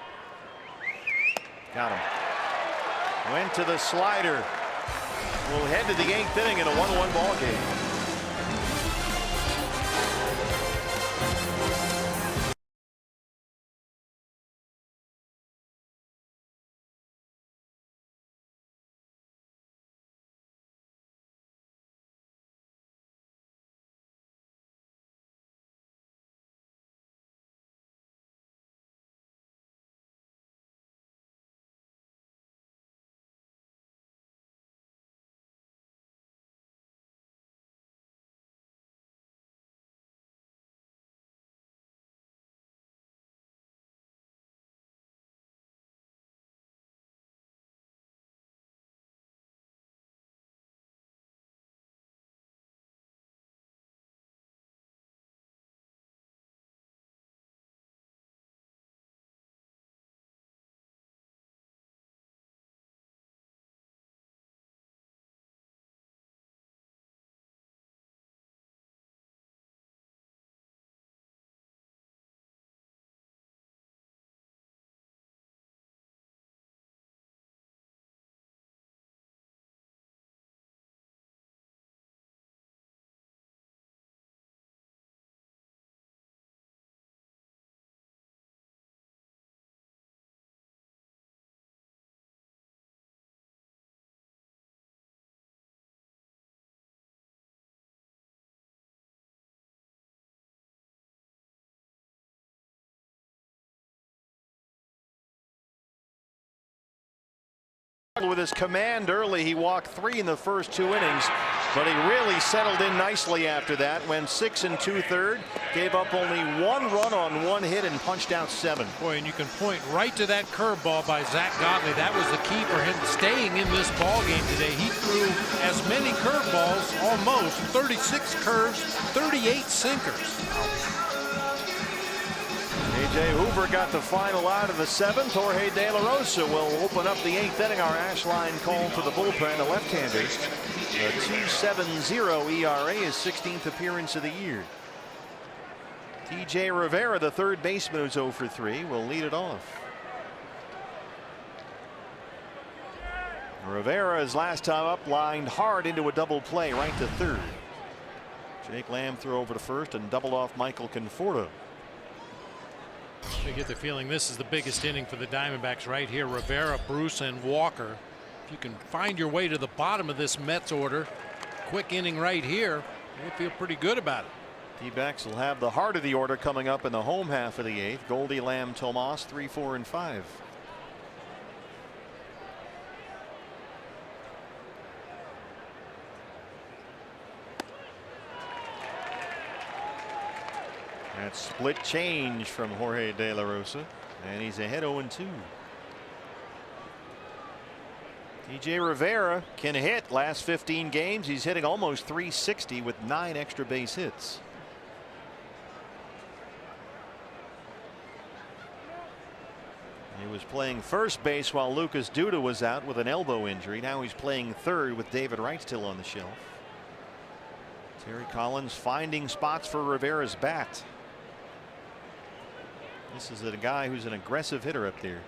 Got him. Went to the slider. We'll head to the 8th inning in a 1-1 ball game. With his command early, he walked 3 in the first 2 innings, but he really settled in nicely after that. Went 6 2/3, gave up only 1 run on 1 hit and punched out 7. Boy, and you can point right to that curveball by Zack Godley. That was the key for him staying in this ball game today. He threw as many curveballs, almost 36 curves, 38 sinkers. A.J. Hoover got the final out of the 7th. Jorge De La Rosa will open up the 8th inning. Our Ashline call to the bullpen, the left-hander. A 2.70 ERA, his 16th appearance of the year. T.J. Rivera, the third baseman, who's 0 for 3, will lead it off. Rivera, his last time up, lined hard into a double play right to third. Jake Lamb threw over to first and doubled off Michael Conforto. I get the feeling this is the biggest inning for the Diamondbacks right here. Rivera, Bruce, and Walker. If you can find your way to the bottom of this Mets order, quick inning right here, you feel pretty good about it. D-backs will have the heart of the order coming up in the home half of the 8th. Goldie, Lamb, Tomas, 3, 4, and 5. That split change from Jorge De La Rosa, and he's ahead 0-2. T.J. Rivera can hit. Last 15 games, he's hitting almost 360 with 9 extra base hits. He was playing first base while Lucas Duda was out with an elbow injury. Now he's playing third with David Wright still on the shelf. Terry Collins finding spots for Rivera's bat. This is a guy who's an aggressive hitter up there.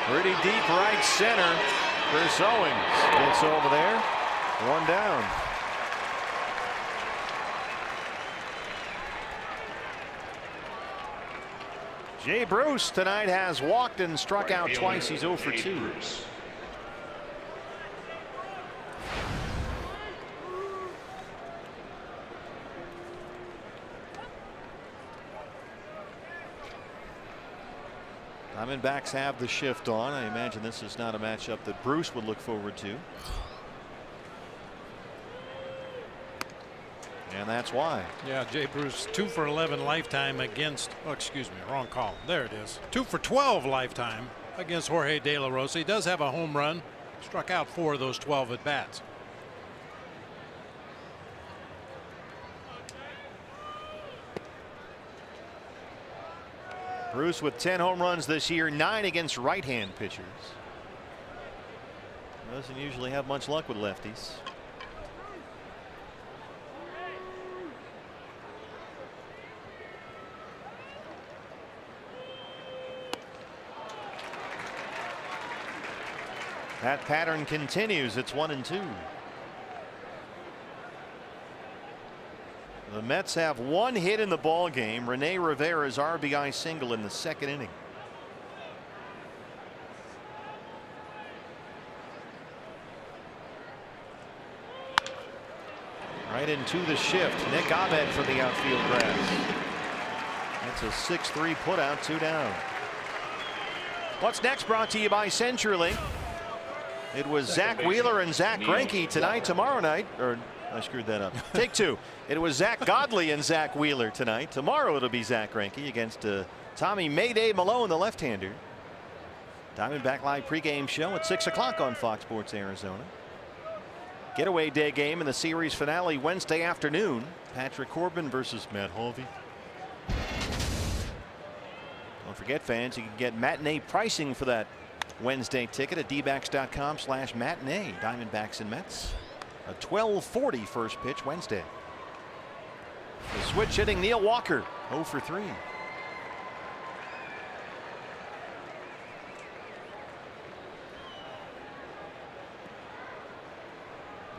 Pretty deep right center. Chris Owings gets over there. 1 down. Jay Bruce tonight has walked and struck out twice. He's 0 for 2. Diamondbacks have the shift on. I imagine this is not a matchup that Bruce would look forward to. And that's why. Yeah, Jay Bruce 2 for 11 lifetime against, oh, excuse me, wrong call. There it is. 2 for 12 lifetime against Jorge De La Rosa. He does have a home run. Struck out 4 of those 12 at bats. Bruce with 10 home runs this year, 9 against right-hand pitchers. Doesn't usually have much luck with lefties. That pattern continues. It's 1-2. The Mets have 1 hit in the ball game. Rene Rivera's RBI single in the 2nd inning. Right into the shift. Nick Ahmed for the outfield grass. That's a 6-3 putout, 2 down. What's next brought to you by CenturyLink. It was Zach Wheeler and Zach Greinke tonight. Tomorrow night, or I screwed that up. Take 2. It was Zach Godley and Zach Wheeler tonight. Tomorrow it'll be Zach Greinke against Tommy Mayday Malone, the left-hander. Diamondback Live pregame show at 6 o'clock on Fox Sports Arizona. Getaway day game in the series finale Wednesday afternoon. Patrick Corbin versus Matt Harvey. Don't forget, fans, you can get matinee pricing for that Wednesday ticket at dbacks.com/matinee. Diamondbacks and Mets. A 12:40 first pitch Wednesday. The switch hitting Neil Walker, 0 for 3.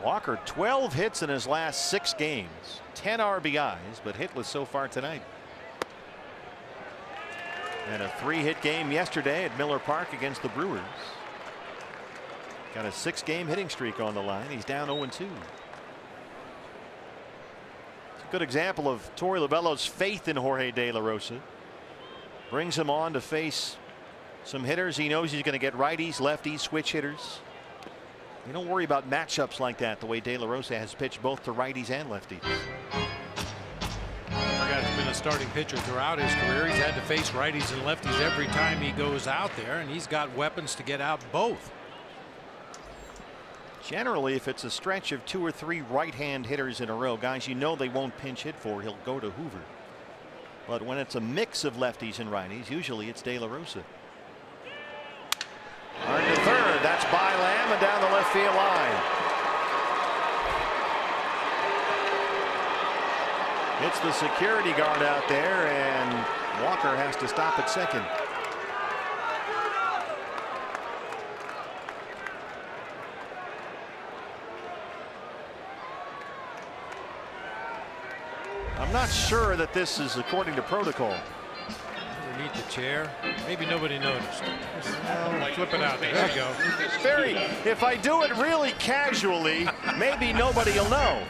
Walker 12 hits in his last 6 games, 10 RBIs, but hitless so far tonight. And a 3-hit game yesterday at Miller Park against the Brewers. Got a 6-game hitting streak on the line. He's down 0-2. It's a good example of Torey Lovullo's faith in Jorge De La Rosa. Brings him on to face some hitters. He knows he's going to get righties, lefties, switch hitters. You don't worry about matchups like that the way De La Rosa has pitched both to righties and lefties. He's been a starting pitcher throughout his career. He's had to face righties and lefties every time he goes out there, and he's got weapons to get out both. Generally, if it's a stretch of 2 or 3 right-hand hitters in a row, guys you know they won't pinch hit for, he'll go to Hoover. But when it's a mix of lefties and righties, usually it's De La Rosa. Hard to third. That's by Lamb and down the left field line. It's the security guard out there, and Walker has to stop at second. I'm not sure that this is according to protocol. Underneath the chair. Maybe nobody noticed. Flip it out. There you go. Barry, if I do it really casually, maybe nobody will know.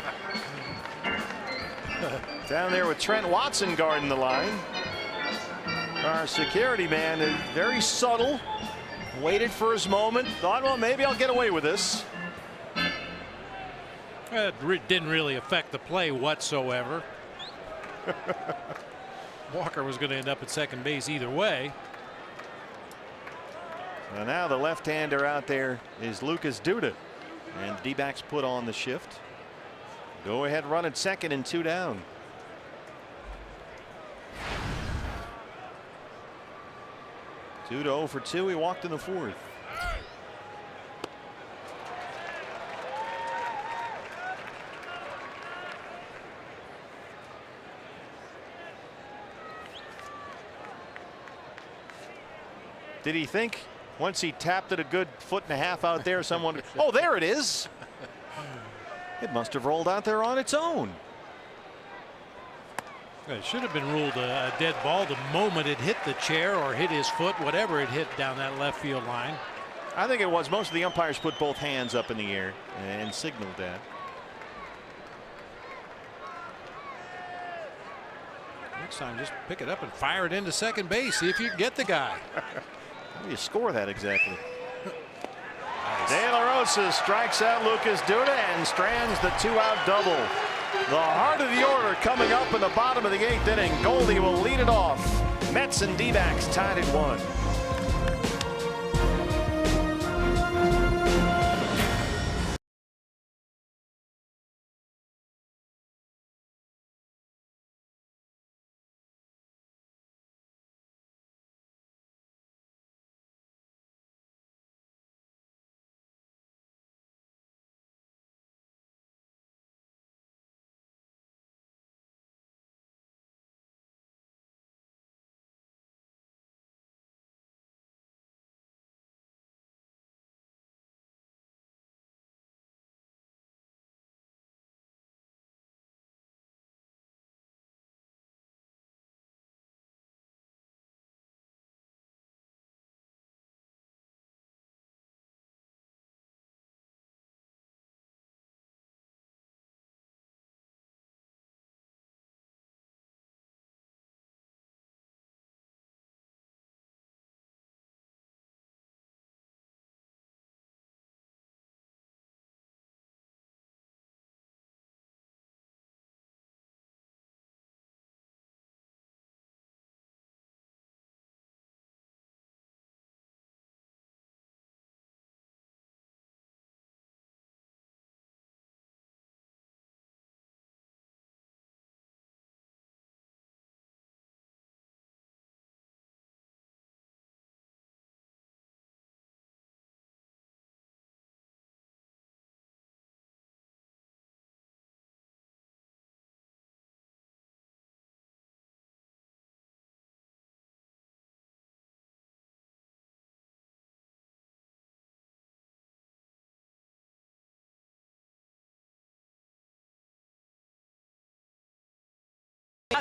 Down there with Trent Watson guarding the line. Our security man is very subtle. Waited for his moment. Thought, well, maybe I'll get away with this. It didn't really affect the play whatsoever. Walker was going to end up at second base either way. So now the left-hander out there is Lucas Duda, and D-backs put on the shift. Go ahead run at second and 2 down. Duda 0 for 2. He walked in the 4th. Did he think once he tapped it a good 1.5 foot out there, someone, oh, there it is. It must have rolled out there on its own. It should have been ruled a dead ball the moment it hit the chair or hit his foot, whatever it hit down that left field line. I think it was. Most of the umpires put both hands up in the air and signaled that. Next time, just pick it up and fire it into second base. See if you can get the guy. How do you score that exactly? De La Rosa strikes out Lucas Duda and strands the 2-out double. The heart of the order coming up in the bottom of the 8th inning. Goldie will lead it off. Mets and D-backs tied at 1.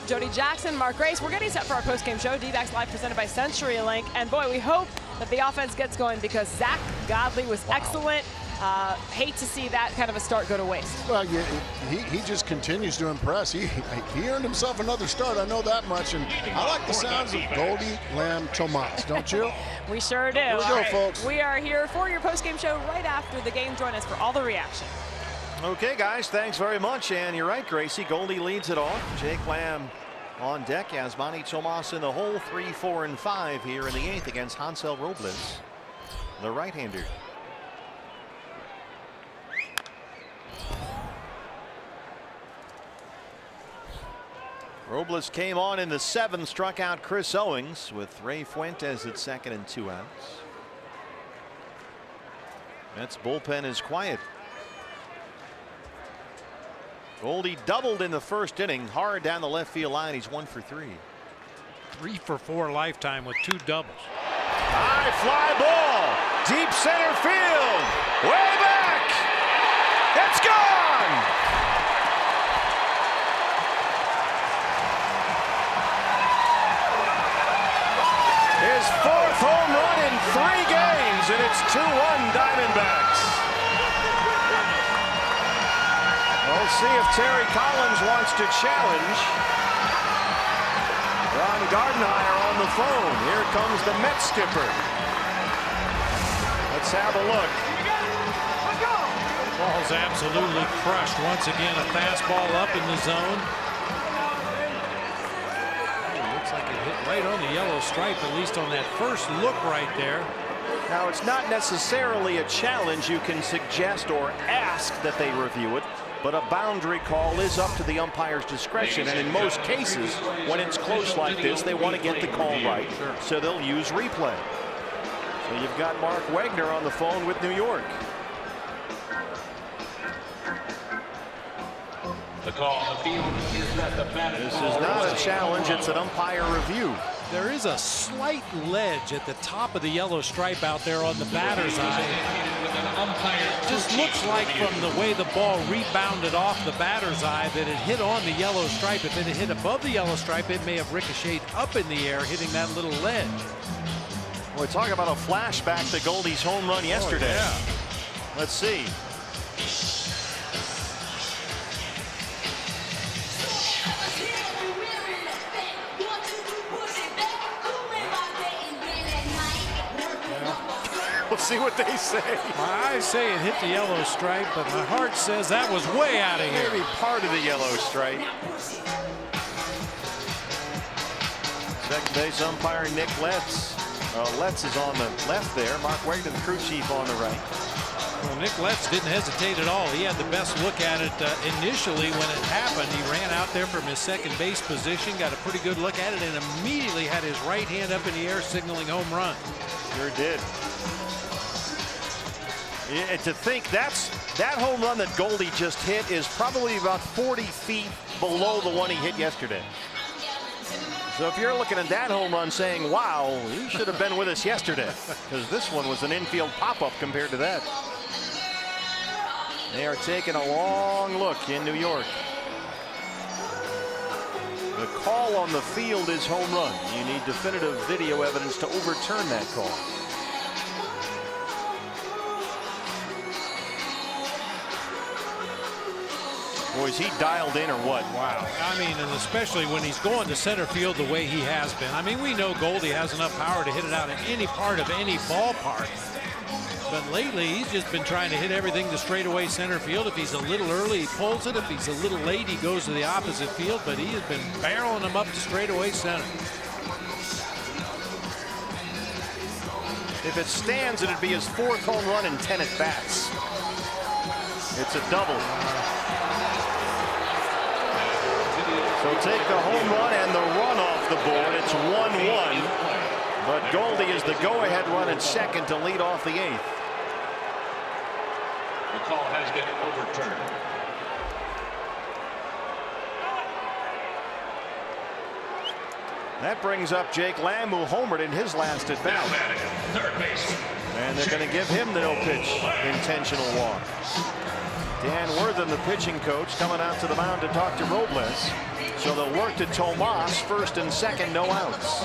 Jody Jackson, Mark Grace. We're getting set for our post-game show. D-backs Live presented by CenturyLink. And boy, we hope that the offense gets going because Zack Godley was excellent. Hate to see that kind of a start go to waste. Well, yeah, he just continues to impress. He earned himself another start. I know that much. And I like the sounds of Goldie Lamb Tomas, don't you? We sure do. Here we go, folks. We are here for your post-game show right after the game. Join us for all the reaction. Okay, guys, thanks very much. And you're right, Gracie. Goldie leads it off. Jake Lamb on deck. Yasmani Tomas in the hole. 3, 4, and 5 here in the 8th against Hansel Robles, the right-hander. Robles came on in the 7th, struck out Chris Owings with Ray Fuentes at 2nd and 2 outs. Mets bullpen is quiet. Goldie doubled in the 1st inning, hard down the left field line. He's 1 for 3. 3 for 4 lifetime with 2 doubles. High fly ball, deep center field, way back. It's gone. His 4th home run in 3 games, and it's 2-1 Diamondbacks. We'll see if Terry Collins wants to challenge. Ron Gardenhire on the phone. Here comes the Mets skipper. Let's have a look. Ball's absolutely crushed. Once again, a fastball up in the zone. Looks like it hit right on the yellow stripe, at least on that first look right there. Now, it's not necessarily a challenge. You can suggest or ask that they review it. But a boundary call is up to the umpire's discretion, and in most cases, when it's close like this, they want to get the call right, so they'll use replay. So you've got Mark Wagner on the phone with New York. The call on the field is that the batter. This is not a challenge, it's an umpire review. There is a slight ledge at the top of the yellow stripe out there on the batter's eye. It just looks like from the way the ball rebounded off the batter's eye that it hit on the yellow stripe. If it had hit above the yellow stripe, it may have ricocheted up in the air, hitting that little ledge. We're talking about a flashback to Goldie's home run yesterday. Oh, yeah. Let's see. We'll see what they say. My eyes say it hit the yellow stripe, but my heart says that was way out of here. Maybe part of the yellow stripe. Second base umpire Nick Letts. Letts is on the left there. Mark Wegman, crew chief, on the right. Well, Nick Letts didn't hesitate at all. He had the best look at it initially when it happened. He ran out there from his second base position, got a pretty good look at it, and immediately had his right hand up in the air signaling home run. Sure did. Yeah, to think that home run that Goldie just hit is probably about 40 feet below the one he hit yesterday. So if you're looking at that home run saying, wow, he should have been with us yesterday, because this one was an infield pop-up compared to that. They are taking a long look in New York. The call on the field is home run. You need definitive video evidence to overturn that call. Boy, is he dialed in or what? Wow. I mean, and especially when he's going to center field the way he has been. I mean, we know Goldie has enough power to hit it out of any part of any ballpark. But lately, he's just been trying to hit everything to straightaway center field. If he's a little early, he pulls it. If he's a little late, he goes to the opposite field. But he has been barreling them up to straightaway center. If it stands, it'd be his 4th home run in 10 at-bats. It's a double. So take the home run and the run off the board. It's 1-1. But Goldie is the go-ahead run at second to lead off the 8th. The call has been overturned. That brings up Jake Lamb, who homered in his last at bat. Third base. And they're going to give him the no-pitch intentional walk. Dan Wortham, the pitching coach, coming out to the mound to talk to Robles. So they'll work to Tomas, first and second, no outs.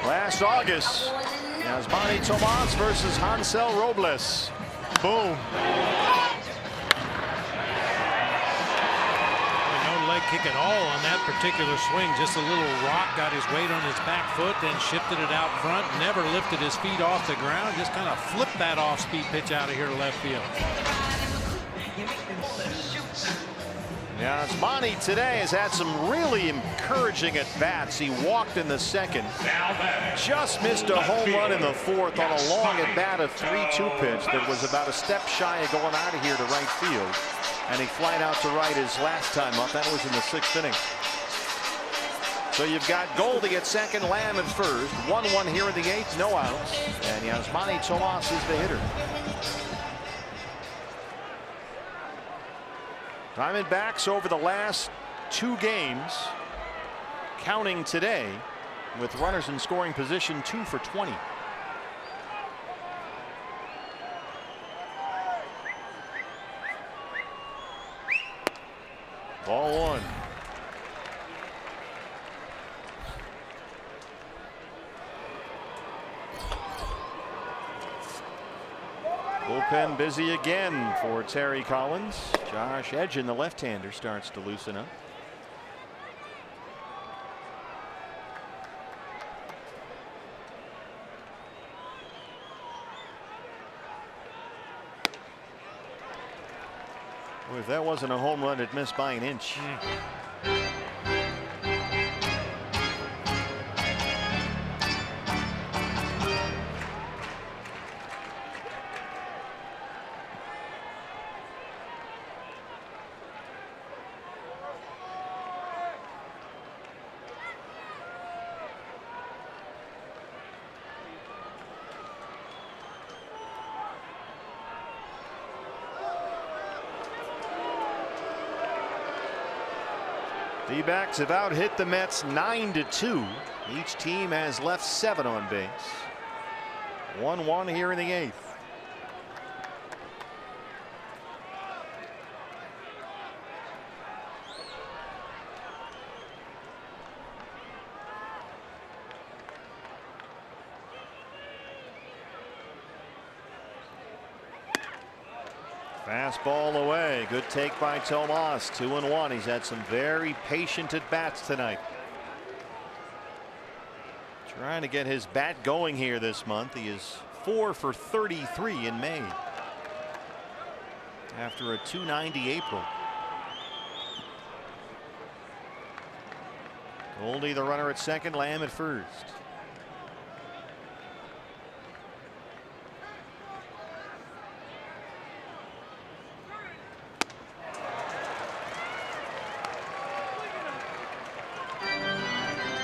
Last August, Yasmani Tomas versus Hansel Robles. Boom. No leg kick at all on that particular swing. Just a little rock, got his weight on his back foot, then shifted it out front. Never lifted his feet off the ground. Just kind of flipped that off-speed pitch out of here to left field. Yasmani today has had some really encouraging at-bats. He walked in the second. Just missed a home run in the 4th on a long at-bat, a 3-2 pitch that was about a step shy of going out of here to right field. And he flied out to right his last time up. That was in the 6th inning. So you've got Goldie at second, Lamb at first. 1-1 here in the 8th, no outs. And Yasmani Tomas is the hitter. Diamondbacks over the last 2 games, counting today, with runners in scoring position 2 for 20. Ball 1. Bullpen busy again for Terry Collins. Josh Edgen, the left-hander, starts to loosen up. Well, if that wasn't a home run, it missed by an inch. D-backs have out hit the Mets 9-2. Each team has left 7 on base. 1-1 here in the 8th. Fastball away. Good take by Tomas. 2-1. He's had some very patient at bats tonight. Trying to get his bat going here this month. He is 4 for 33 in May after a .290 April. Goldie the runner at second, Lamb at first.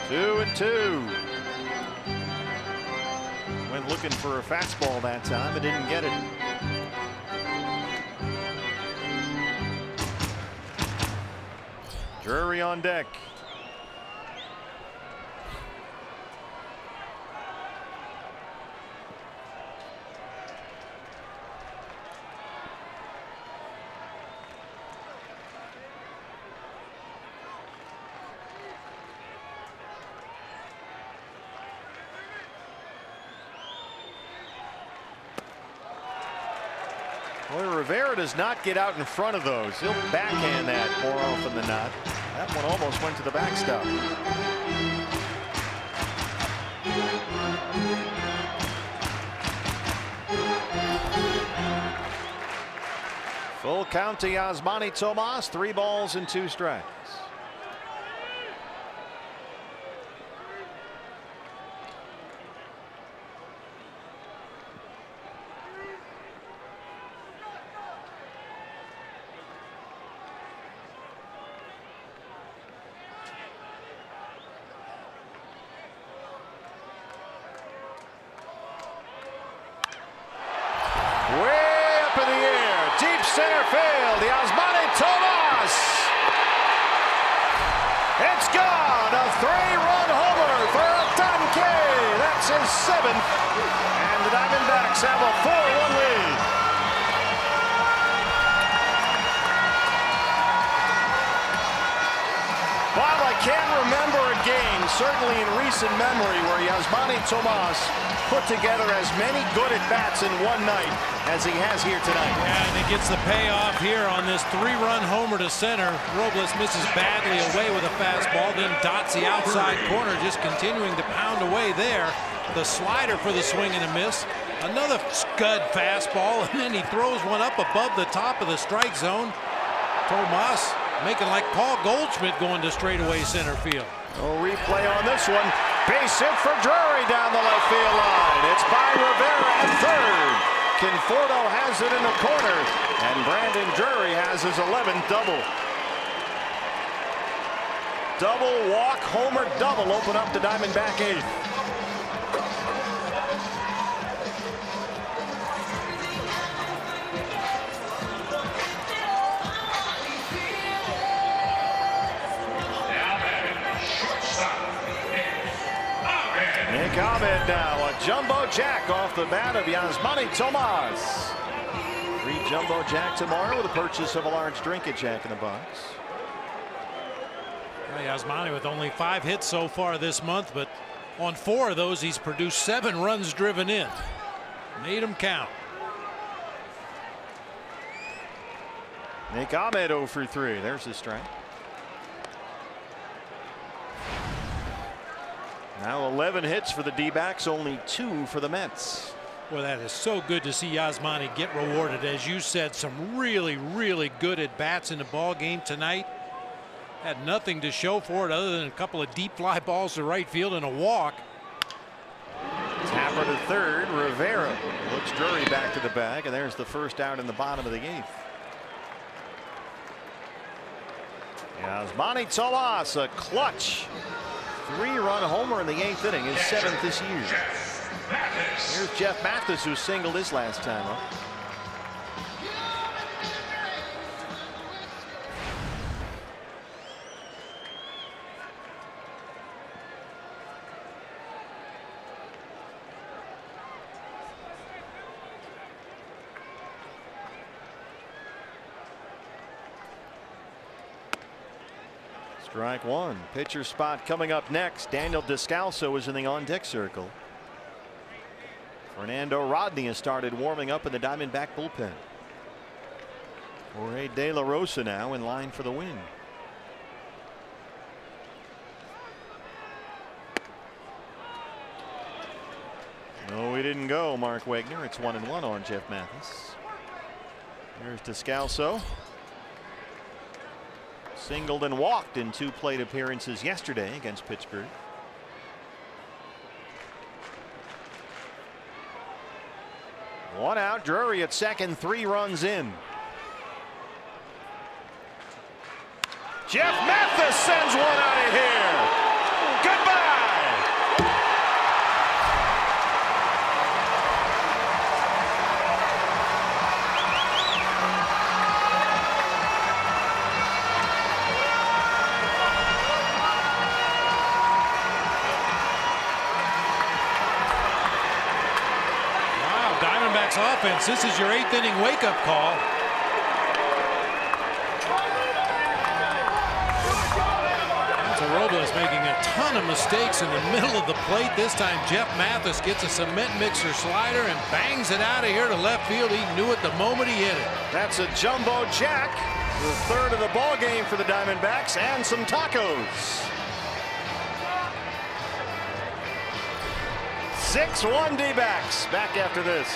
Two and two. Went looking for a fastball that time, but didn't get it. Drury on deck. Boy, Rivera does not get out in front of those. He'll backhand that more often than not. That one almost went to the backstop. Full count to Yasmani Tomas. 3 balls and 2 strikes. Center field, Yasmani Tomas. It's gone. A 3-run homer for Altuve. That's his 7th. And the Diamondbacks have a 4-1 lead. Bob, I can't remember a game, certainly in recent memory, where Yasmani Tomas put together as many good at-bats in one night as he has here tonight. Yeah, and he gets the payoff here on this 3-run homer to center. Robles misses badly away with a fastball, then dots the outside corner, just continuing to pound away there. The slider for the swing and a miss. Another scud fastball, and then he throws one up above the top of the strike zone. Tomas making like Paul Goldschmidt going to straightaway center field. A replay on this one. Base hit for Drury down the left field line. It's by Rivera at third. Conforto has it in the corner, and Brandon Drury has his 11th double. Double walk, homer double, open up the Diamondback 8th. Nick Ahmed now, a jumbo jack off the bat of Yasmani Tomas. Free jumbo jack tomorrow with a purchase of a large drink at Jack in the Box. Well, Yasmani with only 5 hits so far this month, but on 4 of those he's produced 7 runs driven in. Made them count. Nick Ahmed 0 for 3. There's his strike. Now 11 hits for the D-backs, only 2 for the Mets. Well, that is so good to see Yasmani get rewarded. As you said, some really, really good at-bats in the ball game tonight. Had nothing to show for it other than a couple of deep fly balls to right field and a walk. Tapper to third. Rivera looks Drury back to the bag, and there's the first out in the bottom of the 8th. Yasmani Tomas, a clutch 3-run homer in the 8th inning, his 7th this year. Here's Jeff Mathis, who singled his last time up. Strike one. Pitcher spot coming up next. Daniel Descalso is in the on-deck circle. Fernando Rodney has started warming up in the Diamondback bullpen. Jorge De La Rosa now in line for the win. No, he didn't go, Mark Wegner. It's 1-1 on Jeff Mathis. Here's Descalso. Singled and walked in 2 plate appearances yesterday against Pittsburgh. One out, Drury at second, 3 runs in. Jeff Mathis sends one out of here. Goodbye. Diamondbacks offense. This is your 8th inning wake-up call. Robles making a ton of mistakes in the middle of the plate. This time Jeff Mathis gets a cement mixer slider and bangs it out of here to left field. He knew it the moment he hit it. That's a jumbo jack, the 3rd of the ball game for the Diamondbacks, and some tacos. 6-1 D-backs. Back after this.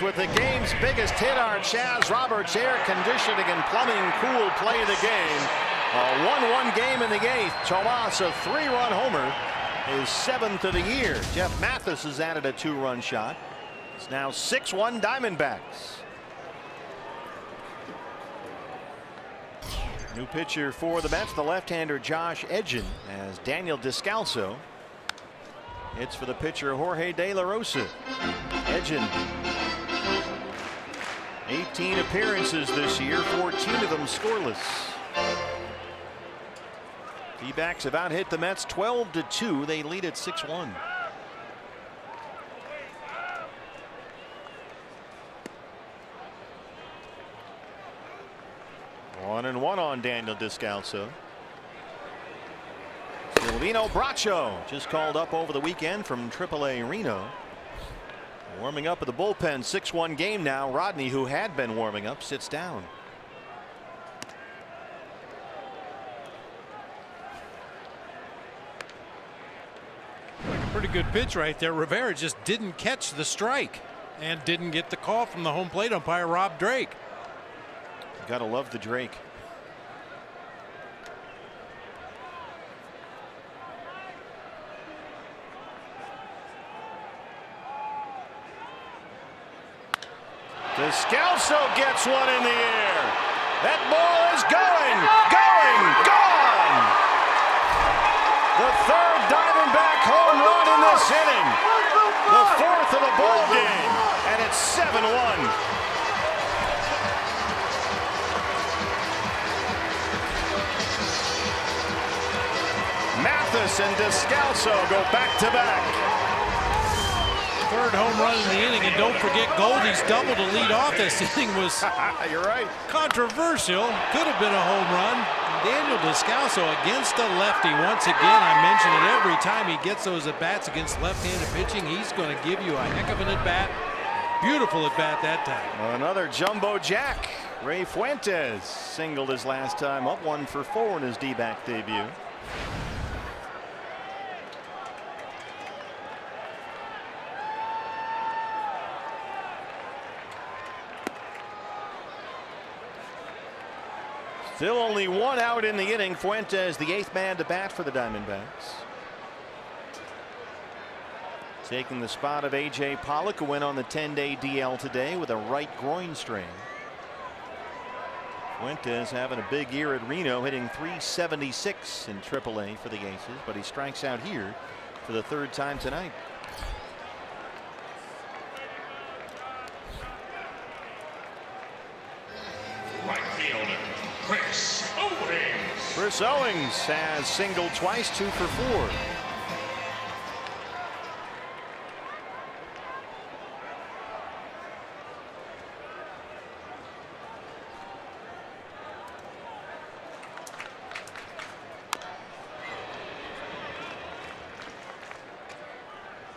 With the game's biggest hit, our Chaz Roberts air conditioning and plumbing cool play of the game. A 1-1 game in the 8th. Tomas, a 3-run homer, his 7th of the year. Jeff Mathis has added a 2-run shot. It's now 6-1 Diamondbacks. New pitcher for the Mets, the left-hander Josh Edgin, as Daniel Descalso hits for the pitcher Jorge De La Rosa. Edgin, 18 appearances this year, 14 of them scoreless. D-backs have out-hit the Mets 12-2. They lead at 6-1. One and one on Daniel Descalso. Silvino Bracho just called up over the weekend from AAA Reno. Warming up at the bullpen. 6-1 game now. Rodney, who had been warming up, sits down. Pretty good pitch right there. Rivera just didn't catch the strike and didn't get the call from the home plate umpire Rob Drake. You gotta love the Drake. Descalso gets one in the air. That ball is gone. The 3rd Diamondback The fourth of the ball game, and it's 7-1. Mathis and Descalso go back-to-back. Third home run in the inning, and don't forget Goldie's double to lead off. This inning was You're right. controversial. Could have been a home run. Daniel Descalso against a lefty. Once again, I mention it every time he gets those at-bats against left-handed pitching. He's going to give you a heck of an at-bat. Beautiful at-bat that time. Another jumbo jack. Ray Fuentes singled his last time up, 1 for 4 in his D-back debut. Still only 1 out in the inning. Fuentes, the 8th man to bat for the Diamondbacks. Taking the spot of A.J. Pollock, who went on the 10-day DL today with a right groin strain. Fuentes having a big year at Reno, hitting .376 in AAA for the Aces, but he strikes out here for the 3rd time tonight. Right field, Chris Owings. Chris Owings has singled twice, 2 for 4.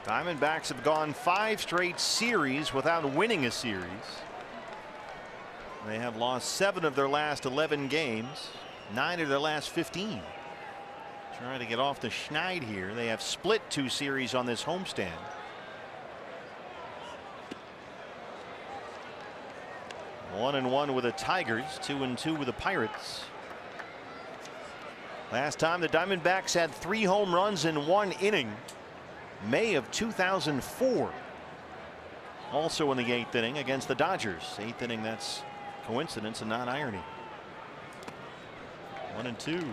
Diamondbacks have gone 5 straight series without winning a series. They have lost 7 of their last 11 games, 9 of their last 15. Trying to get off the schneid here. They have split 2 series on this homestand. One and 1 with the Tigers, 2 and 2 with the Pirates. Last time the Diamondbacks had 3 home runs in 1 inning. May of 2004. Also in the 8th inning against the Dodgers. 8th inning, that's coincidence and not irony. 1 and 2.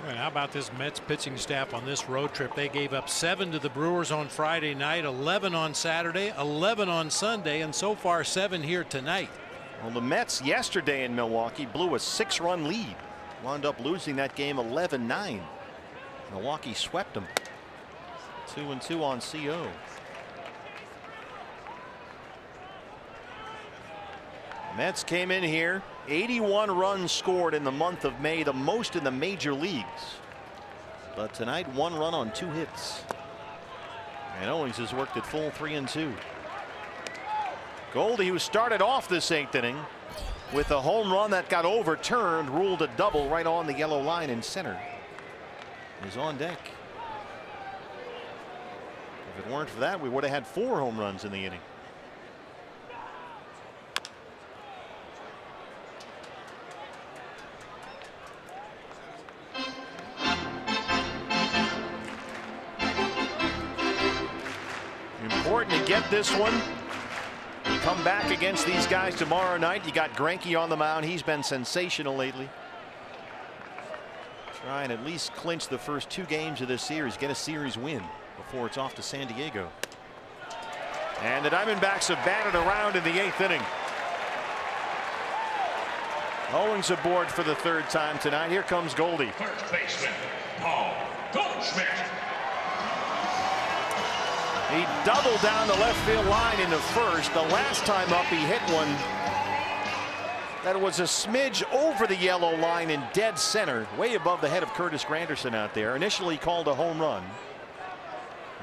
And how about this Mets pitching staff on this road trip? They gave up 7 to the Brewers on Friday night, 11 on Saturday, 11 on Sunday, and so far 7 here tonight. Well, the Mets yesterday in Milwaukee blew a 6-run lead. Wound up losing that game 11-9. Milwaukee swept them. 2 and 2 on CO. Mets came in here, 81 runs scored in the month of May, the most in the major leagues. But tonight, 1 run on 2 hits. And Owings has worked at full 3 and 2. Goldie, who started off this 8th inning with a home run that got overturned, ruled a double right on the yellow line in center, is on deck. If it weren't for that, we would have had 4 home runs in the inning. Important to get this one. You come back against these guys tomorrow night. You got Greinke on the mound. He's been sensational lately. Try and at least clinch the first 2 games of this series, get a series win before it's off to San Diego. And the Diamondbacks have batted around in the 8th inning. Owings aboard for the 3rd time tonight. Here comes Goldie. First baseman, Paul Goldschmidt. He doubled down the left field line in the 1st. The last time up, he hit one that was a smidge over the yellow line in dead center, way above the head of Curtis Granderson out there. Initially called a home run.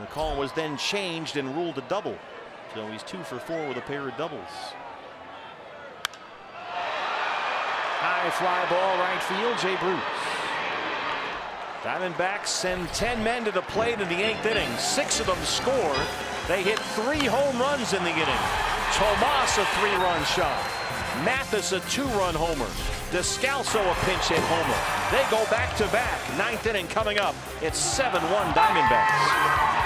The call was then changed and ruled a double. So he's 2 for 4 with a pair of doubles. High fly ball right field, Jay Bruce. Diamondbacks send 10 men to the plate in the 8th inning. 6 of them score. They hit 3 home runs in the inning. Tomas a 3-run shot. Mathis a 2-run homer. Descalso a pinch hit homer. They go back to back. 9th inning coming up. It's 7-1 Diamondbacks.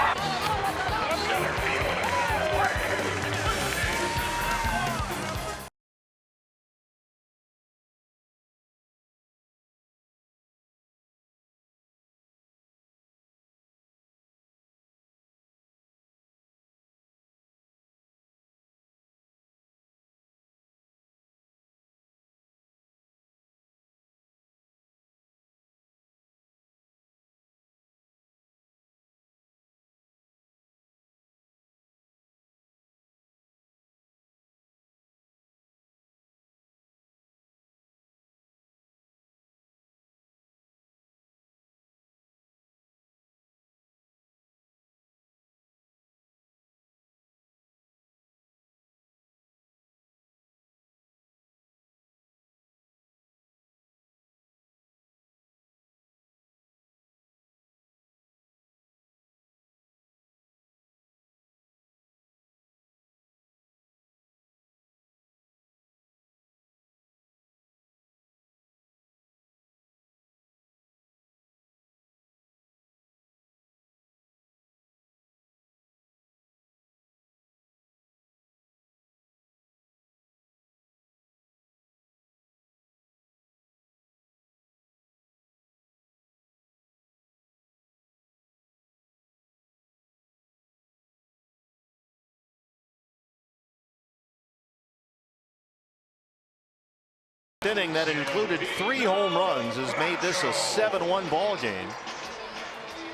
inning that included 3 home runs has made this a 7-1 ball game.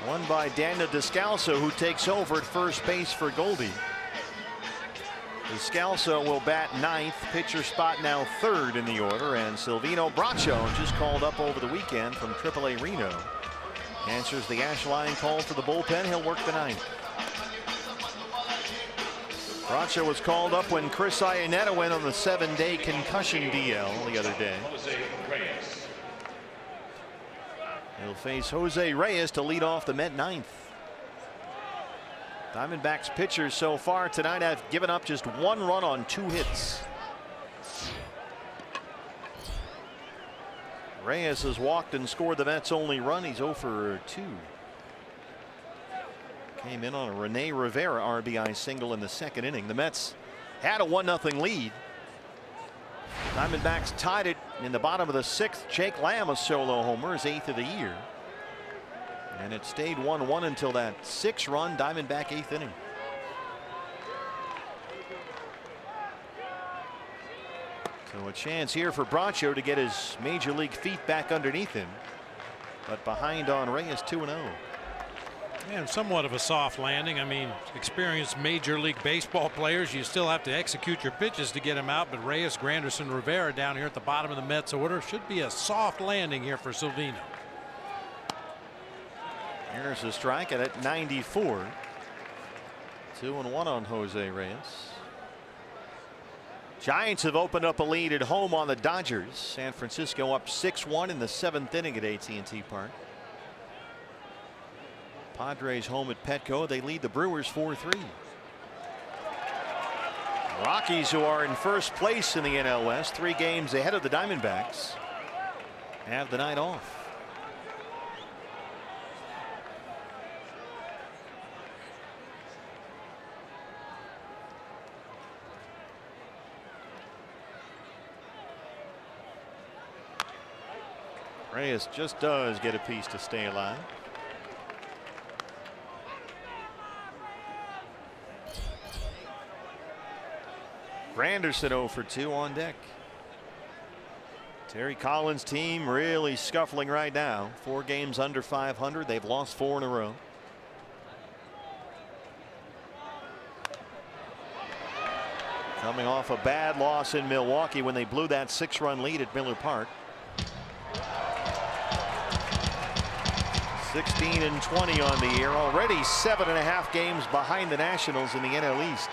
Won by Daniel Descalso, who takes over at first base for Goldie. Descalso will bat 9th, pitcher spot now 3rd in the order, and Silvino Bracho, just called up over the weekend from AAA Reno, answers the Ashline call for the bullpen. He'll work the 9th. Bracho was called up when Chris Iannetta went on the 7-day concussion DL the other day. He'll face Jose Reyes to lead off the Met 9th. Diamondbacks pitchers so far tonight have given up just 1 run on 2 hits. Reyes has walked and scored the Mets' only run. He's 0 for 2. Came in on a Rene Rivera RBI single in the 2nd inning. The Mets had a 1-0 lead. Diamondbacks tied it in the bottom of the 6th. Jake Lamb, a solo homer, his 8th of the year. And it stayed 1-1 until that 6-run Diamondback 8th inning. So a chance here for Bracho to get his major league feet back underneath him. But behind on Reyes 2-0. And somewhat of a soft landing. I mean, experienced Major League Baseball players, you still have to execute your pitches to get them out. But Reyes, Granderson, Rivera down here at the bottom of the Mets order. Should be a soft landing here for Silvino. Here's a strike at 94. 2-1 on Jose Reyes. Giants have opened up a lead at home on the Dodgers. San Francisco up 6-1 in the 7th inning at AT&T Park. Padres home at Petco. They lead the Brewers 4-3. Rockies, who are in first place in the NL West, 3 games ahead of the Diamondbacks, have the night off. Reyes just does get a piece to stay alive. Granderson 0 for 2 on deck. Terry Collins' team really scuffling right now. 4 games under 500. They've lost 4 in a row. Coming off a bad loss in Milwaukee when they blew that 6-run lead at Miller Park. 16-20 on the year. Already 7.5 games behind the Nationals in the NL East.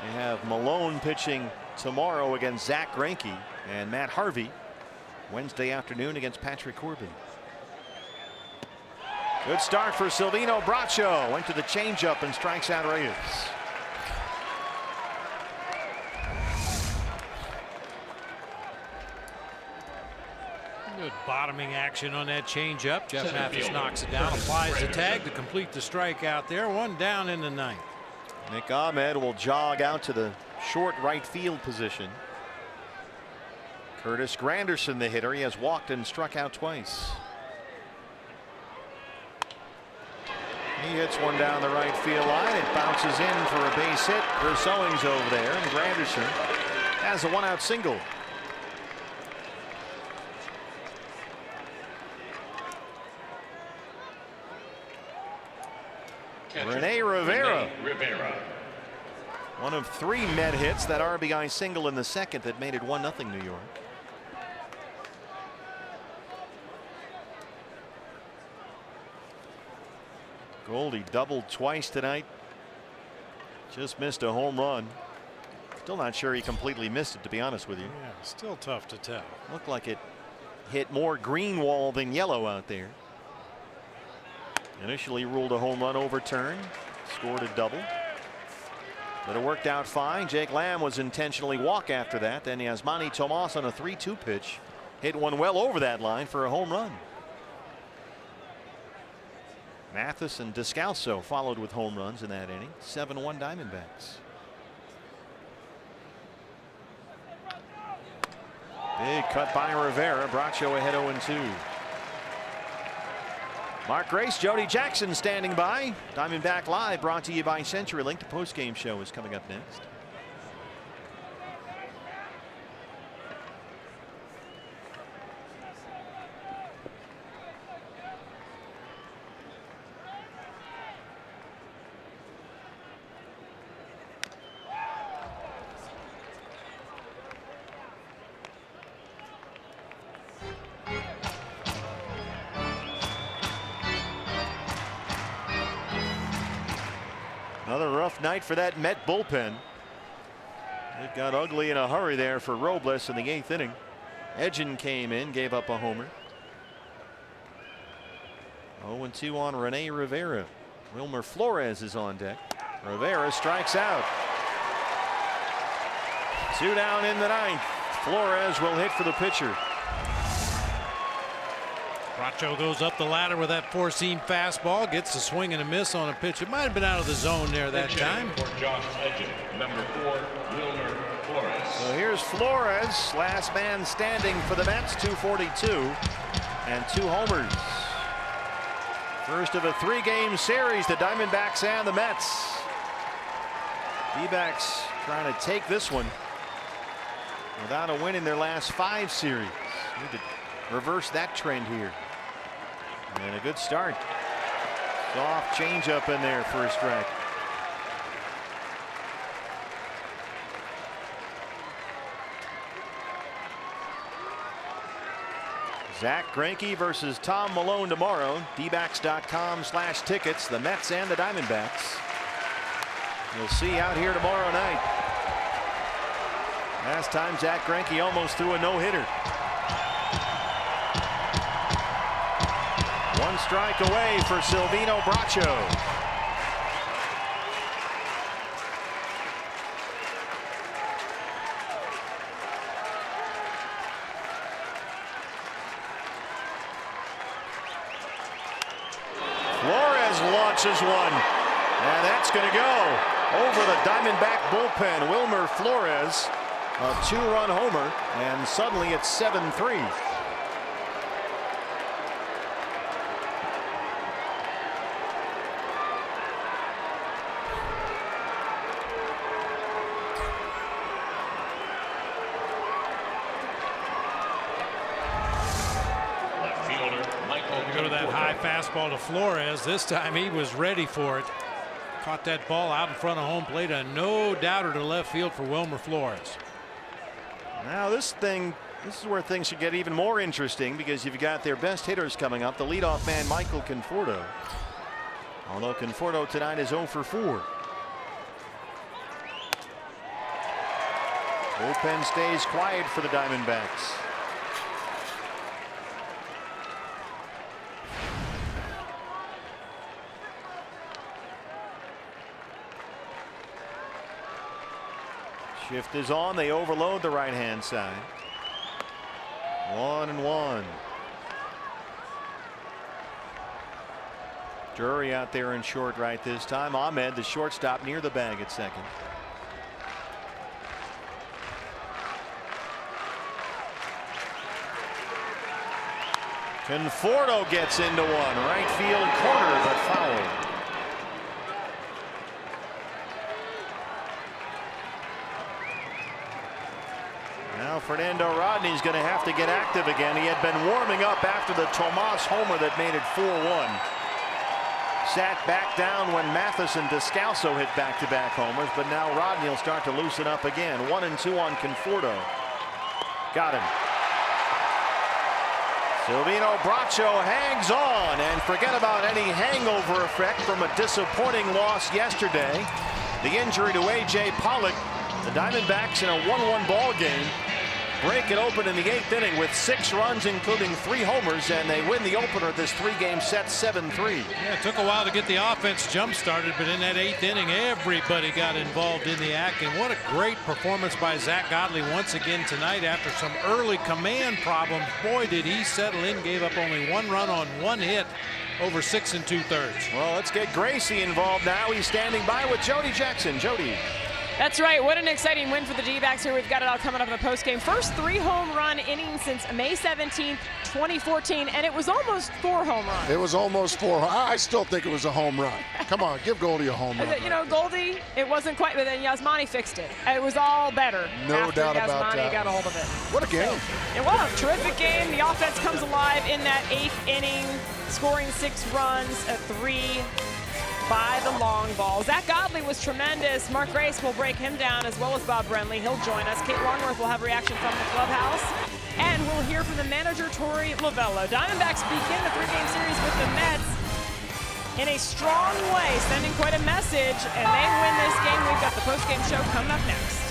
They have Malone pitching tomorrow against Zach Greinke, and Matt Harvey Wednesday afternoon against Patrick Corbin. Good start for Silvino Bracho. Went to the changeup and strikes out Reyes. Good bottoming action on that changeup. Jeff Mathis knocks it down, applies the tag to complete the strikeout there. 1 down in the 9th. Nick Ahmed will jog out to the short right field position. Curtis Granderson, the hitter, he has walked and struck out twice. He hits one down the right field line. It bounces in for a base hit. Chris Owings over there, and Granderson has a 1-out single. Rene Rivera. One of 3 Met hits. That RBI single in the 2nd that made it 1-0 New York. Goldie doubled twice tonight. Just missed a home run. Still not sure he completely missed it, to be honest with you. Yeah, still tough to tell. Looked like it hit more green wall than yellow out there. Initially ruled a home run, overturned, scored a double. But it worked out fine. Jake Lamb was intentionally walked after that. Then Yasmani Tomas on a 3-2 pitch hit one well over that line for a home run. Mathis and Descalso followed with home runs in that inning. 7-1 Diamondbacks. Big cut by Rivera. Bracho ahead 0-2. Mark Grace, Jody Jackson standing by. Diamondback Live brought to you by CenturyLink. The postgame show is coming up next. night for that Met bullpen. It got ugly in a hurry there for Robles in the 8th inning. Edgin came in, gave up a homer. 0-2 on Rene Rivera. Wilmer Flores is on deck. Rivera strikes out. 2 down in the 9th. Flores will hit for the pitcher. Bracho goes up the ladder with that four-seam fastball, gets a swing and a miss on a pitch. It might have been out of the zone there that time. For Josh Edgin, number 4, Wilmer Flores. So here's Flores, last man standing for the Mets, 242 and 2 homers. First of a 3-game series, the Diamondbacks and the Mets. D-backs trying to take this one without a win in their last 5 series. Need to reverse that trend here. And a good start. Soft changeup in there for a strike. Zach Greinke versus Tom Malone tomorrow. dbacks.com/tickets. The Mets and the Diamondbacks. We'll see out here tomorrow night. Last time Zach Greinke almost threw a no-hitter. 1 strike away for Silvino Bracho. Flores launches one, and that's going to go over the Diamondback bullpen. Wilmer Flores, a 2-run homer, and suddenly it's 7-3. Go to that high fastball to Flores. This time he was ready for it. Caught that ball out in front of home plate. A no-doubter to left field for Wilmer Flores. Now this is where things should get even more interesting, because you've got their best hitters coming up. The leadoff man, Michael Conforto. Although Conforto tonight is 0 for 4. Bullpen stays quiet for the Diamondbacks. Shift is on. They overload the right-hand side. 1-1. Drury out there in short right this time. Ahmed, the shortstop, near the bag at second. Conforto gets into one. Right field corner, but foul. Now Fernando Rodney's going to have to get active again. He had been warming up after the Tomas homer that made it 4-1. Sat back down when Mathis and Descalso hit back-to-back homers, but now Rodney will start to loosen up again. 1-2 on Conforto. Got him. Silvino Bracho hangs on, and forget about any hangover effect from a disappointing loss yesterday. The injury to A.J. Pollock. The Diamondbacks in a 1-1 ball game break it open in the 8th inning with 6 runs, including 3 homers, and they win the opener of this 3-game set 7-3. Yeah, it took a while to get the offense jump-started, but in that 8th inning, everybody got involved in the act, and what a great performance by Zack Godley once again tonight after some early command problems. Boy, did he settle in, gave up only 1 run on 1 hit over 6 2/3. Well, let's get Gracie involved now. He's standing by with Jody Jackson. Jody. That's right. What an exciting win for the D-backs here. We've got it all coming up in the postgame. First 3-home-run inning since May 17th, 2014, and it was almost 4 home runs. It was almost 4. I still think it was a home run. Come on, give Goldie a home run. You know, Goldie, it wasn't quite, but then Yasmani fixed it. It was all better. No doubt about that. Yasmani got a hold of it. What a game. It was a terrific game. The offense comes alive in that 8th inning, scoring 6 runs, a 3 by the long ball. Zack Godley was tremendous. Mark Grace will break him down, as well as Bob Brenly. He'll join us. Kate Longworth will have reaction from the clubhouse. And we'll hear from the manager, Torey Lovullo. Diamondbacks begin the 3-game series with the Mets. in a strong way, sending quite a message, and they win this game. We've got the post-game show coming up next.